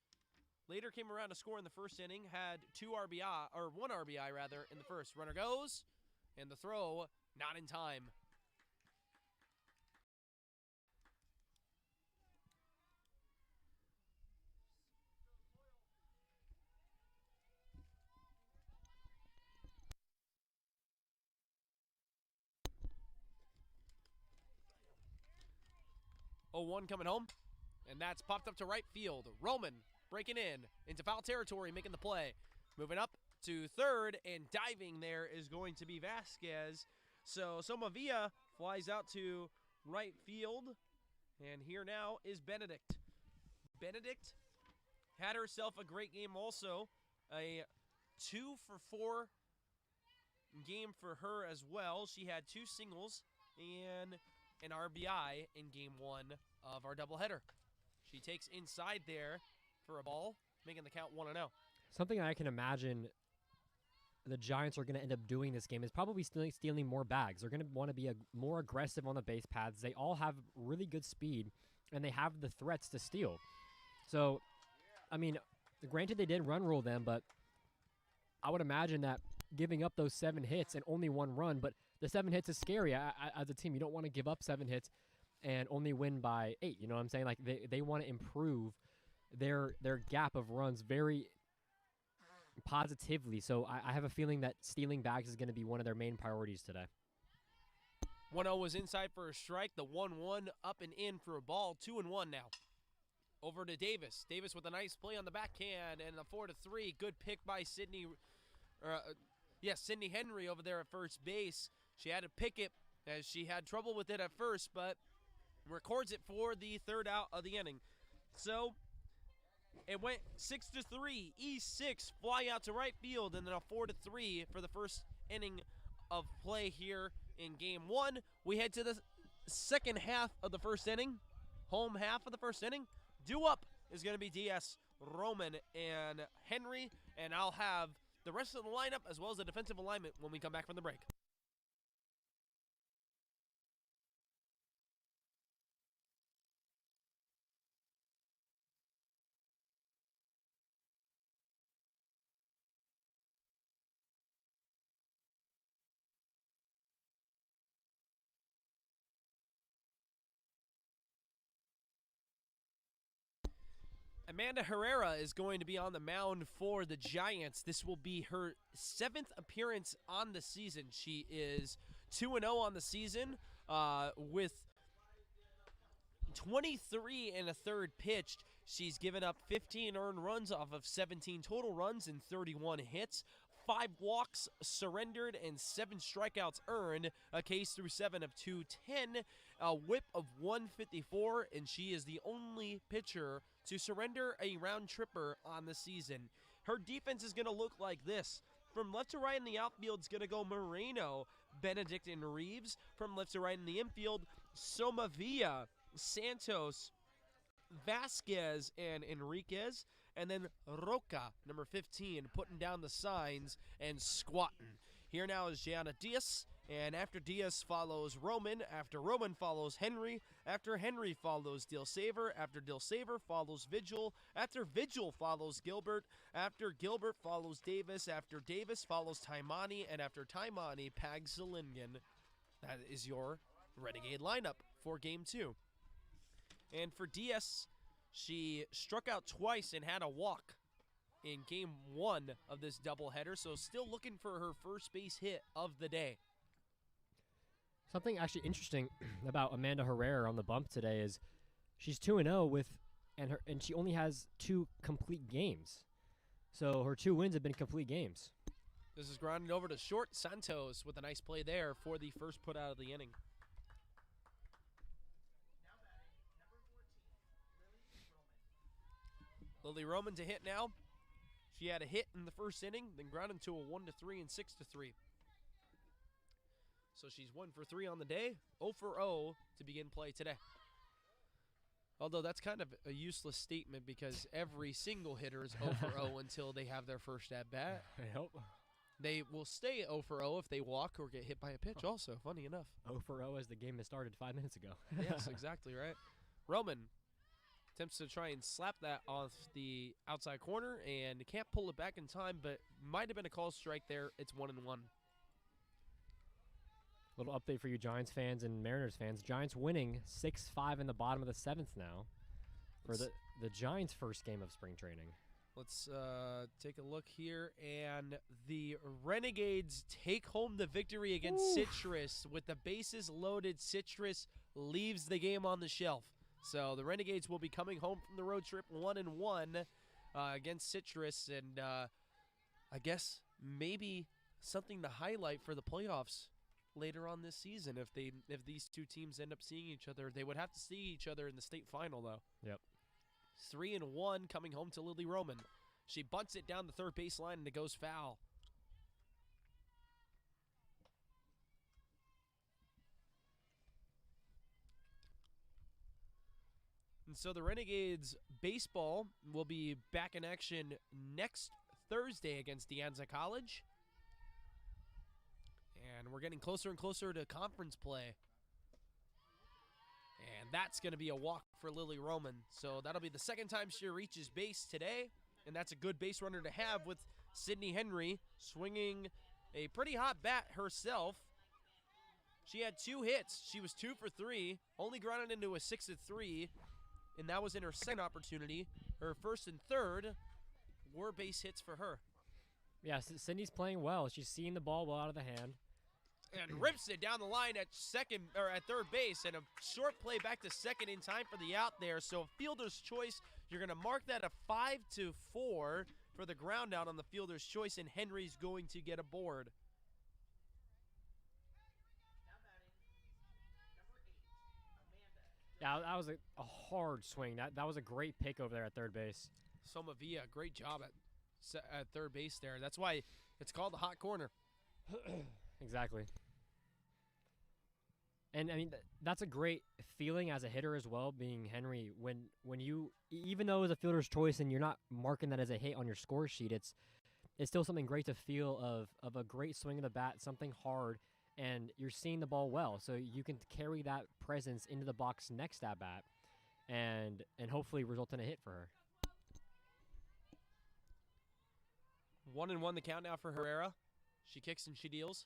Later came around to score in the first inning, had 1 RBI rather in the first. Runner goes, and the throw not in time. 0-1 coming home, and that's popped up to right field. Roman breaking in into foul territory, making the play. Moving up to third, and diving there is going to be Vasquez. So Somavia flies out to right field, and here now is Benedict. Benedict had herself a great game also, a 2-for-4 game for her as well. She had 2 singles and an RBI in game 1 of our doubleheader. She takes inside there for a ball, making the count 1-0. Something I can imagine the Giants are going to end up doing this game is probably stealing more bags. They're going to want to be more aggressive on the base paths. They all have really good speed, and they have the threats to steal. So, I mean, granted they did run rule them, but I would imagine that giving up those 7 hits and only 1 run, but the 7 hits is scary. As a team, you don't want to give up 7 hits and only win by 8. You know what I'm saying? Like they want to improve their gap of runs very positively. So I have a feeling that stealing bags is going to be one of their main priorities today. 1-0 was inside for a strike. The 1-1 up and in for a ball. 2-1 now. Over to Davis. Davis with a nice play on the backhand and a 4-3. Good pick by Sydney. Sydney Henry over there at first base. She had to pick it as she had trouble with it at first, but records it for the 3rd out of the inning. So it went 6-3. E6 fly out to right field, and then a 4-3 for the first inning of play here in game 1. We head to the second half of the first inning. Home half of the first inning. Due up is going to be DS, Roman, and Henry, and I'll have the rest of the lineup as well as the defensive alignment when we come back from the break. Amanda Herrera is going to be on the mound for the Giants. This will be her 7th appearance on the season. She is 2-0 on the season with 23 1/3 pitched. She's given up 15 earned runs off of 17 total runs and 31 hits. 5 walks surrendered and 7 strikeouts earned. A Ks through 7 of 210, a whip of 154, and she is the only pitcher to surrender a round tripper on the season. Her defense is going to look like this. From left to right in the outfield is going to go Moreno, Benedict, and Reeves. From left to right in the infield, Somavia, Santos, Vasquez, and Enriquez. And then Roca, number 15, putting down the signs and squatting. Here now is Gianna Diaz, and after Diaz follows Roman. After Roman follows Henry. After Henry follows Dilsaver. After Dilsaver follows Vigil. After Vigil follows Gilbert. After Gilbert follows Davis. After Davis follows Taimani. And after Taimani, Pagzalingen. That is your Renegade lineup for Game 2. And for Diaz, she struck out twice and had a walk in Game 1 of this doubleheader, so still looking for her first base hit of the day. Something actually interesting about Amanda Herrera on the bump today is she's 2-0 and she only has 2 complete games. So her 2 wins have been complete games. This is grounded over to short. Santos with a nice play there for the first put out of the inning. Lily Roman to hit now. She had a hit in the first inning, then grounded to a 1-3 and 6-3. So she's 1 for 3 on the day, 0 for 0 to begin play today. Although that's kind of a useless statement because every single hitter is 0 for 0 until they have their first at bat. I hope. They will stay 0 for 0 if they walk or get hit by a pitch also, funny enough. 0 for 0 as the game has started 5 minutes ago. Yes, exactly right. Roman attempts to try and slap that off the outside corner and can't pull it back in time, but might have been a call strike there. It's 1-1. Little update for you Giants fans and Mariners fans. Giants winning 6-5 in the bottom of the 7th now for the Giants' first game of spring training. Let's take a look here, and the Renegades take home the victory against Citrus. With the bases loaded, Citrus leaves the game on the shelf. So the Renegades will be coming home from the road trip 1-1 against Citrus, and I guess maybe something to highlight for the playoffs later on this season. If these two teams end up seeing each other, they would have to see each other in the state final, though. Yep. 3-1 coming home to Lily Roman. She bunts it down the third baseline, and it goes foul. And so the Renegades baseball will be back in action next Thursday against De Anza College. And we're getting closer and closer to conference play. And that's going to be a walk for Lily Roman. So that'll be the second time she reaches base today. And that's a good base runner to have with Sydney Henry swinging a pretty hot bat herself. She had 2 hits. She was 2 for 3, only grounded into a 6-3. And that was in her second opportunity. Her first and third were base hits for her. Yeah, Sydney's playing well. She's seeing the ball well out of the hand. And rips it down the line at third base, and a short play back to second in time for the out there. So fielder's choice, you're going to mark that a 5-4 for the ground out on the fielder's choice, and Henry's going to get a board. Yeah, that was a hard swing. That was a great pick over there at third base. Somavia, great job at third base there. That's why it's called the hot corner. Exactly. And I mean, that's a great feeling as a hitter as well, being Henry. When you, even though it's a fielder's choice and you're not marking that as a hit on your score sheet, it's still something great to feel of a great swing of the bat, something hard, and you're seeing the ball well, so you can carry that presence into the box next at bat, and hopefully result in a hit for her. 1-1 the count now for Herrera. She kicks and she deals.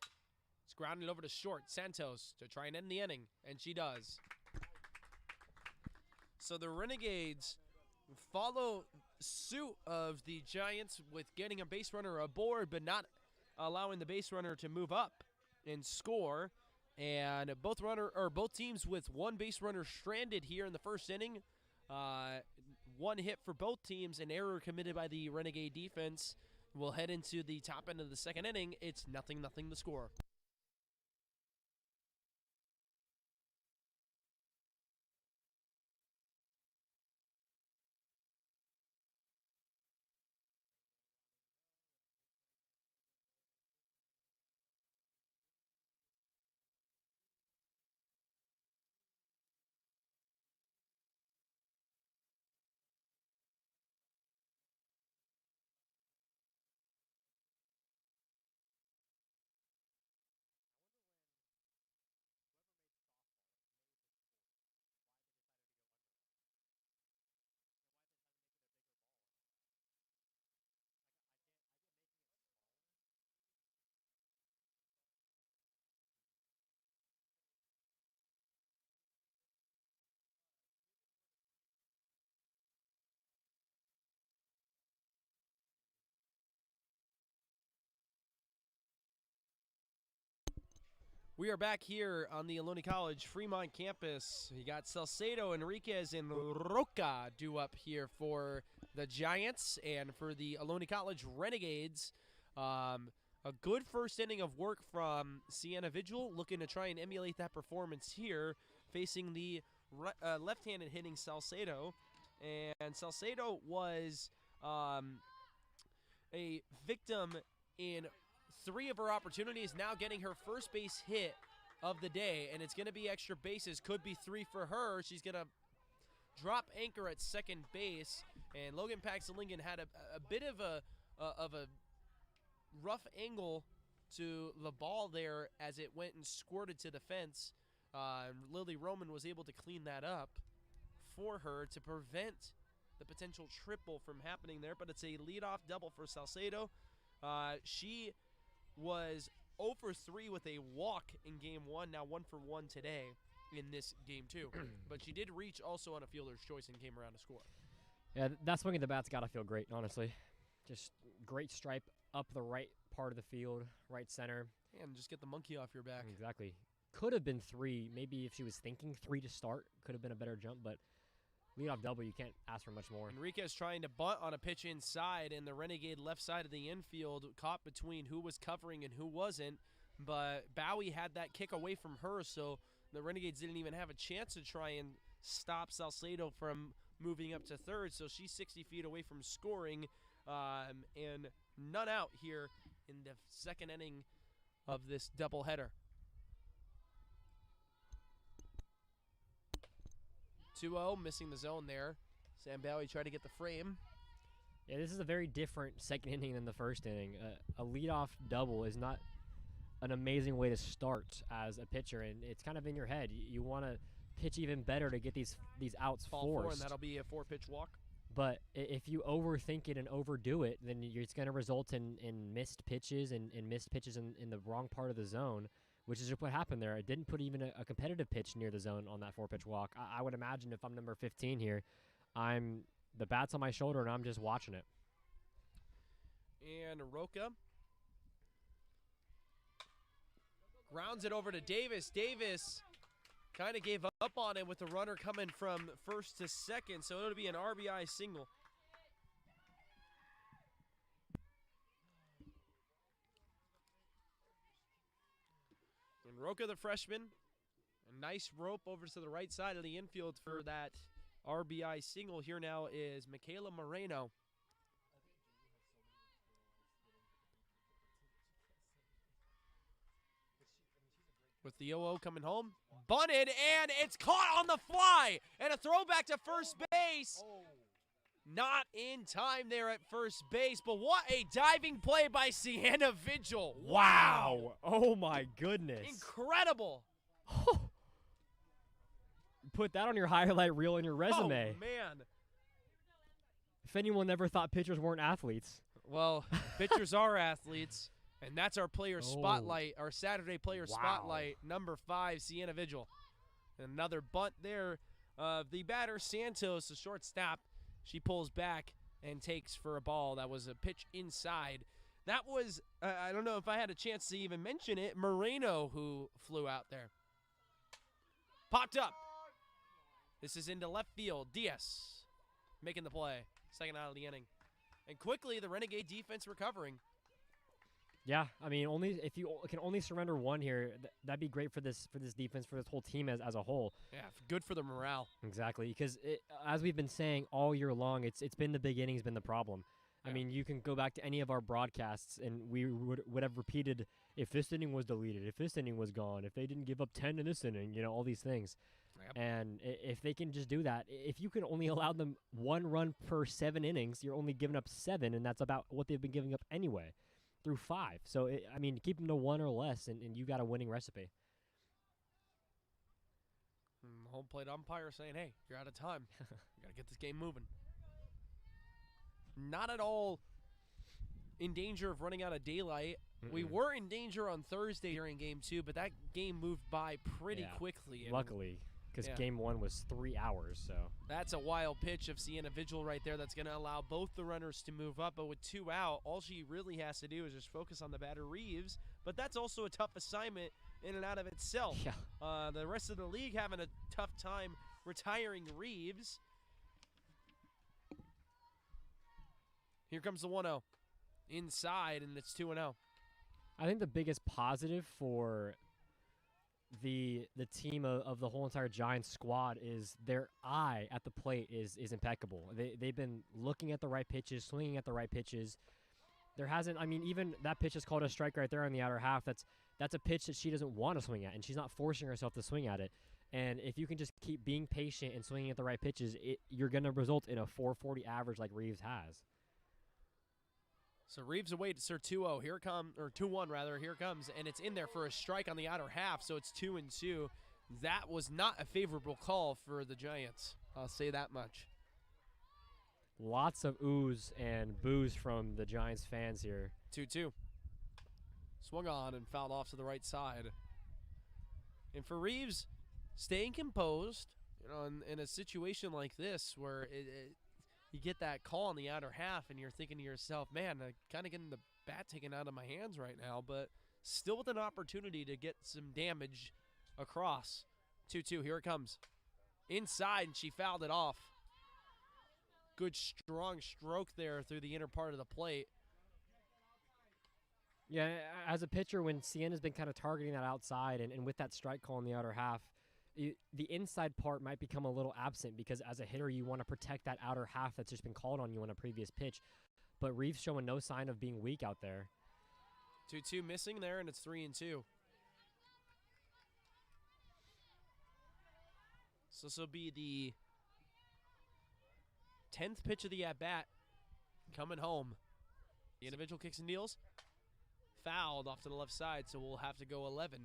It's grounded over to short. Santos to try and end the inning, and she does. So the Renegades follow suit of the Giants with getting a base runner aboard, but not allowing the base runner to move up and score. And both teams with one base runner stranded here in the first inning. One hit for both teams, an error committed by the Renegade defense. We'll head into the top end of the second inning. It's 0-0 the score. We are back here on the Ohlone College Fremont campus. You got Salcedo, Enriquez, and Roca due up here for the Giants and for the Ohlone College Renegades. A good first inning of work from Sienna Vigil, looking to try and emulate that performance here, facing the left-handed hitting Salcedo. And Salcedo was a victim in 3 of her opportunities, now getting her first base hit of the day, and it's going to be extra bases. Could be 3 for her. She's going to drop anchor at second base, and Logan Paxton-Lincoln had a bit of a rough angle to the ball there as it went and squirted to the fence. Lily Roman was able to clean that up for her to prevent the potential triple from happening there, but it's a leadoff double for Salcedo. She was 0 for 3 with a walk in game 1, now 1 for 1 today in this game 2. But she did reach also on a fielder's choice and came around to score. Yeah, that swing of the bat's got to feel great, honestly. Just great stripe up the right part of the field, right center. And just get the monkey off your back. Exactly. Could have been 3, maybe if she was thinking 3 to start, could have been a better jump, but leadoff double, you can't ask for much more. Enriquez trying to bunt on a pitch inside, and the Renegade left side of the infield caught between who was covering and who wasn't. But Bowie had that kick away from her, so the Renegades didn't even have a chance to try and stop Salcedo from moving up to third. So she's 60 feet away from scoring, and none out here in the second inning of this doubleheader. 2-0, missing the zone there. Sam Bowie tried to get the frame. Yeah, this is a very different second inning than the first inning. A leadoff double is not an amazing way to start as a pitcher, and it's kind of in your head. You want to pitch even better to get these outs Ball forced. 4, and that'll be a 4-pitch walk. But if you overthink it and overdo it, then it's going to result in missed pitches and missed pitches in the wrong part of the zone, which is what happened there. It didn't put even a competitive pitch near the zone on that 4-pitch walk. I would imagine if I'm number 15 here, the bat's on my shoulder and I'm just watching it. And Roca grounds it over to Davis. Davis kind of gave up on it with the runner coming from first to second, so it'll be an RBI single. And Roca, the freshman, a nice rope over to the right side of the infield for that RBI single. Here now is Michaela Moreno. With the 0-0 coming home. Bunted, and it's caught on the fly. And a throwback to first base. Not in time there at first base, but what a diving play by Sienna Vigil. Wow. Oh, my goodness. Incredible. Put that on your highlight reel in your resume. Oh, man. If anyone ever thought pitchers weren't athletes. Well, pitchers are athletes, and that's our player spotlight, our Saturday player spotlight, number 5, Sienna Vigil. Another bunt there. The batter, Santos, the shortstop, she pulls back and takes for a ball. That was a pitch inside. That was, I don't know if I had a chance to even mention it, Moreno who flew out there. Popped up. This is into left field. Diaz making the play. Second out of the inning. And quickly, the Renegade defense recovering. Yeah, I mean, if you can only surrender one here, that'd be great for this defense, for this whole team as a whole. Yeah, good for the morale. Exactly, because as we've been saying all year long, it's been the big innings been the problem. Yeah. I mean, you can go back to any of our broadcasts, and we would have repeated, if this inning was deleted, if this inning was gone, if they didn't give up 10 in this inning, all these things. Yep. And if they can just do that, if you can only allow them 1 run per 7 innings, you're only giving up 7, and that's about what they've been giving up anyway. Through 5. So, I mean, keep them to 1 or less, and you got a winning recipe. Home plate umpire saying, hey, you're out of time. You got to get this game moving. Not at all in danger of running out of daylight. We were in danger on Thursday during Game 2, but that game moved by pretty quickly. Luckily, because Game 1 was 3 hours. So that's a wild pitch of Sienna Vigil right there that's going to allow both the runners to move up. But with 2 out, all she really has to do is just focus on the batter, Reeves. But that's also a tough assignment in and out of itself. Yeah. The rest of the league having a tough time retiring Reeves. Here comes the 1-0. Inside, and it's 2-0. I think the biggest positive for the team of the whole entire Giants squad is their eye at the plate is impeccable. They've been looking at the right pitches, swinging at the right pitches. There hasn't, I mean, even that pitch is called a strike right there on the outer half. That's a pitch that she doesn't want to swing at, and she's not forcing herself to swing at it. And if you can just keep being patient and swinging at the right pitches, you're going to result in a 440 average like Reeves has. So Reeves awaits her 2-0. Here comes, or 2-1 rather. Here comes, and it's in there for a strike on the outer half. So it's 2-2. That was not a favorable call for the Giants. I'll say that much. Lots of oohs and boos from the Giants fans here. 2-2. Swung on and fouled off to the right side. And for Reeves, staying composed, in a situation like this where you get that call on the outer half and you're thinking to yourself, man, I'm kind of getting the bat taken out of my hands right now, but still with an opportunity to get some damage across. 2-2, here it comes. Inside, and she fouled it off. good, strong stroke there through the inner part of the plate. Yeah, as a pitcher, when Sienna's been kind of targeting that outside and with that strike call in the outer half, the inside part might become a little absent because as a hitter, you want to protect that outer half that's just been called on you on a previous pitch. But Reeves showing no sign of being weak out there. 2-2 missing there, and it's 3-2. So this will be the 10th pitch of the at-bat coming home. The individual kicks and deals. Fouled off to the left side, so we'll have to go 11.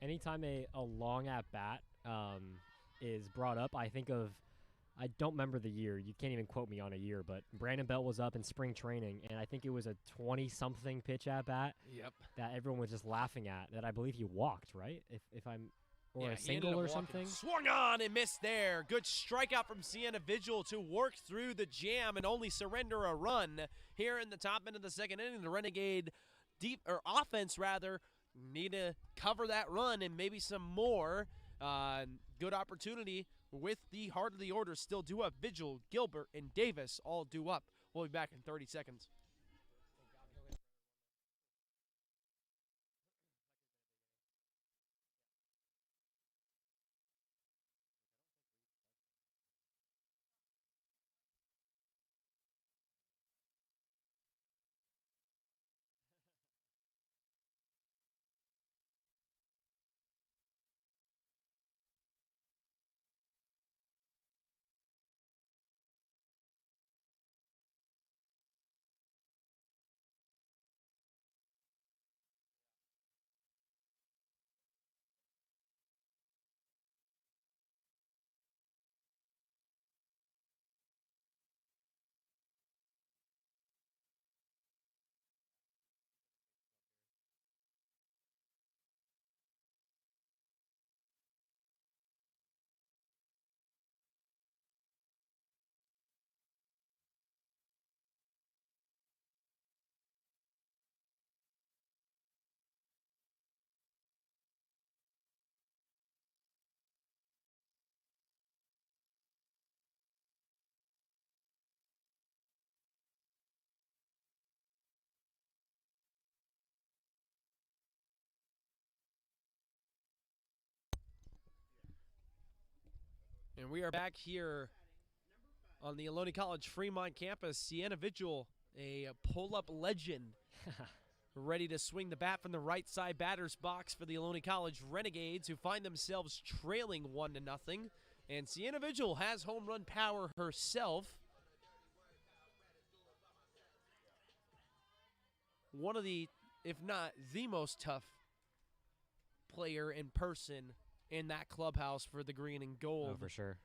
Anytime a long at-bat is brought up, I think of, I don't remember the year. You can't even quote me on a year, but Brandon Belt was up in spring training, and I think it was a 20-something pitch at-bat that everyone was just laughing at, that I believe he walked, right? If I'm, or a single or something. Swung on and missed there. Good strikeout from Sienna Vigil to work through the jam and only surrender a run here in the top end of the second inning. The Renegade offense need to cover that run and maybe some more. Good opportunity with the heart of the order still due up. Vigil, Gilbert, and Davis all due up. We'll be back in 30 seconds. And we are back here on the Ohlone College Fremont campus. Sienna Vigil, a pull-up legend, ready to swing the bat from the right side batter's box for the Ohlone College Renegades, who find themselves trailing 1-0. And Sienna Vigil has home run power herself. One of the, if not the most tough player in person in that clubhouse for the green and gold. Oh, for sure.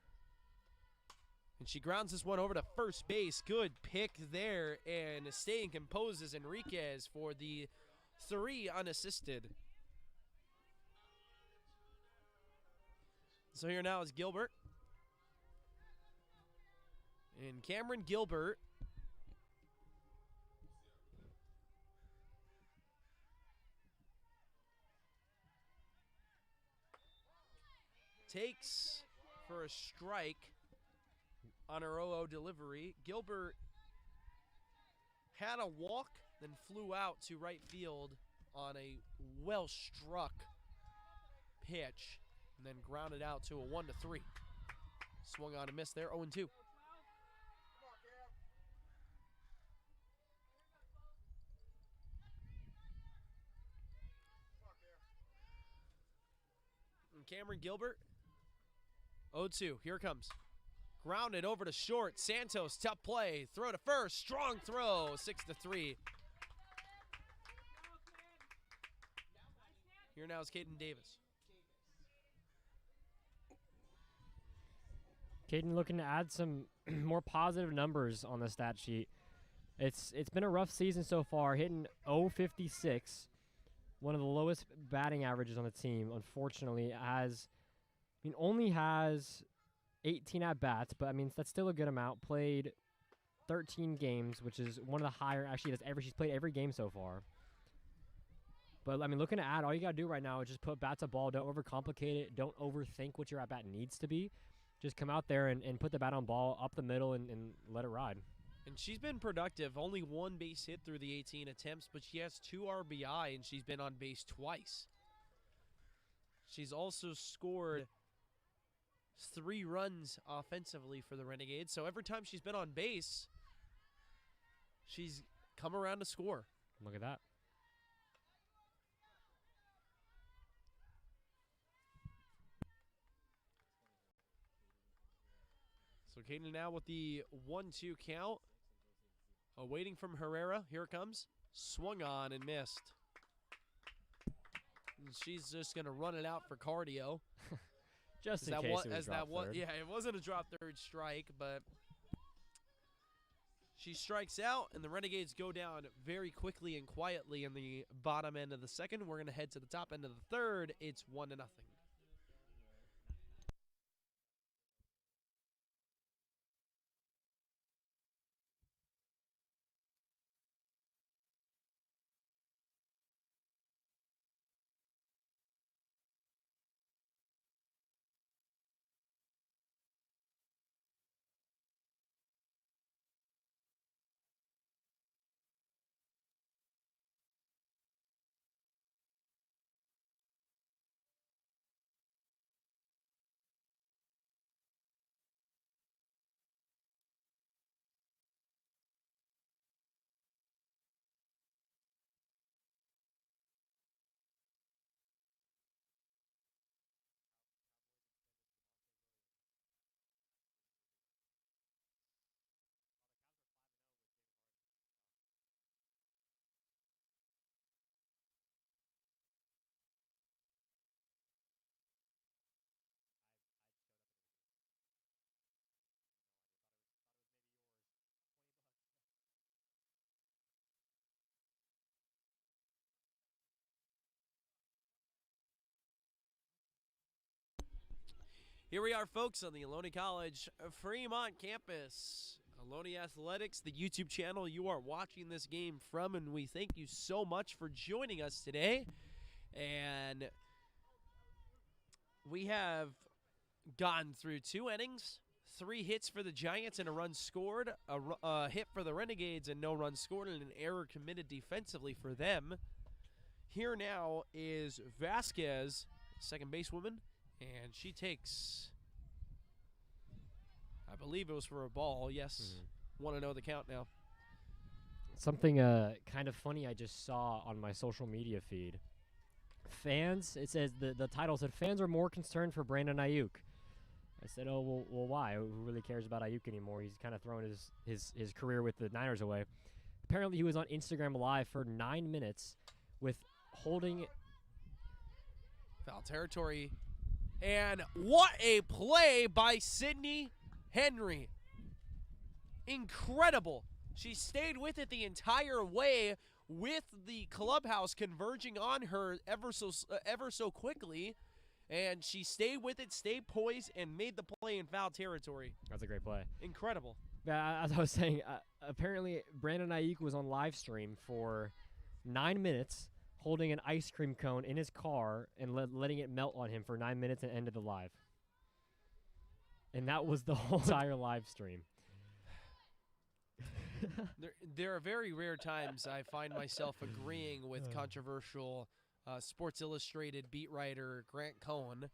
And she grounds this one over to first base. Good pick there, and staying composed is Enriquez for the 3 unassisted. So here now is Gilbert. And Cameron Gilbert takes for a strike on her 0-0 delivery. Gilbert had a walk, then flew out to right field on a well-struck pitch, and then grounded out to a 1-3. Swung on and missed there, 0-2. And Cameron Gilbert, 0-2, here it comes. Grounded over to short. Santos, tough play. Throw to first. Strong throw. 6-3. Here now is Caden Davis. Caden looking to add some more positive numbers on the stat sheet. It's been a rough season so far, hitting .056, one of the lowest batting averages on the team. Unfortunately, only has 18 at-bats, but, that's still a good amount. Played 13 games, which is one of the higher, actually, she's played every game so far. But, looking to add, all you got to do right now is just put bat to ball. Don't overcomplicate it. Don't overthink what your at-bat needs to be. just come out there and put the bat on ball up the middle and let it ride. And she's been productive. Only 1 base hit through the 18 attempts, but she has 2 RBI, and she's been on base twice. She's also scored 3 runs offensively for the Renegades. So every time she's been on base, she's come around to score. Look at that. So Kaden now with the 1-2 count. Waiting from Herrera. Here it comes. Swung on and missed. And she's just going to run it out for cardio. Just in case it was drop third. Yeah, it wasn't a drop third strike, but she strikes out, and the Renegades go down very quickly and quietly in the bottom end of the second. We're going to head to the top end of the third. It's 1-0. Here we are, folks, on the Ohlone College Fremont campus. Ohlone Athletics, the YouTube channel you are watching this game from, and we thank you so much for joining us today. And we have gotten through 2 innings, 3 hits for the Giants and a run scored, a hit for the Renegades and no run scored, and an error committed defensively for them. Here now is Vasquez, second basewoman. And she takes, I believe it was for a ball. Yes. Want to know the count now. Something kind of funny I just saw on my social media feed. Fans, it says, the title said, fans are more concerned for Brandon Ayuk. I said, oh, well, why? Who really cares about Ayuk anymore? He's kind of thrown his career with the Niners away. Apparently he was on Instagram Live for 9 minutes with holding. Foul territory. And what a play by Sydney Henry. Incredible. She stayed with it the entire way, with the clubhouse converging on her ever so quickly. And she stayed with it, stayed poised, and made the play in foul territory. That's a great play. Incredible. Yeah, as I was saying, apparently Brandon Ayuk was on live stream for 9 minutes, holding an ice cream cone in his car and letting it melt on him for 9 minutes and ended the live. And that was the whole entire live stream. There are very rare times I find myself agreeing with controversial Sports Illustrated beat writer Grant Cohen.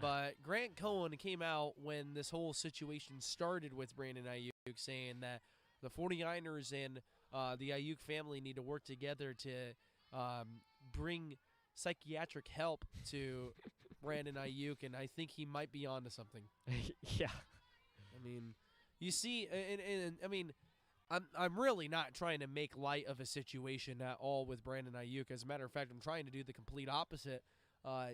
But Grant Cohen came out when this whole situation started with Brandon Ayuk, saying that the 49ers and the Ayuk family need to work together to bring psychiatric help to Brandon Ayuk, and I think he might be onto something. Yeah. I mean, you see, and I mean, I'm really not trying to make light of a situation at all with Brandon Ayuk. As a matter of fact, I'm trying to do the complete opposite.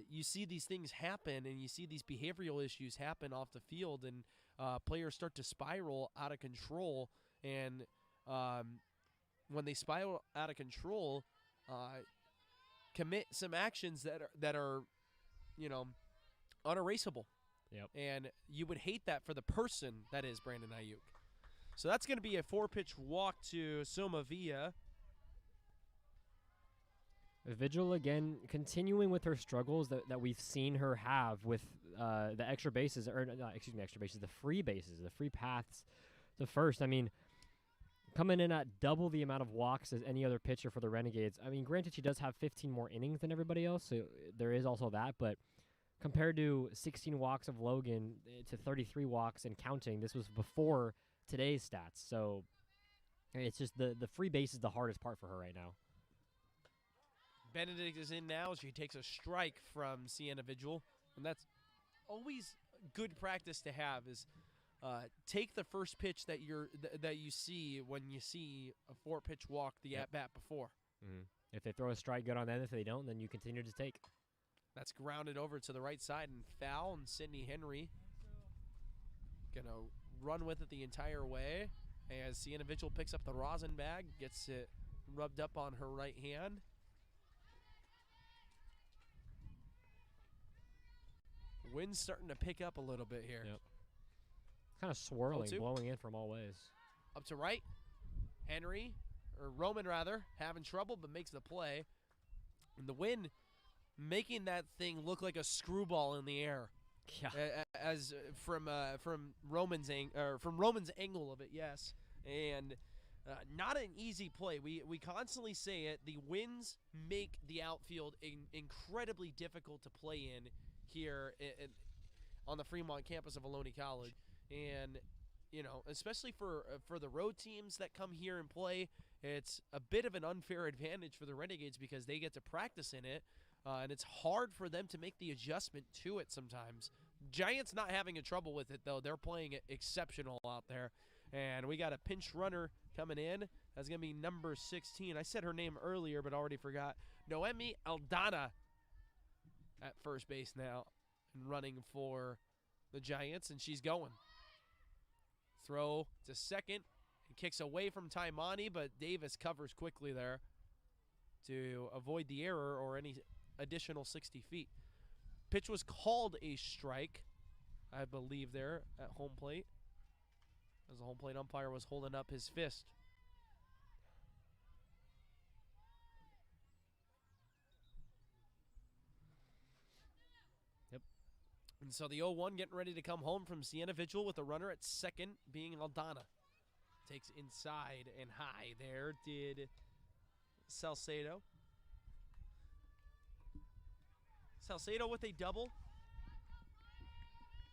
You see these things happen, and you see these behavioral issues happen off the field, and players start to spiral out of control. And when they spiral out of control, commit some actions that are, unerasable. Yep. And you would hate that for the person that is Brandon Ayuk. So that's going to be a 4-pitch walk to Somavia. Vigil again, continuing with her struggles that we've seen her have with the extra bases, or not, excuse me, extra bases, the free bases, the free paths to first. I mean, coming in at double the amount of walks as any other pitcher for the Renegades. I mean, granted, she does have 15 more innings than everybody else, so there is also that, but compared to 16 walks of Logan to 33 walks and counting, this was before today's stats. So it's just the free base is the hardest part for her right now. Benedict is in now. She takes a strike from Sienna Vigil, and that's always good practice to have. Is take the first pitch that you see when you see a 4-pitch walk the at bat before. Mm-hmm. If they throw a strike, good on them. If they don't, then you continue to take. That's grounded over to the right side and foul, and Sydney Henry gonna run with it the entire way as Sienna Vigil picks up the rosin bag, gets it rubbed up on her right hand. Wind's starting to pick up a little bit here. Yep. Kind of swirling, blowing in from all ways. Up to right. Henry, or Roman rather, having trouble but makes the play. And the wind making that thing look like a screwball in the air. Yeah. As from Roman's angle of it, yes. And not an easy play. We constantly say it. The winds make the outfield incredibly difficult to play in here on the Fremont campus of Ohlone College. And, you know, especially for the road teams that come here and play, it's a bit of an unfair advantage for the Renegades because they get to practice in it, and it's hard for them to make the adjustment to it sometimes. Giants not having a trouble with it, though. They're playing it exceptional out there. And we got a pinch runner coming in. That's going to be number 16. I said her name earlier, but already forgot. Noemi Aldana at first base now and running for the Giants, and she's going. Throw to second and kicks away from Taimani, but Davis covers quickly there to avoid the error or any additional 60 feet. Pitch was called a strike, I believe, there at home plate, as the home plate umpire was holding up his fist. And so the 0-1 getting ready to come home from Sienna Vigil with a runner at second being Aldana. Takes inside and high. There did Salcedo. Salcedo with a double.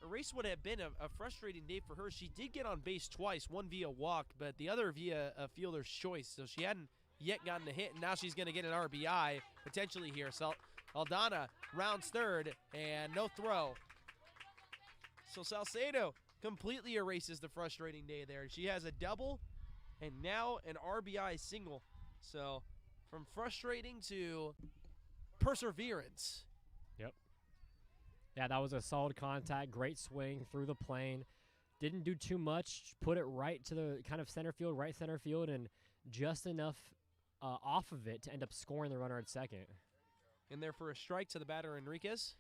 A race would have been a frustrating day for her. She did get on base twice, one via walk, but the other via a fielder's choice. So she hadn't yet gotten a hit, and now she's going to get an RBI potentially here. So Aldana rounds third, and no throw. So Salcedo completely erases the frustrating day there. She has a double and now an RBI single. So from frustrating to perseverance. Yep. Yeah, that was a solid contact. Great swing through the plane. Didn't do too much. Put it right to the kind of center field, right center field, and just enough off of it to end up scoring the runner at second. In there for a strike to the batter, Enriquez.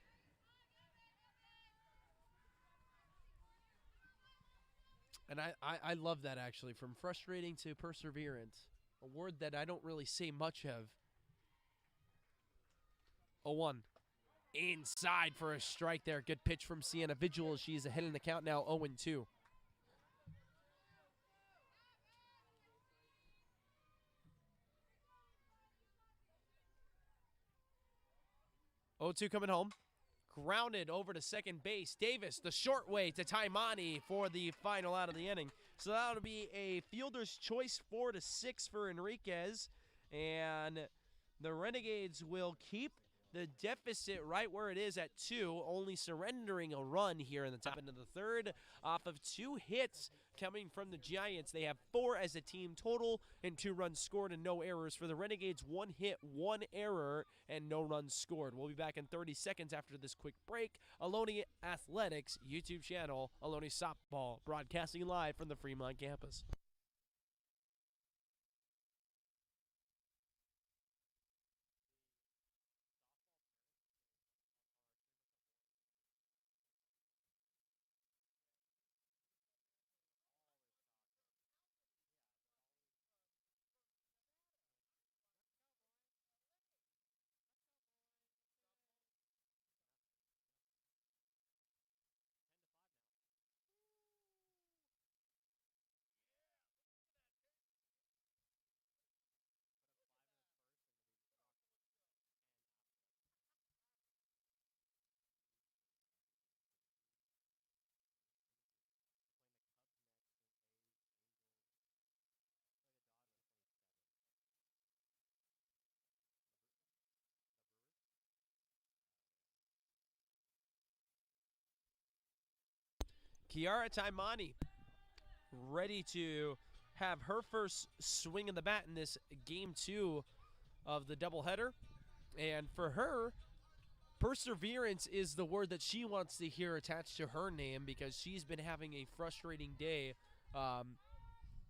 And I love that, actually, from frustrating to perseverance, a word that I don't really say much of. 0-1. Inside for a strike there. Good pitch from Sienna Vigil. She's ahead in the count now, 0-2. Coming home. Grounded over to second base. Davis, the short way to Taimani for the final out of the inning. So that'll be a fielder's choice 4-6 for Enriquez. And the Renegades will keep the deficit right where it is at 2, only surrendering a run here in the top end of the third off of 2 hits coming from the Giants. They have 4 as a team total and 2 runs scored and no errors. For the Renegades, 1 hit, 1 error, and no runs scored. We'll be back in 30 seconds after this quick break. Ohlone Athletics YouTube channel, Ohlone Softball, broadcasting live from the Fremont campus. Kiara Taimani ready to have her first swing of the bat in this game 2 of the doubleheader. And for her, perseverance is the word that she wants to hear attached to her name, because she's been having a frustrating day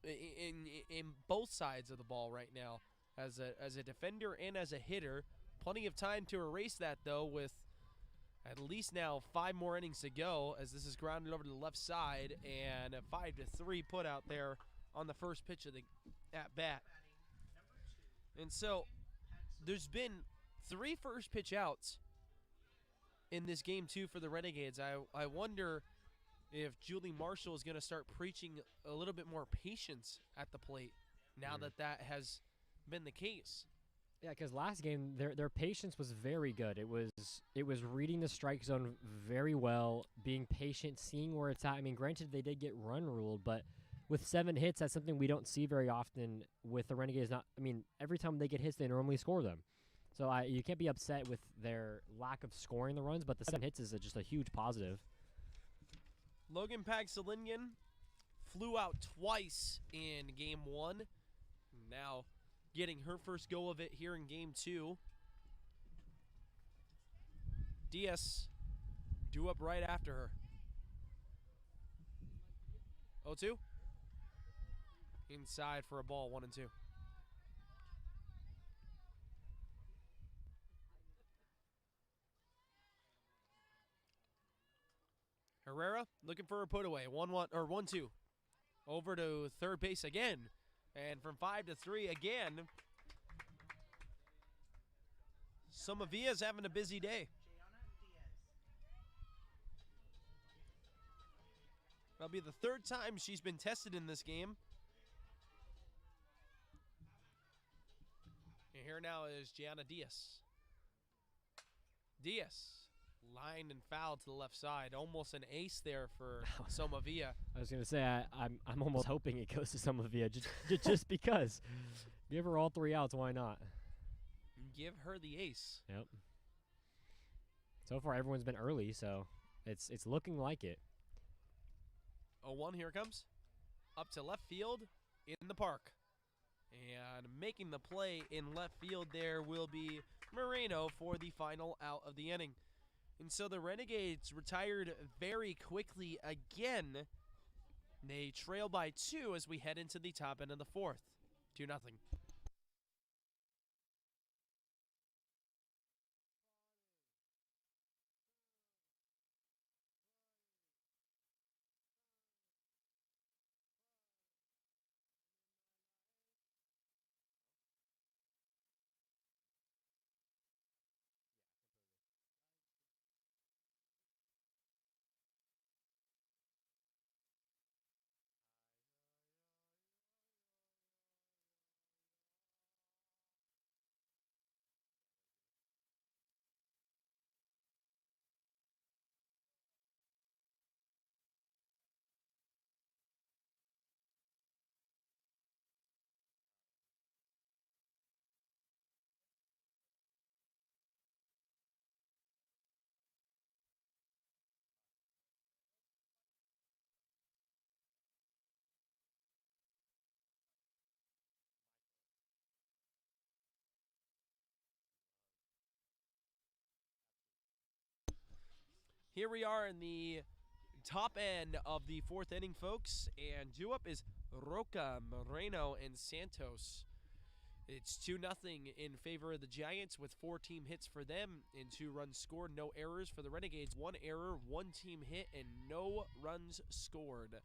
in both sides of the ball right now as a defender and as a hitter. Plenty of time to erase that, though, with at least now 5 more innings to go, as this is grounded over to the left side, and a 5-3 put out there on the first pitch of the at-bat. And so there's been 3 first pitch outs in this game 2 for the Renegades. I wonder if Julie Marshall is going to start preaching a little bit more patience at the plate now that has been the case. Yeah, because last game their patience was very good. It was reading the strike zone very well, being patient, seeing where it's at. I mean, granted they did get run ruled, but with 7 hits, that's something we don't see very often with the Renegades. Every time they get hits, they normally score them. So you can't be upset with their lack of scoring the runs, but the 7 hits is just a huge positive. Logan Pagsalinian flew out twice in game 1. Now getting her first go of it here in game 2. Diaz due up right after her. 0-2. Inside for a ball, 1-2. Herrera looking for a put away. 1-1 or 1-2. Over to third base again. And from 5-3 again. Somavia's having a busy day. That'll be the 3rd time she's been tested in this game. And here now is Gianna Diaz. Diaz. Lined and fouled to the left side. Almost an ace there for Somavia. I was going to say, I'm almost hoping it goes to Somavia just because. Give her all 3 outs, why not? Give her the ace. Yep. So far, everyone's been early, so it's looking like it. 0-1, here it comes. Up to left field in the park. And making the play in left field there will be Moreno for the final out of the inning. And so the Renegades retired very quickly again. They trail by 2 as we head into the top end of the 4th. 2-0. Here we are in the top end of the 4th inning, folks, and due up is Roca, Moreno, and Santos. It's 2-0 in favor of the Giants with 4 team hits for them and 2 runs scored. No errors for the Renegades. 1 error, 1 team hit, and no runs scored.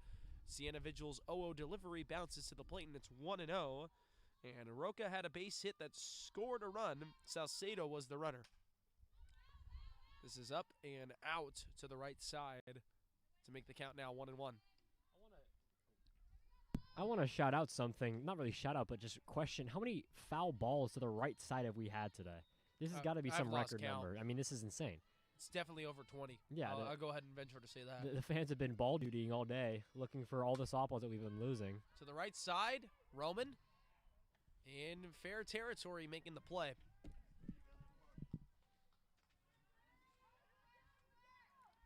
Sienna Vigil's 0-0 delivery bounces to the plate, and it's 1-0. And Roca had a base hit that scored a run. Salcedo was the runner. This is up and out to the right side to make the count now 1-1. I want to shout out something, not really shout out, but just question, how many foul balls to the right side have we had today? This has got to be I've some lost record count. number. I mean, this is insane. It's definitely over 20. Yeah, I'll go ahead and venture to say that. The fans have been ball dutying all day, looking for all the softballs that we've been losing. To the right side, Roman in fair territory making the play.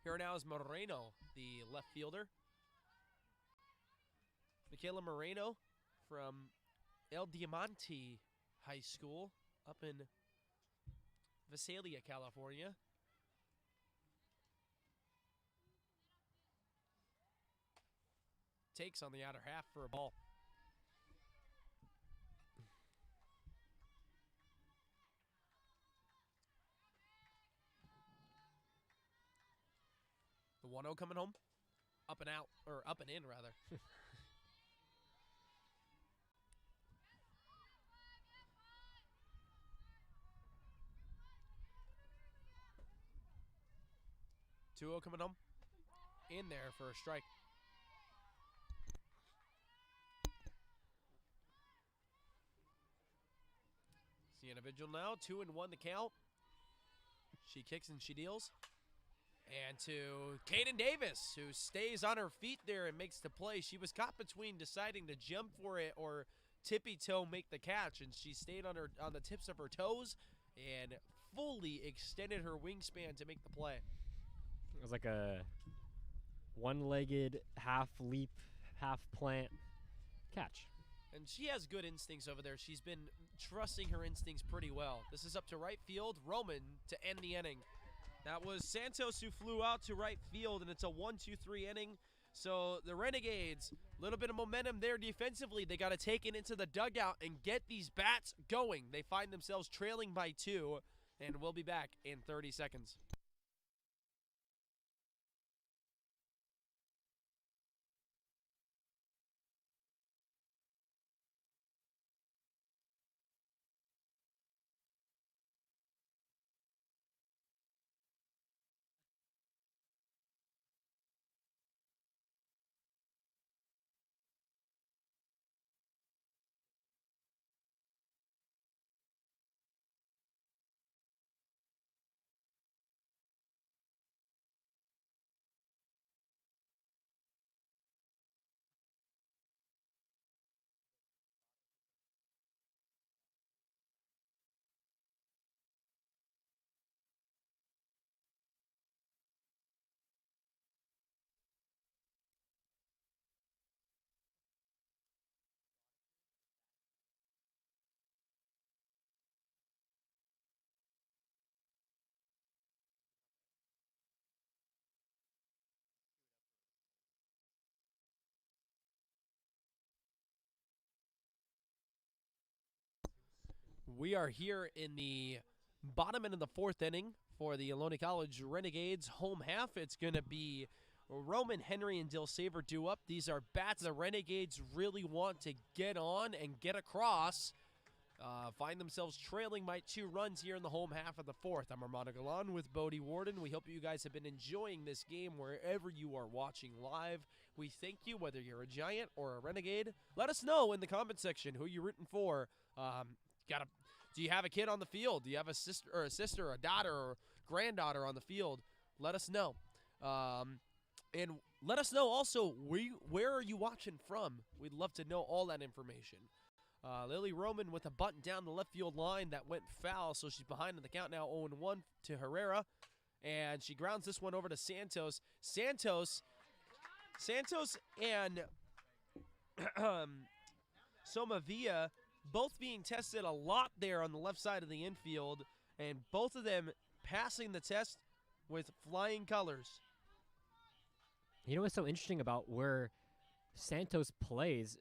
Here now is Moreno, the left fielder. Michaela Moreno from El Diamante High School up in Visalia, California. Takes on the outer half for a ball. The 1-0 coming home. Up and out, or up and in, rather. Two 0 coming home. In there for a strike. Sienna Vigil now, 2-1 the count. She kicks and she deals. And to Kaden Davis, who stays on her feet there and makes the play. She was caught between deciding to jump for it or tippy toe make the catch, and she stayed on the tips of her toes and fully extended her wingspan to make the play. It was like a one-legged, half leap, half plant catch. And she has good instincts over there. She's been trusting her instincts pretty well. This is up to right field. Roman to end the inning. That was Santos who flew out to right field, and it's a 1-2-3 inning. So the Renegades, a little bit of momentum there defensively. They got to take it into the dugout and get these bats going. They find themselves trailing by 2, and we'll be back in 30 seconds. We are here in the bottom end of the 4th inning for the Ohlone College Renegades home half. It's going to be Roman, Henry, and Dill Saver due up. These are bats the Renegades really want to get on and get across. Find themselves trailing by 2 runs here in the home half of the 4th. I'm Armando Galan with Bodie Warden. We hope you guys have been enjoying this game wherever you are watching live. We thank you, whether you're a Giant or a Renegade. Let us know in the comment section who you're rooting for. Do you have a kid on the field? Do you have a sister, a daughter, or granddaughter on the field? Let us know. And let us know also where are you watching from? We'd love to know all that information. Lily Roman with a bunt down the left field line that went foul, so she's behind in the count now, 0-1 to Herrera. And she grounds this one over to Santos. Santos and Somavia both being tested a lot there on the left side of the infield, and both of them passing the test with flying colors. You know what's so interesting about where Santos plays?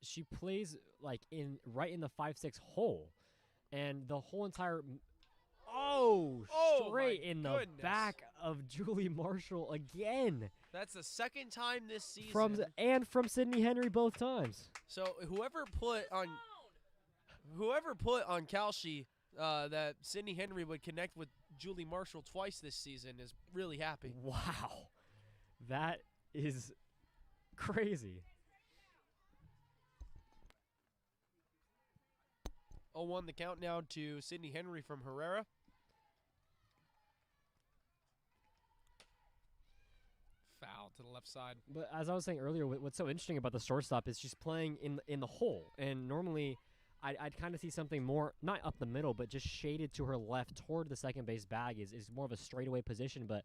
She plays like right in the 5-6 hole, and the whole entire straight in the back of Julie Marshall again. That's the second time this season. From Sydney Henry both times. So whoever put on Kalshi that Sydney Henry would connect with Julie Marshall twice this season is really happy. Wow. That is crazy. 0-1 the count now to Sydney Henry from Herrera. Foul to the left side. But as I was saying earlier, what's so interesting about the shortstop is she's playing in the hole. And normally I'd kind of see something more, not up the middle, but just shaded to her left toward the second base bag is more of a straightaway position. But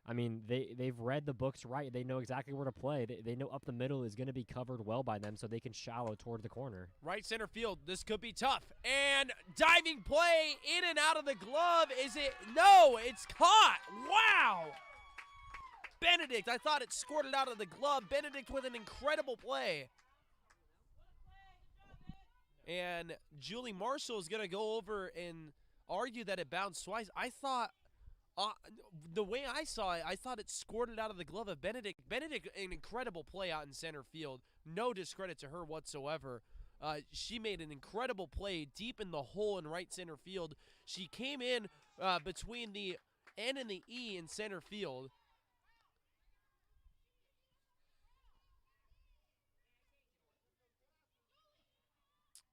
I mean, they've read the books right. They know exactly where to play. They know up the middle is going to be covered well by them, so they can shallow toward the corner. Right center field. This could be tough. And diving play in and out of the glove. Is it? No, it's caught. Wow. Benedict, I thought it squirted out of the glove. Benedict with an incredible play. And Julie Marshall is going to go over and argue that it bounced twice. I thought, the way I saw it, I thought it squirted out of the glove of Benedict. Benedict, an incredible play out in center field. No discredit to her whatsoever. She made an incredible play deep in the hole in right center field. She came in between the N and the E in center field.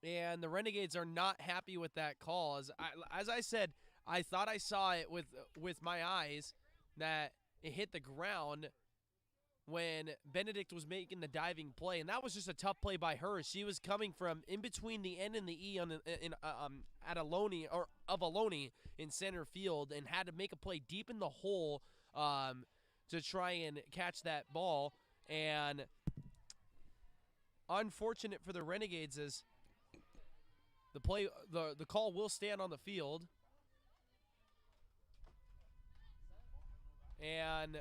And the Renegades are not happy with that call. As I said, I thought I saw it with my eyes that it hit the ground when Benedict was making the diving play, and that was just a tough play by her. She was coming from in between the N and the E at Ohlone in center field, and had to make a play deep in the hole to try and catch that ball. And unfortunate for the Renegades is the call will stand on the field. And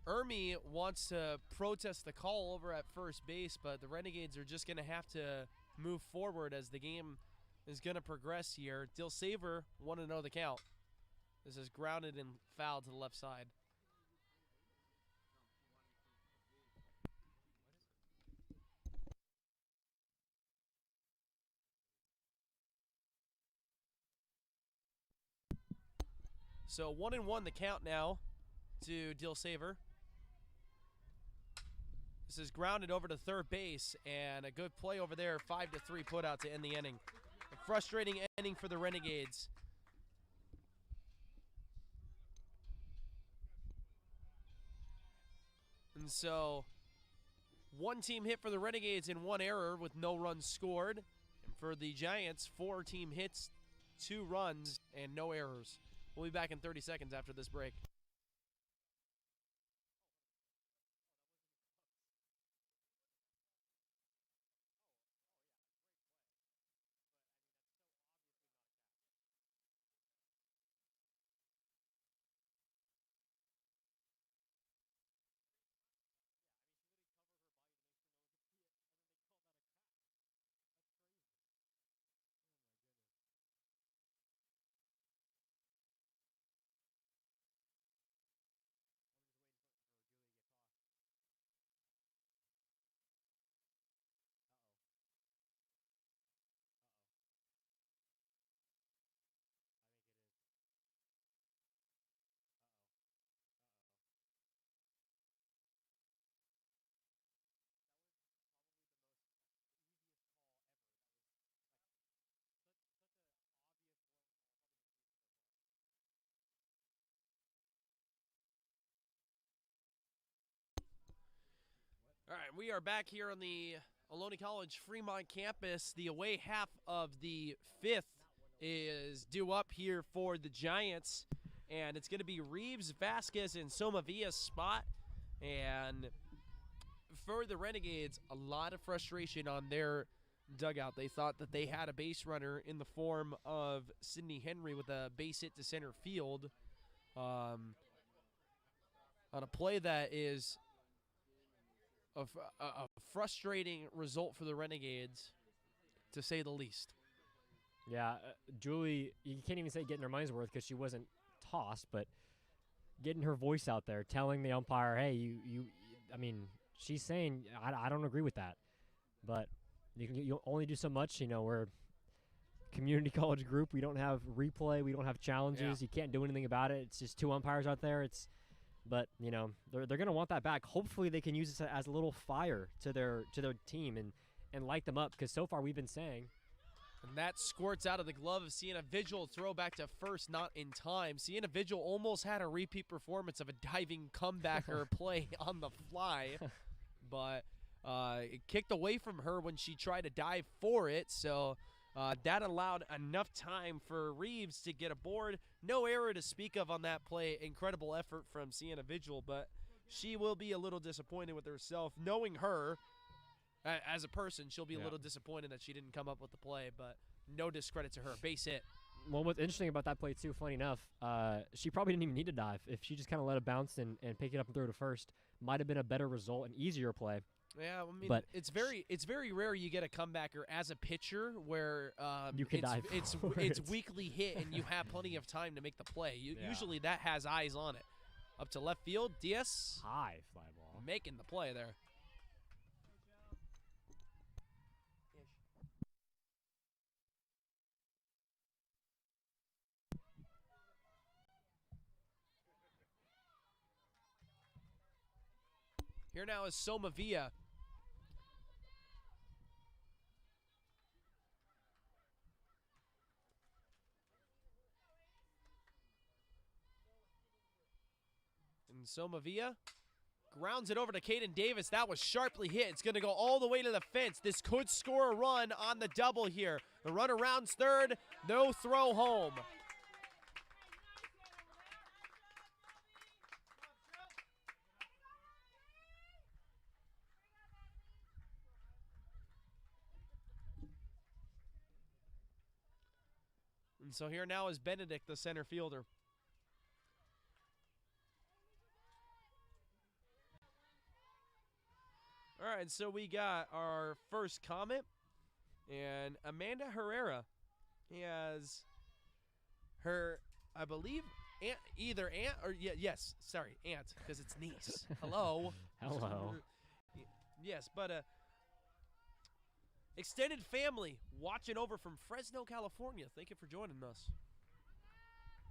Ermi wants to protest the call over at first base, but the Renegades are just going to have to move forward as the game is going to progress here. Dilsaver want to know the count. This is grounded and fouled to the left side. So 1-1 the count now to Dilsaver. This is grounded over to third base, and a good play over there, 5-3 put out to end the inning. A frustrating inning for the Renegades. And so, one team hit for the Renegades and one error with no runs scored. And for the Giants, 4 team hits, 2 runs, and no errors. We'll be back in 30 seconds after this break. All right, we are back here on the Ohlone College Fremont campus. The away half of the 5th is due up here for the Giants, and it's going to be Reeves, Vasquez, and Somavia's spot. And for the Renegades, a lot of frustration on their dugout. They thought that they had a base runner in the form of Sydney Henry with a base hit to center field on a play that is a frustrating result for the Renegades, to say the least. Yeah, Julie, you can't even say getting her money's worth because she wasn't tossed, but getting her voice out there, telling the umpire, hey, I mean, she's saying, I don't agree with that. But you only do so much. You know, we're a community college group. We don't have replay. We don't have challenges. Yeah. You can't do anything about it. It's just 2 umpires out there. But you know, they're going to want that back. Hopefully they can use this as a little fire to their team and light them up, because so far we've been saying. And that squirts out of the glove of Sienna Vigil. Throw back to first, not in time. Sienna Vigil almost had a repeat performance of a diving comebacker play on the fly, but it kicked away from her when she tried to dive for it. So That allowed enough time for Reeves to get aboard. No error to speak of on that play. Incredible effort from Sienna Vigil, but she will be a little disappointed with herself. Knowing her as a person, she'll be a little disappointed that she didn't come up with the play, but no discredit to her. Base hit. Well, what's interesting about that play, too, funny enough, she probably didn't even need to dive. If she just kind of let it bounce and pick it up and throw to first, might have been a better result, an easier play. Yeah, I mean, but it's very rare you get a comebacker as a pitcher where you can dive. It's weakly hit and you have plenty of time to make the play. Usually that has eyes on it. Up to left field, Diaz. High fly ball. Making the play there. Here now is Soma Villa. And Soma Villa grounds it over to Caden Davis. That was sharply hit. It's going to go all the way to the fence. This could score a run on the double here. The runner rounds third. No throw home. And so here now is Benedict, the center fielder. All right, so we got our first comment, and Amanda Herrera has her, I believe, aunt, either aunt or yes, sorry, aunt, because it's niece. Hello. Hello. Yes, but extended family watching over from Fresno, California. Thank you for joining us.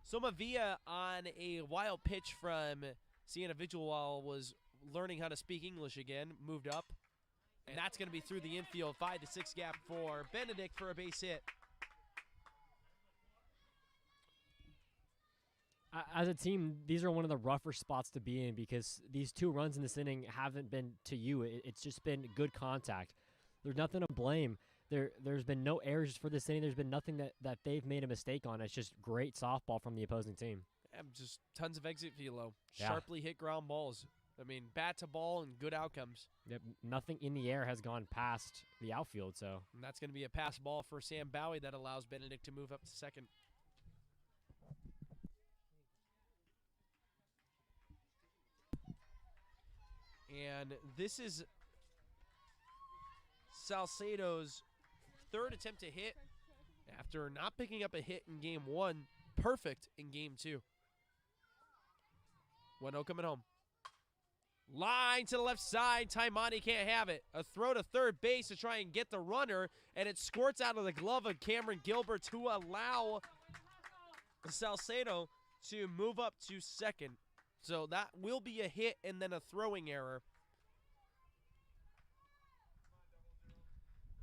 Soma Villa on a wild pitch from Sienna Vigil while was learning how to speak English again, moved up. And that's going to be through the infield, 5-6 gap for Benedict for a base hit. As a team, these are one of the rougher spots to be in because these 2 runs in this inning haven't been to you. It's just been good contact. There's nothing to blame. There's been no errors for this inning. There's been nothing that they've made a mistake on. It's just great softball from the opposing team. Just tons of exit velo, Yeah. sharply hit ground balls. I mean, bat to ball and good outcomes. Yep, nothing in the air has gone past the outfield, so. And that's going to be a pass ball for Sam Bowie that allows Benedict to move up to second. And this is Salcedo's third attempt to hit after not picking up a hit in game 1. Perfect in game 2. 1-0 coming home. Line to the left side. Taimani can't have it. A throw to third base to try and get the runner, and it squirts out of the glove of Cameron Gilbert to allow Salcedo to move up to second. So that will be a hit and then a throwing error.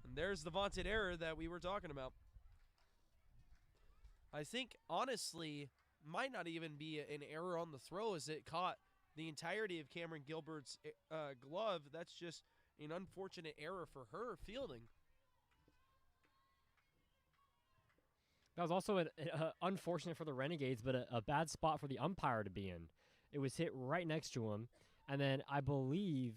And there's the vaunted error that we were talking about. I think, honestly, might not even be an error on the throw as it caught the entirety of Cameron Gilbert's glove. That's just an unfortunate error for her fielding. That was also unfortunate for the Renegades, but a bad spot for the umpire to be in. It was hit right next to him, and then I believe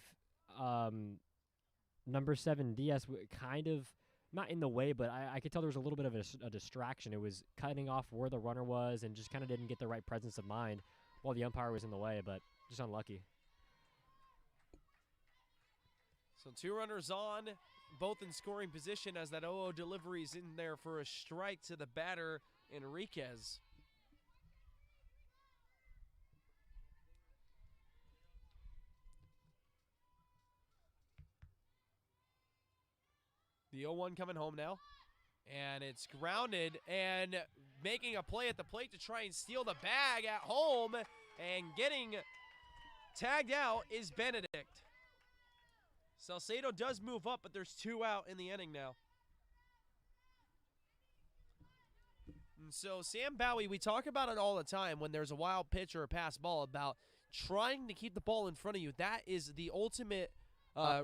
number 7 DS kind of not in the way, but I could tell there was a little bit of a distraction. It was cutting off where the runner was and just kind of didn't get the right presence of mind while the umpire was in the way, but just unlucky. So 2 runners on, both in scoring position as that 0-0 delivery is in there for a strike to the batter, Enriquez. The 0-1 coming home now. And it's grounded and making a play at the plate to try and steal the bag at home. And getting tagged out is Benedict. Salcedo does move up, but there's 2 out in the inning now. And so Sam Bowie, we talk about it all the time when there's a wild pitch or a pass ball about trying to keep the ball in front of you. That is the ultimate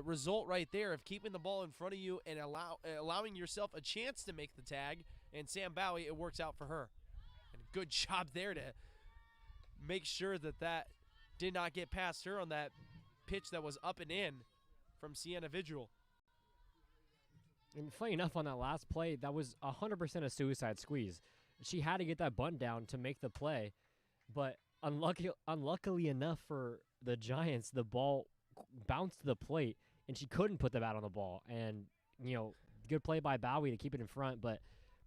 result right there of keeping the ball in front of you and allowing yourself a chance to make the tag. And Sam Bowie, it works out for her. And good job there to make sure that did not get past her on that pitch that was up and in from Sienna Vigil. And funny enough, on that last play, that was 100% a suicide squeeze. She had to get that bunt down to make the play, but unluckily enough for the Giants, the ball bounced to the plate, and she couldn't put the bat on the ball. And, good play by Bowie to keep it in front, but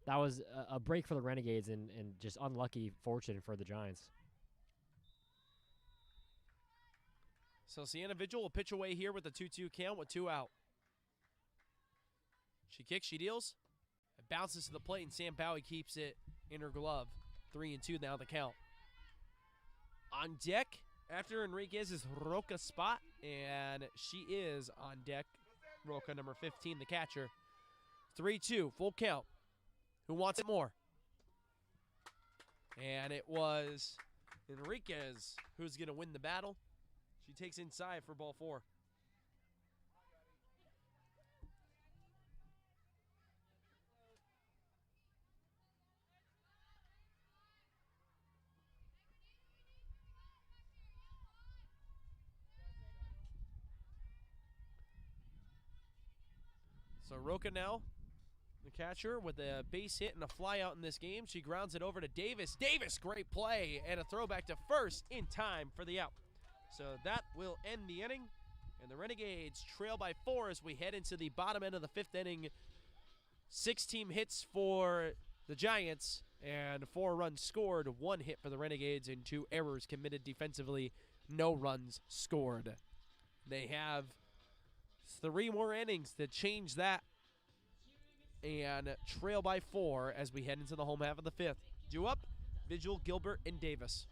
that was a break for the Renegades and just unlucky fortune for the Giants. So Sienna Vigil will pitch away here with a 2-2 count with 2 out. She kicks, she deals. It bounces to the plate, and Sam Bowie keeps it in her glove. 3-2 now the count. On deck, after Enriquez is Roca Spot, and she is on deck. Roca, number 15, the catcher. 3-2, full count. Who wants it more? And it was Enriquez who's going to win the battle. She takes inside for ball 4. So Roca now, the catcher, with a base hit and a fly out in this game. She grounds it over to Davis. Davis, great play, and a throwback to first in time for the out. So that will end the inning, and the Renegades trail by 4 as we head into the bottom end of the 5th inning. 6 team hits for the Giants, and 4 runs scored, 1 hit for the Renegades, and 2 errors committed defensively, no runs scored. They have 3 more innings to change that and trail by 4 as we head into the home half of the 5th. Due up, Vigil, Gilbert, and Davis.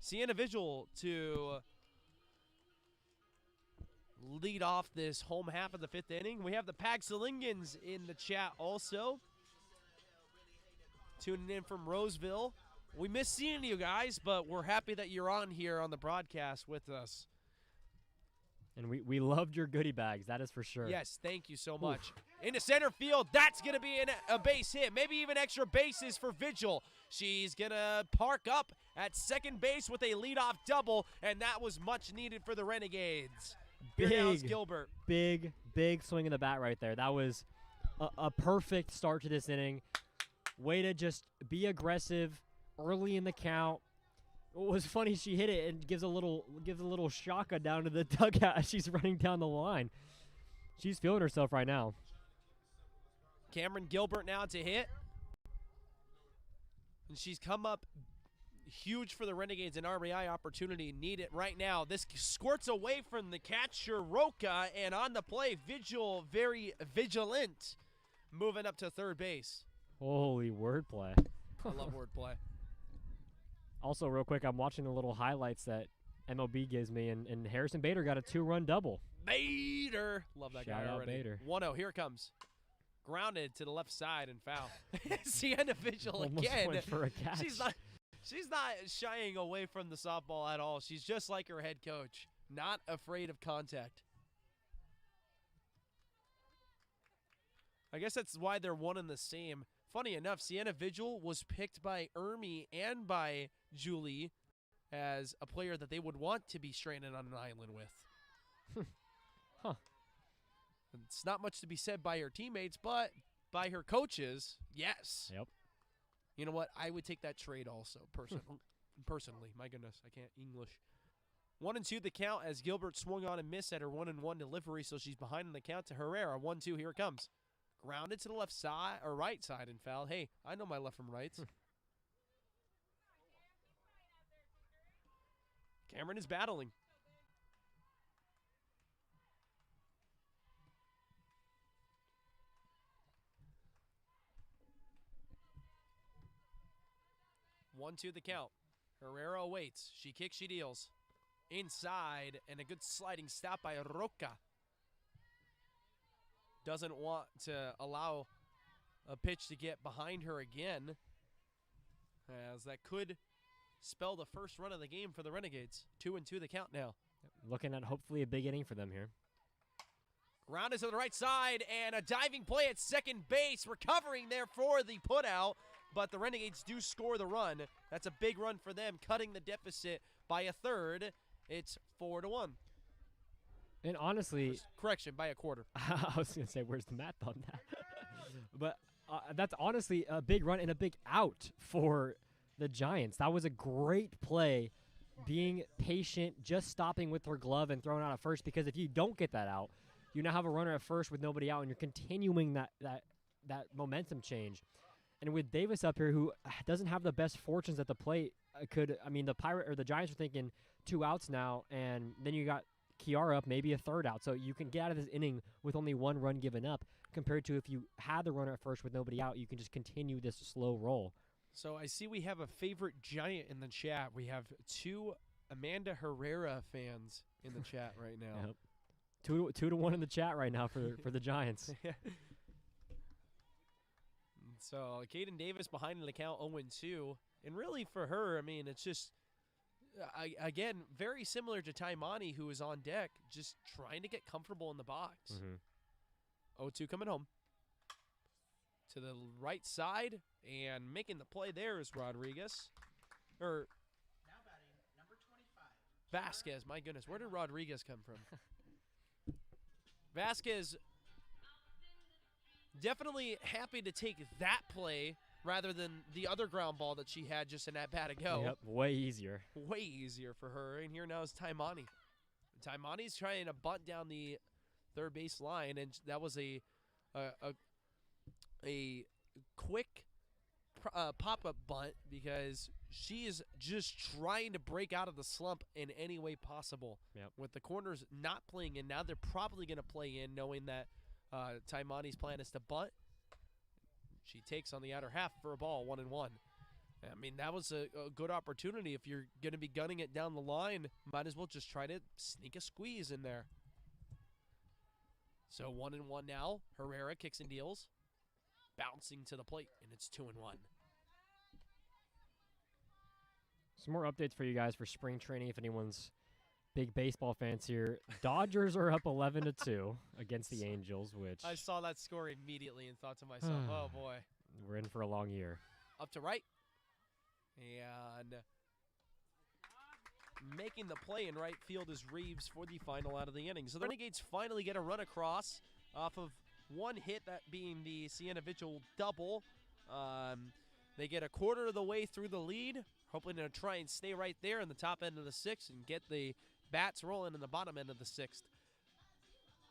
Sienna Vigil to lead off this home half of the 5th inning. We have the Pagsalingans in the chat also. Tuning in from Roseville. We miss seeing you guys, but we're happy that you're on here on the broadcast with us. And we loved your goodie bags, that is for sure. Yes, thank you so much. Into center field, that's going to be a base hit, maybe even extra bases for Vigil. She's going to park up at second base with a leadoff double, and that was much needed for the Renegades. Here now is Gilbert. Big swing in the bat right there. That was a perfect start to this inning. Way to just be aggressive early in the count. What was funny, she hit it and gives a little shaka down to the dugout as she's running down the line. She's feeling herself right now. Cameron Gilbert now to hit. And she's come up huge for the Renegades, an RBI opportunity. Need it right now. This squirts away from the catcher, Roca, and on the play, Vigil, very vigilant, moving up to third base. Holy wordplay. I love wordplay. Also, real quick, I'm watching the little highlights that MLB gives me, and Harrison Bader got a 2-run double. Bader. Love that Shout guy out already. Bader. 1-0. Here it comes. Grounded to the left side and foul. Sienna Vigil Almost again. went for a catch. She's not shying away from the softball at all. She's just like her head coach, not afraid of contact. I guess that's why they're one and the same. Funny enough, Sienna Vigil was picked by Ermi and by Julie as a player that they would want to be stranded on an island with. Huh. It's not much to be said by her teammates, but by her coaches, yes. Yep. You know what? I would take that trade also, personally. My goodness, I can't English. 1-2 the count as Gilbert swung on and missed at her 1-1 delivery, so she's behind in the count to Herrera. 1-2, here it comes. Grounded to the left side, or right side, and foul. Hey, I know my left from rights. Cameron is battling. One, two, the count. Herrera awaits. She kicks, she deals. Inside, and a good sliding stop by Roca. Doesn't want to allow a pitch to get behind her again, as that could spell the first run of the game for the Renegades. 2-2 the count now. Looking at hopefully a big inning for them here. Grounded to the right side, and a diving play at second base. Recovering there for the putout, but the Renegades do score the run. That's a big run for them, cutting the deficit by a third. It's 4-1. And honestly, correction, by a quarter. I was going to say, where's the math on that? But that's honestly a big run and a big out for the Giants. That was a great play, being patient, just stopping with her glove and throwing out at first, because if you don't get that out, you now have a runner at first with nobody out, and you're continuing that momentum change. And with Davis up here, who doesn't have the best fortunes at the plate, the Giants are thinking 2 outs now, and then you got Kiara up, maybe a third out. So you can get out of this inning with only 1 run given up, compared to if you had the runner at first with nobody out, you can just continue this slow roll. So I see we have a favorite Giant in the chat. We have 2 Amanda Herrera fans in the chat right now. Yep. 2-1 in the chat right now for the Giants. So Kaden Davis behind in the count 0-2. And really for her, I mean, it's just, again, very similar to Taimani, who is on deck, just trying to get comfortable in the box. 0-2 coming home. To the right side, and making the play there is Rodriguez. Or Now batting, number 25. Vasquez, my goodness. Where did Rodriguez come from? Vasquez definitely happy to take that play rather than the other ground ball that she had just an at-bat ago. Yep, way easier. Way easier for her. And here now is Taimani. Taimani's trying to bunt down the third base line, and that was a quick pop-up bunt, because she is just trying to break out of the slump in any way possible. Yep. With the corners not playing in, now they're probably going to play in, knowing that Taimani's plan is to bunt. She takes on the outer half for a ball, 1-1. I mean, that was a good opportunity. If you're going to be gunning it down the line, might as well just try to sneak a squeeze in there. So 1-1 now. Herrera kicks and deals. Bouncing to the plate, and it's 2-1. Some more updates for you guys for spring training if anyone's big baseball fans here. Dodgers are up 11-2 against the Angels, which I saw that score immediately and thought to myself, oh boy. We're in for a long year. Up to right. And making the play in right field is Reeves for the final out of the inning. So the Renegades finally get a run across off of one hit, that being the Sienna Vigil double. They get a quarter of the way through the lead, hoping to try and stay right there in the top end of the 6th and get the bats rolling in the bottom end of the 6th.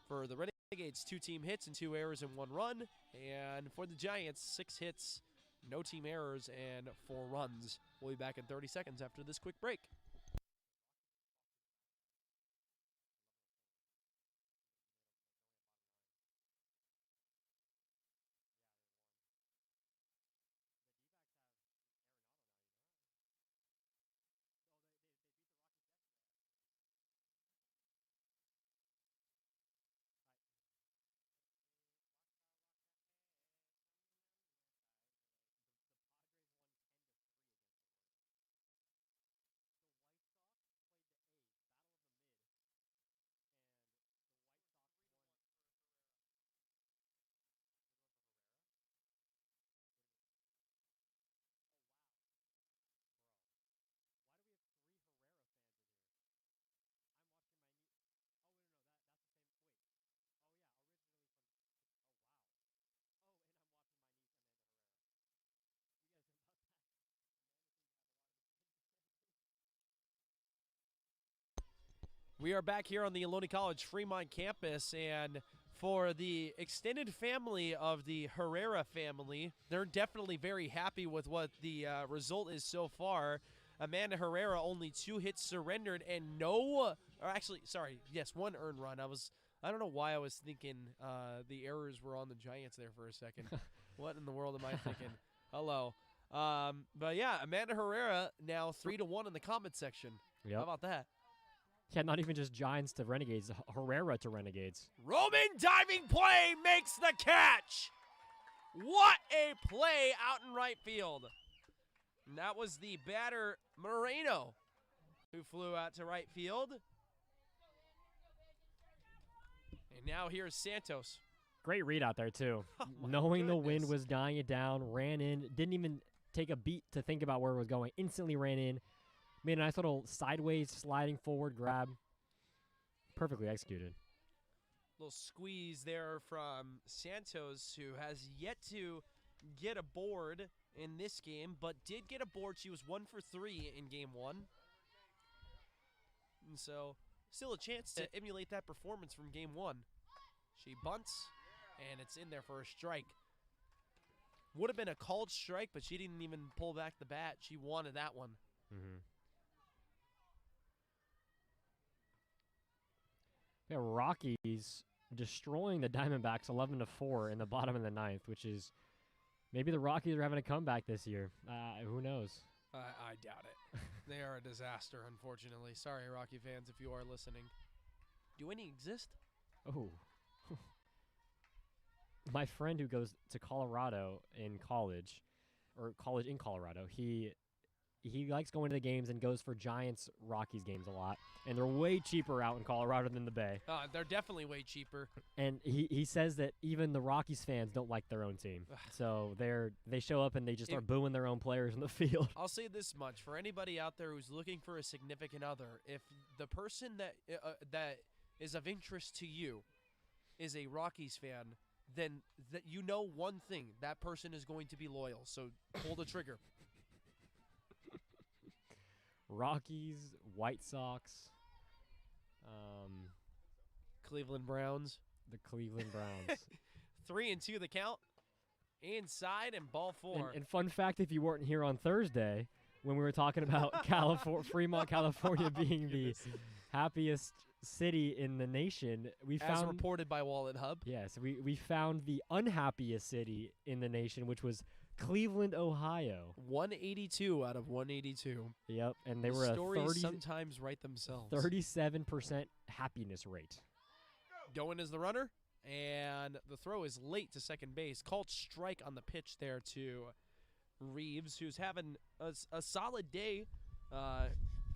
For the Renegades, 2 team hits and 2 errors and 1 run. And for the Giants, 6 hits, no team errors, and 4 runs. We'll be back in 30 seconds after this quick break. We are back here on the Ohlone College Fremont campus, and for the extended family of the Herrera family, they're definitely very happy with what the result is so far. Amanda Herrera only 2 hits surrendered and one earned run. I don't know why I was thinking the errors were on the Giants there for a second. What in the world am I thinking? Hello. But yeah, Amanda Herrera now 3-1 in the comment section. Yep. How about that? Yeah, not even just Giants to Renegades, Herrera to Renegades. Roman diving play makes the catch. What a play out in right field. And that was the batter, Moreno, who flew out to right field. And now here's Santos. Great read out there, too. Oh, my Knowing the wind goodness. was dying it down, ran in, didn't even take a beat to think about where it was going, instantly ran in, made a nice little sideways sliding forward grab. Perfectly executed. Little squeeze there from Santos, who has yet to get a board in this game, but did get a board. She was 1 for 3 in game 1. And so still a chance to emulate that performance from game 1. She bunts, and it's in there for a strike. Would have been a called strike, but she didn't even pull back the bat. She wanted that one. Mm-hmm. Yeah, Rockies destroying the Diamondbacks 11-4 in the bottom of the 9th, which is maybe the Rockies are having a comeback this year. Who knows? I doubt it. They are a disaster, unfortunately. Sorry, Rocky fans, if you are listening. Do any exist? Oh. My friend who goes to Colorado in college, or college in Colorado, he likes going to the games and goes for Giants-Rockies games a lot. And they're way cheaper out in Colorado than the Bay. They're definitely way cheaper. And he says that even the Rockies fans don't like their own team. So they show up and they just start booing their own players in the field. I'll say this much. For anybody out there who's looking for a significant other, if the person that is of interest to you is a Rockies fan, then you know one thing. That person is going to be loyal. So pull the trigger. Rockies, White Sox, Cleveland Browns. the Cleveland Browns. 3-2 the count. Inside and ball 4. And fun fact, if you weren't here on Thursday when we were talking about Fremont, California being the happiest city in the nation, we as found reported by Wallet Hub. Yes, we found the unhappiest city in the nation, which was Cleveland, Ohio. 182 out of 182. Yep, and they The were a stories sometimes write themselves. 37% happiness rate. Going as the runner, and the throw is late to second base. Called strike on the pitch there to Reeves, who's having a solid day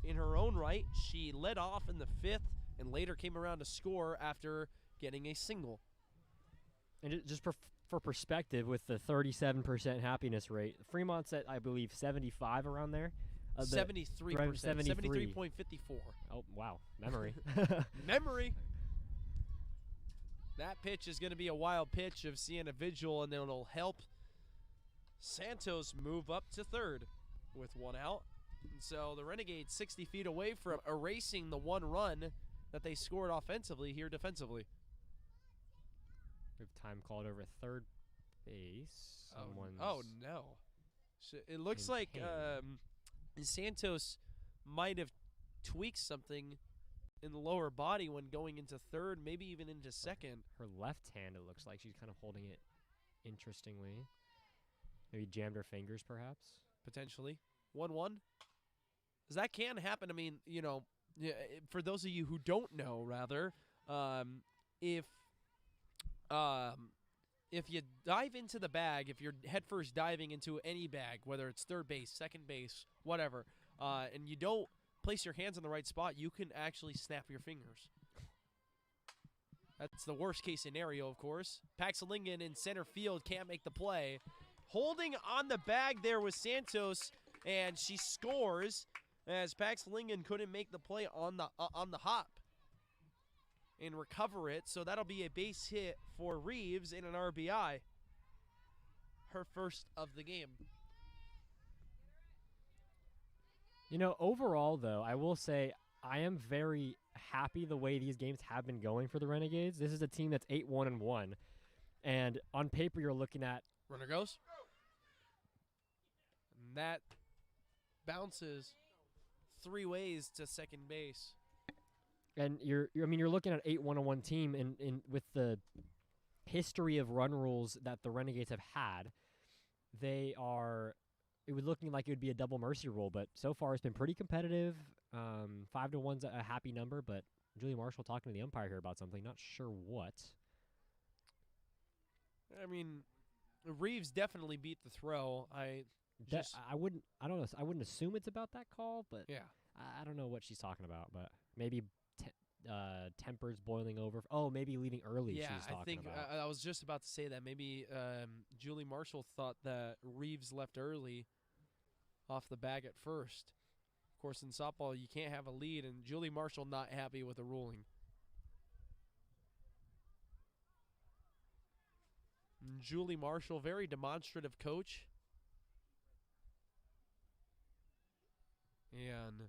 in her own right. She led off in the 5th and later came around to score after getting a single. And just for perspective, with the 37% happiness rate, Fremont's at, I believe, 75 around there. 73%. 73. 73.54. Oh, wow. Memory. Memory. That pitch is going to be a wild pitch of Sienna Vigil, and then it'll help Santos move up to 3rd with 1 out. And so the Renegades 60 feet away from erasing the 1 run that they scored offensively here defensively. We have time called over third base. Oh no. So it looks like Santos might have tweaked something in the lower body when going into 3rd, maybe even into 2nd. Her left hand, it looks like she's kind of holding it interestingly. Maybe jammed her fingers, perhaps. Potentially. 1-1. That can happen. I mean, you know, for those of you who don't know, rather, if you dive into the bag, if you're headfirst diving into any bag, whether it's 3rd base, 2nd base, whatever, and you don't place your hands in the right spot, you can actually snap your fingers. That's the worst case scenario, of course. Paxalingen in center field can't make the play. Holding on the bag there was Santos, and she scores as Paxalingen couldn't make the play on the hop and recover it. So that'll be a base hit for Reeves and an RBI. Her first of the game. You know, overall, though, I will say I am very happy the way these games have been going for the Renegades. This is a team that's 8-1-1, and on paper you're looking at Runner goes. And that bounces 3 ways to second base. and you're looking at 8-1-1 team in with the history of run rules that the Renegades have had. It was looking like it would be a double mercy rule, but so far it's been pretty competitive. 5-1's a happy number, but Julie Marshall talking to the umpire here about something, not sure what. I mean, Reeves definitely beat the throw. I wouldn't assume it's about that call, but yeah. I don't know what she's talking about, but maybe tempers boiling over. Oh, maybe leaving early. Yeah, she's talking I think about. I was just about to say that. Maybe Julie Marshall thought that Reeves left early off the bag at first. Of course, in softball, you can't have a lead, and Julie Marshall not happy with the ruling. And Julie Marshall, very demonstrative coach. And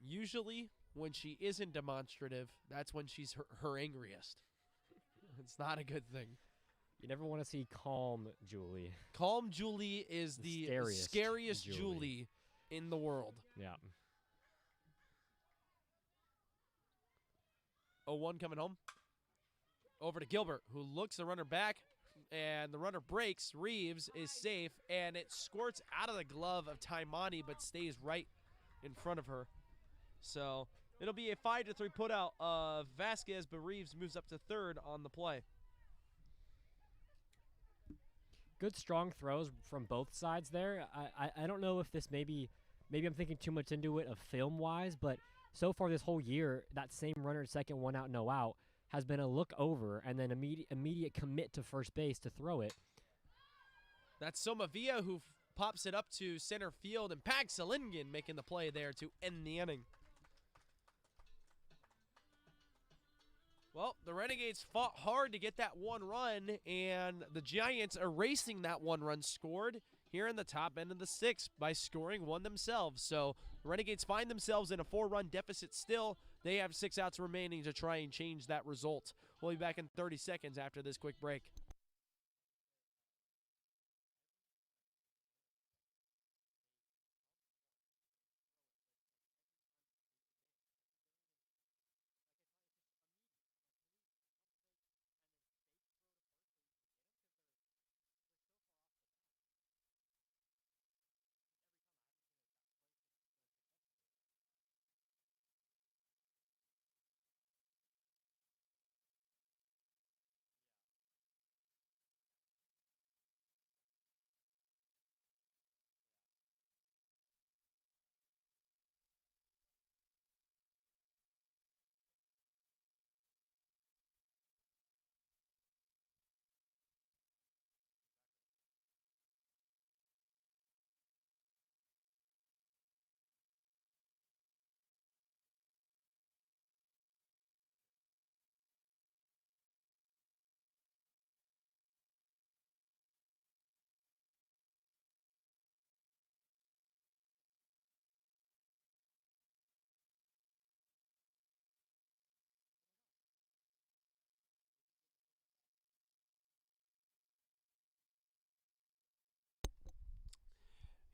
usually when she isn't demonstrative, that's when she's her angriest. It's not a good thing. You never want to see calm Julie. Calm Julie is the scariest Julie in the world. Yeah. 0-1 coming home. Over to Gilbert, who looks the runner back, and the runner breaks. Reeves is safe, and it squirts out of the glove of Taimani, but stays right in front of her. So it'll be a 5-3 put out of Vasquez, but Reeves moves up to third on the play. Good strong throws from both sides there. I don't know if this maybe I'm thinking too much into it of film wise, but so far this whole year, that same runner at second, 1 out, no out, has been a look over and then immediate commit to first base to throw it. That's Somavia who pops it up to center field, and Pagsalingen making the play there to end the inning. Well, the Renegades fought hard to get that 1 run, and the Giants erasing that 1 run scored here in the top end of the 6th by scoring 1 themselves. So the Renegades find themselves in a 4-run deficit still. They have 6 outs remaining to try and change that result. We'll be back in 30 seconds after this quick break.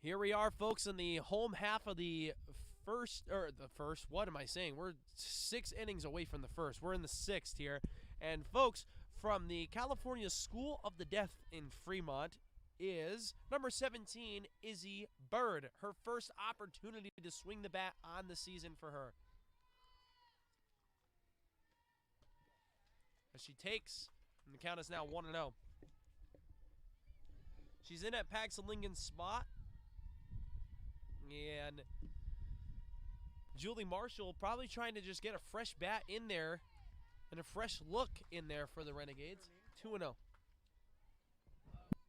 Here we are, folks, in the home half of what am I saying? We're 6 innings away from the first. We're in the 6th here. And, folks, from the California School of the Deaf in Fremont is number 17, Izzy Bird. Her first opportunity to swing the bat on the season for her. As she takes, and the count is now 1-0. She's in at Pagsalingen's spot. And Julie Marshall probably trying to just get a fresh bat in there and a fresh look in there for the Renegades. 2-0. We don't have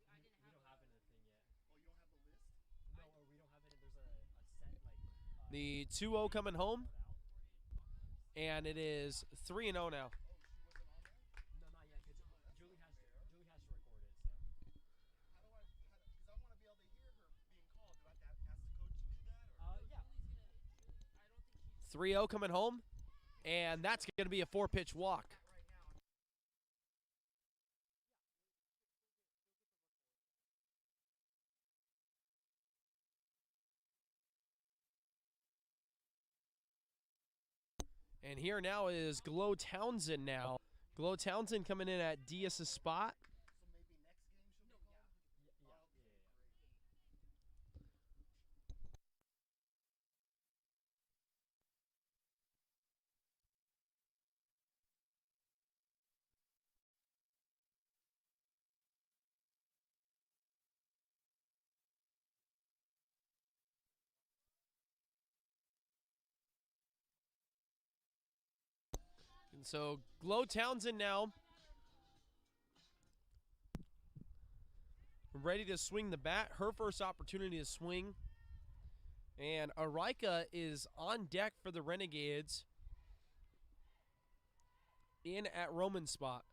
anything yet. Oh, you don't have the list? No, or we don't have it. There's a set The 2-0 coming home, and it is 3-0 now. No, not yet. Because Julie has to record it. So. Because I want to be able to hear her being called. Do I have to ask the coach to do that? Or? Yeah. 3-0 coming home, and that's going to be a 4-pitch walk. And here now is Glow Townsend now. Glow Townsend coming in at Diaz's spot. And so Glow Townsend now ready to swing the bat. Her first opportunity to swing. And Arika is on deck for the Renegades in at Roman's spot.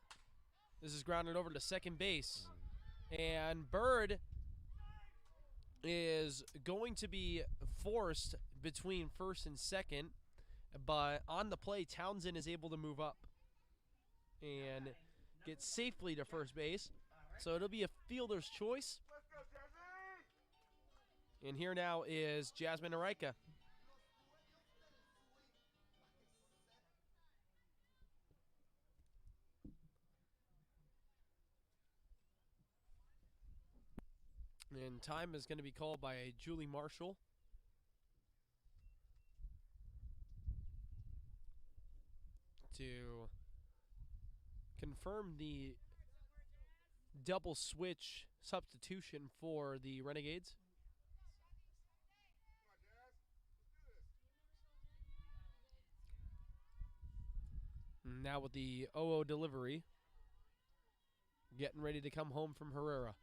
This is grounded over to second base. And Bird is going to be forced between first and second. But on the play, Townsend is able to move up and get safely to first base. So it'll be a fielder's choice. And here now is Jasmine Arika. And time is going to be called by Julie Marshall. To confirm the double switch substitution for the Renegades. And now with the 0-0 delivery, getting ready to come home from Herrera.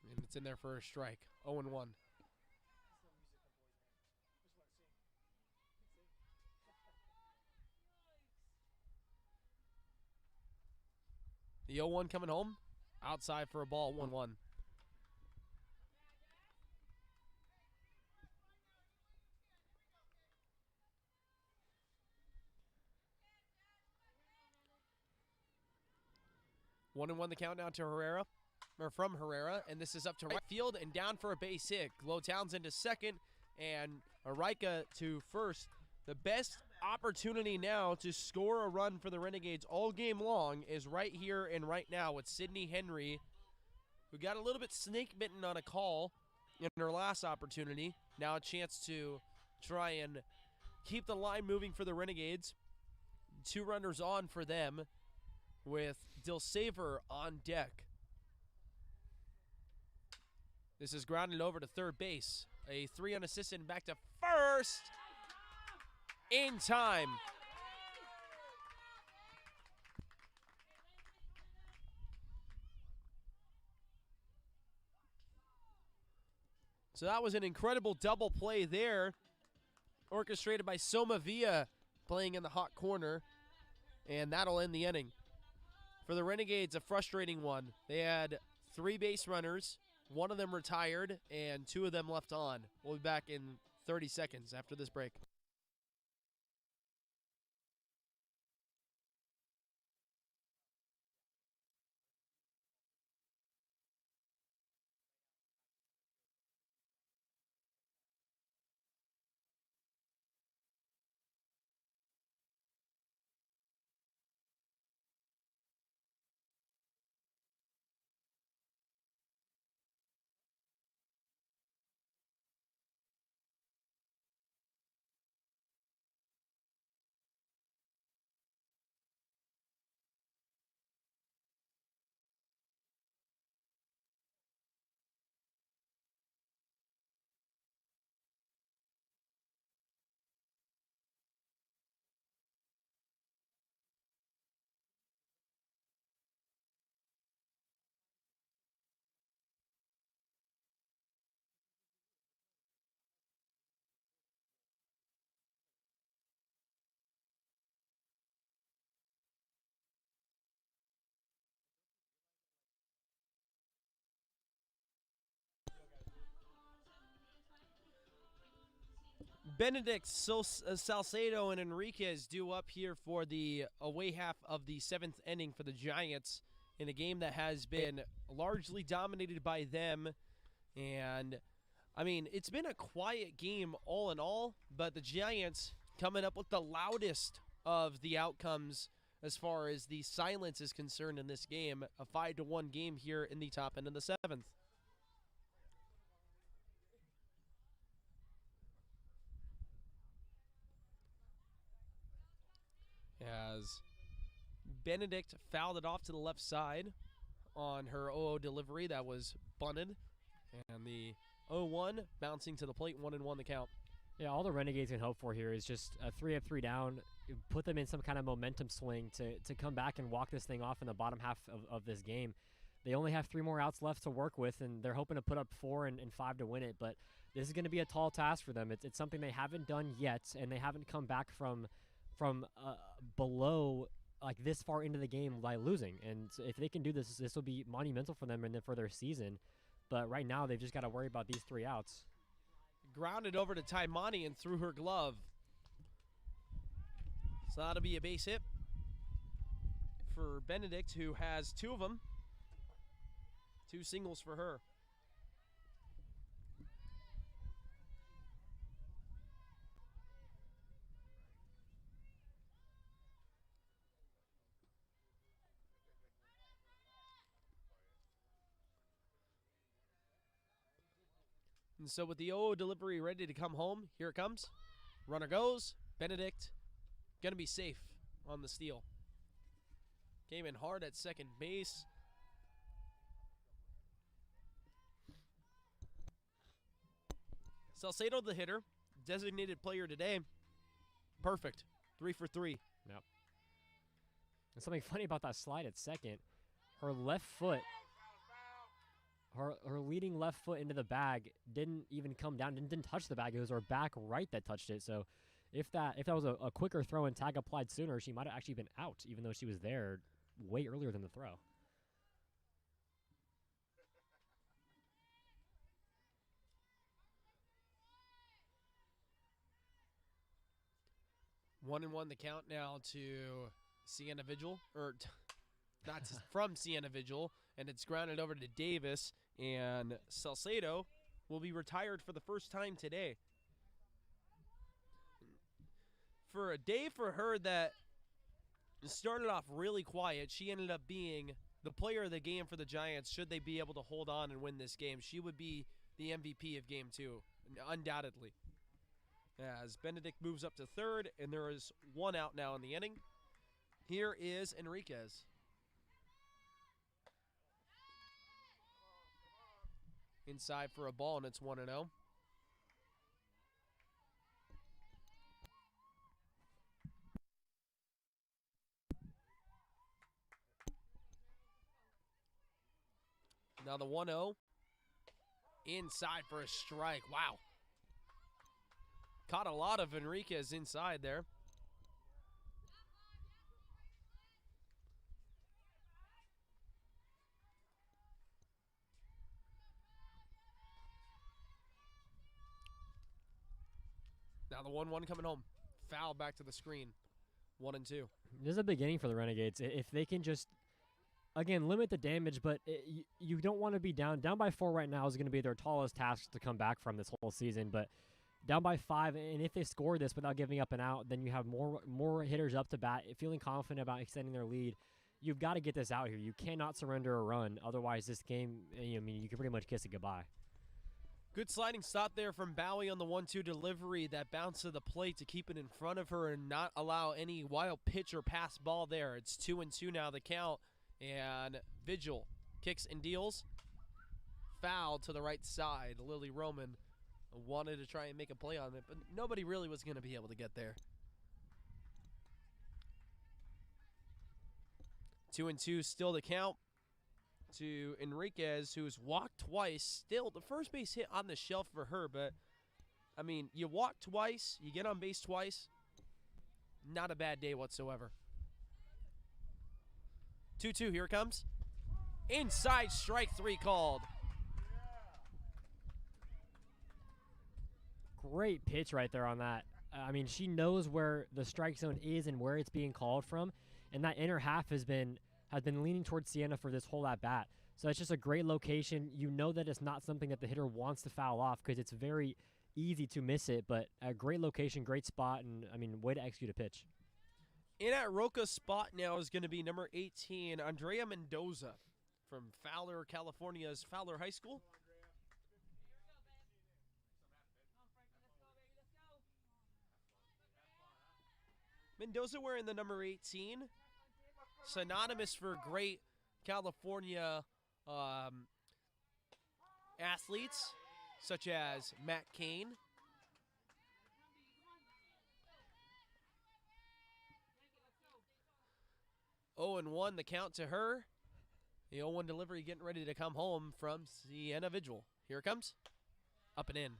And it's in there for a strike. 0-1. The 0-1 coming home. Outside for a ball, 1-1. One and one the count now to Herrera, or from Herrera, and this is up to right field and down for a base hit. Glow Townsend to second, and Arika to first. The best opportunity now to score a run for the Renegades all game long is right here and right now with Sydney Henry, who got a little bit snake bitten on a call in her last opportunity. Now a chance to try and keep the line moving for the Renegades. 2 runners on for them with Dilsaver on deck. This is grounded over to third base. A 3 unassisted and back to first in time. So that was an incredible double play there, orchestrated by Soma Villa playing in the hot corner, and that'll end the inning. For the Renegades, a frustrating one. They had 3 base runners, 1 of them retired, and 2 of them left on. We'll be back in 30 seconds after this break. Benedict, Salcedo, and Enriquez due up here for the away half of the 7th inning for the Giants in a game that has been largely dominated by them. And, I mean, it's been a quiet game all in all, but the Giants coming up with the loudest of the outcomes as far as the silence is concerned in this game. A 5-1 game here in the top end of the 7th. As Benedict fouled it off to the left side on her 0-0 delivery that was bunted. And the 0-1 bouncing to the plate, 1-1 the count. Yeah, all the Renegades can hope for here is just a 3-3 down, put them in some kind of momentum swing to come back and walk this thing off in the bottom half of this game. They only have 3 more outs left to work with, and they're hoping to put up 4 and 5 to win it. But this is going to be a tall task for them. It's something they haven't done yet, and they haven't come back from below like this far into the game by losing. And so if they can do this, this will be monumental for them and then for their season. But right now, they've just got to worry about these 3 outs. Grounded over to Taimani and through her glove. So that'll be a base hit for Benedict, who has 2 of them. 2 singles for her. And so with the 0-0 delivery ready to come home, here it comes. Runner goes. Benedict going to be safe on the steal. Came in hard at second base. Salcedo, the hitter, designated player today. Perfect. 3 for 3. Yep. And something funny about that slide at second, her left foot, her leading left foot into the bag didn't even come down, didn't touch the bag. It was her back right that touched it. So if that was a quicker throw and tag applied sooner, she might have actually been out, even though she was there way earlier than the throw. One and 1 the count now to Sienna Vigil, or not from Sienna Vigil, and it's grounded over to Davis, and Salcedo will be retired for the first time today. For a day for her that started off really quiet, she ended up being the player of the game for the Giants. Should they be able to hold on and win this game, she would be the MVP of game 2, undoubtedly. As Benedict moves up to third, and there is 1 out now in the inning. Here is Enriquez. Inside for a ball, and it's 1-0. Now the 1-0. Inside for a strike. Wow. Caught a lot of Enriquez inside there. Now the 1-1 coming home. Foul back to the screen. 1 and 2. This is a big inning for the Renegades. If they can just, again, limit the damage, but you don't want to be down. Down by 4 right now is going to be their tallest task to come back from this whole season. But down by 5, and if they score this without giving up an out, then you have more hitters up to bat, feeling confident about extending their lead. You've got to get this out here. You cannot surrender a run. Otherwise, this game, I mean, you can pretty much kiss it goodbye. Good sliding stop there from Bowie on the 1-2 delivery that bounced to the plate to keep it in front of her and not allow any wild pitch or pass ball there. It's 2-2 now the count, and Vigil kicks and deals. Foul to the right side. Lily Roman wanted to try and make a play on it, but nobody really was going to be able to get there. 2-2 still the count to Enriquez, who's walked twice. Still, the first base hit on the shelf for her, but, I mean, you walk twice, you get on base twice. Not a bad day whatsoever. 2-2, here it comes. Inside, strike 3 called. great pitch right there on that. I mean, she knows where the strike zone is and where it's being called from, and that inner half has been leaning towards Sienna for this whole at bat. So it's just a great location. You know that it's not something that the hitter wants to foul off because it's very easy to miss it, but a great location, great spot, and I mean, way to execute a pitch. In at Roca's spot now is going to be number 18, Andrea Mendoza from Fowler, California's Fowler High School. Mendoza wearing the number 18, synonymous for great California athletes such as Matt Cain. Oh, and 1 the count to her. The 0-1 delivery getting ready to come home from Sienna Vigil. Here it comes. Up and in.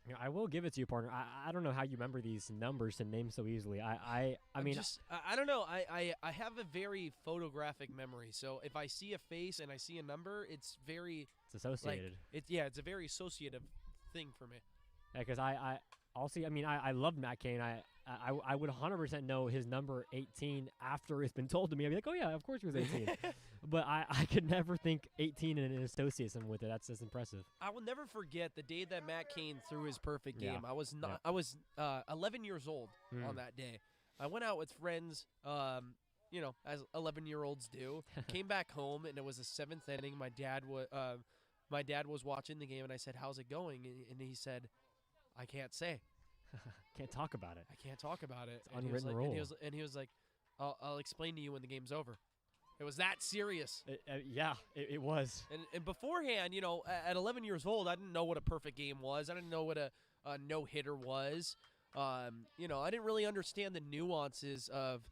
You know, I will give it to you, partner. I don't know how you remember these numbers and names so easily. I mean, I don't know. I have a very photographic memory. So if I see a face and I see a number, it's very it's associated. It's a very associative thing for me. Yeah, because I'll see. I mean, I love Matt Cain. I would 100% know his number 18 after it's been told to me. I'd be like, oh yeah, of course he was 18. But I could never think 18 and associate him with it. That's impressive. I will never forget the day that Matt Cain threw his perfect game. Yeah. I was 11 years old on that day. I went out with friends, as 11-year-olds do. Came back home and it was the 7th inning. My dad was watching the game and I said, "How's it going?" And he said, "I can't say. Can't talk about it. I can't talk about it." It's unwritten rule. And he was like, I'll explain to you when the game's over. It was that serious. It was. And beforehand, at 11 years old, I didn't know what a perfect game was. I didn't know what a no-hitter was. I didn't really understand the nuances of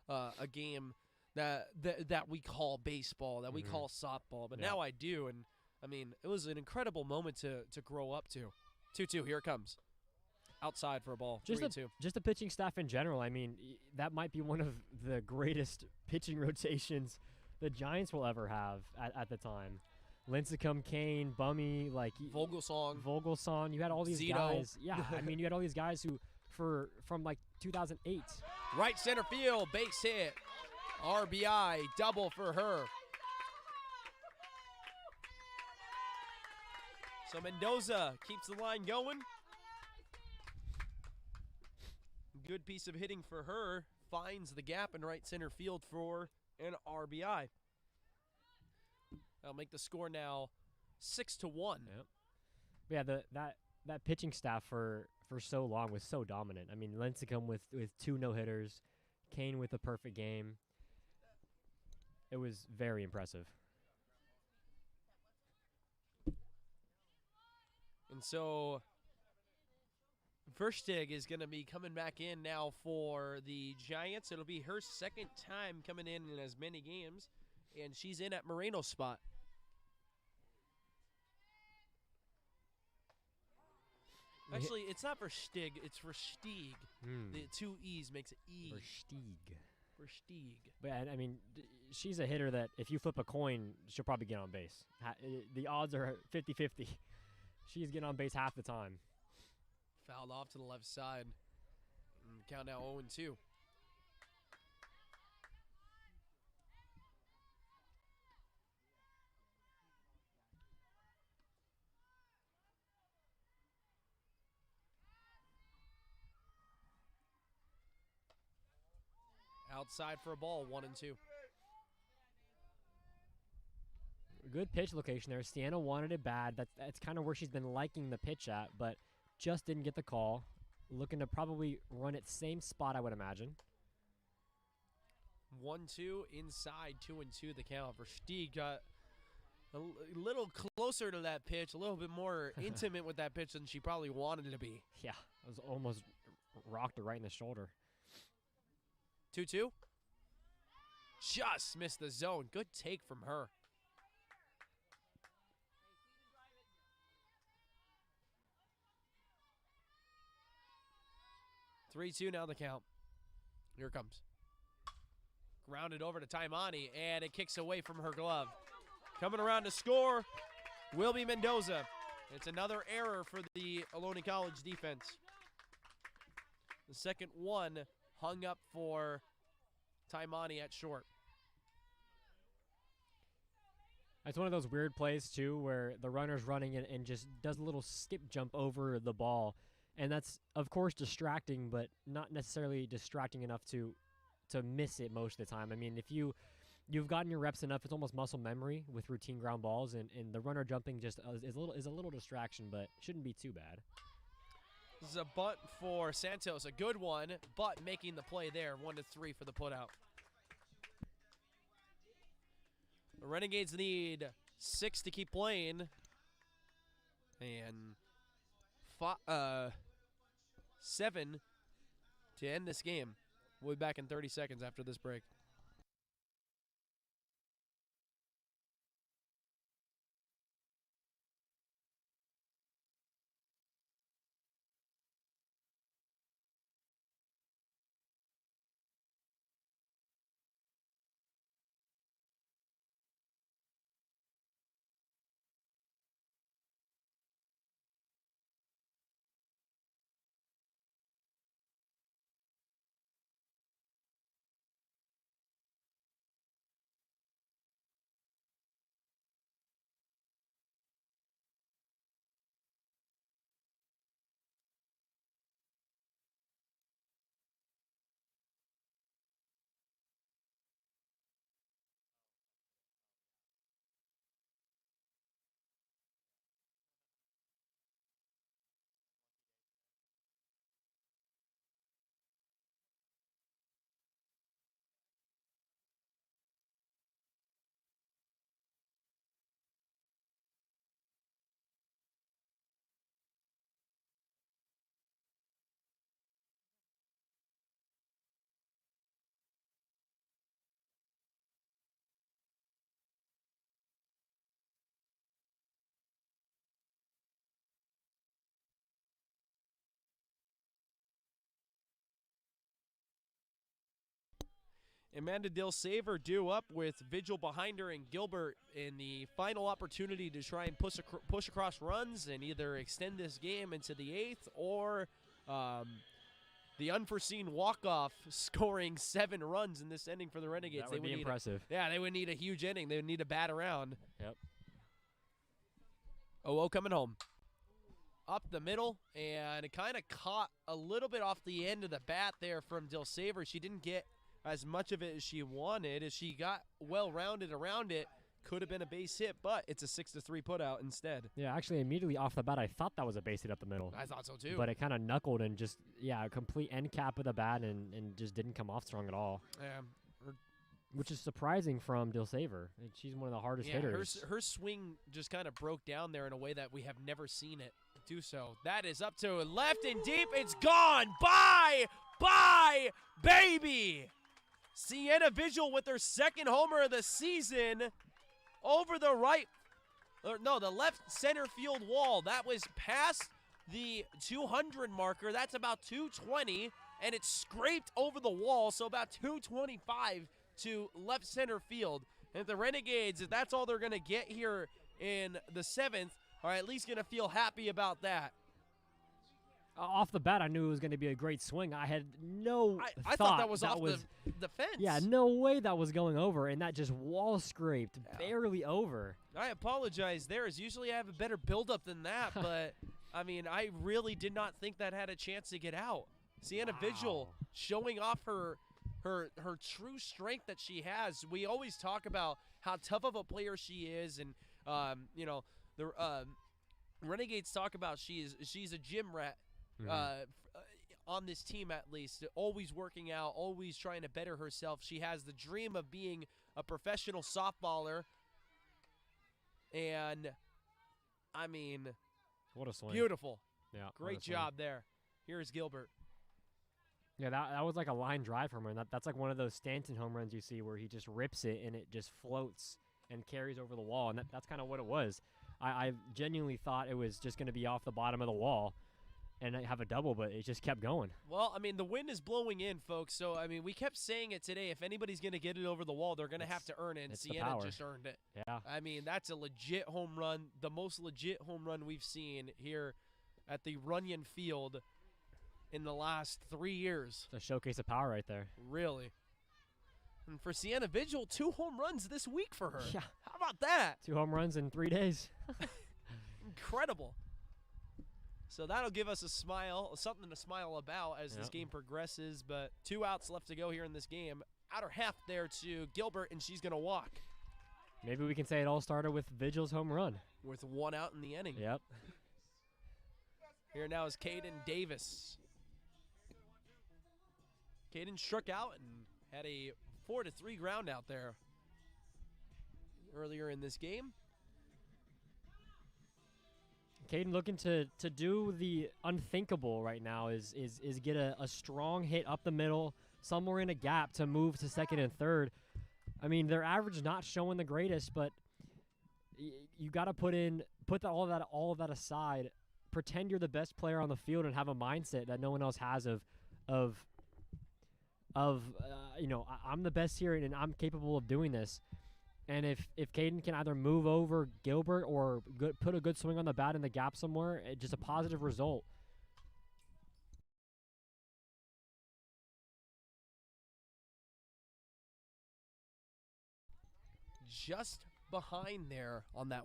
a game that we call baseball, that we call softball. But now I do. And, I mean, it was an incredible moment to grow up to. 2-2, here it comes. Outside for a ball, 3-2. Just the pitching staff in general. I mean, that might be one of the greatest pitching rotations the Giants will ever have at the time. Lincecum, Kane, Bummy, Vogelsong. You had all these Zito. Guys. Yeah, I mean, you had all these guys who, from 2008. Right center field, base hit. RBI, double for her. So Mendoza keeps the line going. Good piece of hitting for her. Finds the gap in right center field for an RBI. That'll make the score now 6-1. Yep. Yeah, that pitching staff for so long was so dominant. I mean, Lincecum with 2 no-hitters, Kane with a perfect game. It was very impressive. And so Versteeg is going to be coming back in now for the Giants. It'll be her second time coming in as many games, and she's in at Moreno's spot. Actually, it's not Versteeg, it's Versteeg. The 2 E's makes it E. Versteeg. But I mean, she's a hitter that if you flip a coin, she'll probably get on base. The odds are 50-50. She's getting on base half the time. Fouled off to the left side. Count now 0-2. Outside for a ball, 1-2. Good pitch location there. Sienna wanted it bad. That's kind of where she's been liking the pitch at, but just didn't get the call. Looking to probably run it same spot, I would imagine. 1-2 inside, 2-2 the count. Versteeg got a little closer to that pitch, a little bit more intimate with that pitch than she probably wanted to be. Yeah, it was almost rocked her right in the shoulder. 2-2. Just missed the zone. Good take from her. Three, 2 now the count. Here it comes. Grounded over to Taimani, and it kicks away from her glove. Coming around to score will be Mendoza. It's another error for the Ohlone College defense. The second one hung up for Taimani at short. It's one of those weird plays, too, where the runner's running and just does a little skip jump over the ball. And that's, of course, distracting, but not necessarily distracting enough to miss it most of the time. I mean, if you've gotten your reps enough, it's almost muscle memory with routine ground balls, and the runner jumping just is a little distraction, but shouldn't be too bad. This is a bunt for Santos, a good one, but making the play there, 1-3 for the putout. The Renegades need 6 to keep playing, and 7 to end this game. We'll be back in 30 seconds after this break. Amanda Dilsaver due up with Vigil behind her and Gilbert in the final opportunity to try and push across runs and either extend this game into the 8th or the unforeseen walk-off scoring 7 runs in this inning for the Renegades. That would be impressive. They would need a huge inning. They would need to bat around. Yep. Oh, coming home. Up the middle and kind of caught a little bit off the end of the bat there from Dilsaver. She didn't get as much of it as she wanted. As she got well-rounded around it, could have been a base hit, but it's a 6-3 putout instead. Yeah, actually, immediately off the bat, I thought that was a base hit up the middle. I thought so too. But it kind of knuckled and just, a complete end cap of the bat and just didn't come off strong at all. Which is surprising from Dilsaver. She's one of the hardest hitters. Her swing just kind of broke down there in a way that we have never seen it do so. That is up to left and deep. It's gone. Bye, baby. Sienna Vigil with her second homer of the season over the the left center field wall. That was past the 200 marker. That's about 220, and it scraped over the wall, so about 225 to left center field. And if the Renegades, if that's all they're going to get here in the 7th, are at least going to feel happy about that. Off the bat, I knew it was going to be a great swing. I had I thought that was off the fence. Yeah, no way that was going over, and that just wall scraped barely over. I apologize there, as usually I have a better buildup than that, but, I mean, I really did not think that had a chance to get out. Sienna Vigil showing off her true strength that she has. We always talk about how tough of a player she is, and, the Renegades talk about she's a gym rat. On this team, at least, always working out, always trying to better herself. She has the dream of being a professional softballer, and I mean, what a swing! Beautiful, great job there. Here's Gilbert. Yeah, that was like a line drive home run. That's like one of those Stanton home runs you see where he just rips it and it just floats and carries over the wall, and that's kind of what it was. I genuinely thought it was just going to be off the bottom of the wall. and have a double, but it just kept going. Well, I mean, the wind is blowing in, folks. So, I mean, we kept saying it today. If anybody's going to get it over the wall, they're going to have to earn it, and it's the Sienna power. just earned it. Yeah. I mean, that's a legit home run, the most legit home run we've seen here at the Runyon Field in the last 3 years. It's a showcase of power right there. Really. And for Sienna Vigil, 2 home runs this week for her. Yeah. How about that? 2 home runs in 3 days. Incredible. So that'll give us a smile, something to smile about as this game progresses. But 2 outs left to go here in this game. Outer half there to Gilbert, and she's going to walk. Maybe we can say it all started with Vigil's home run. With 1 out in the inning. Yep. Here now is Caden Davis. Caden struck out and had a 4-3 ground out there earlier in this game. Caden looking to do the unthinkable right now is get a strong hit up the middle, somewhere in a gap to move to second and third. I mean, their average not showing the greatest, but you got to put all of that aside. Pretend you're the best player on the field and have a mindset that no one else has of I'm the best here and I'm capable of doing this. And if Caden can either move over Gilbert or put a good swing on the bat in the gap somewhere, just a positive result. Just behind there on that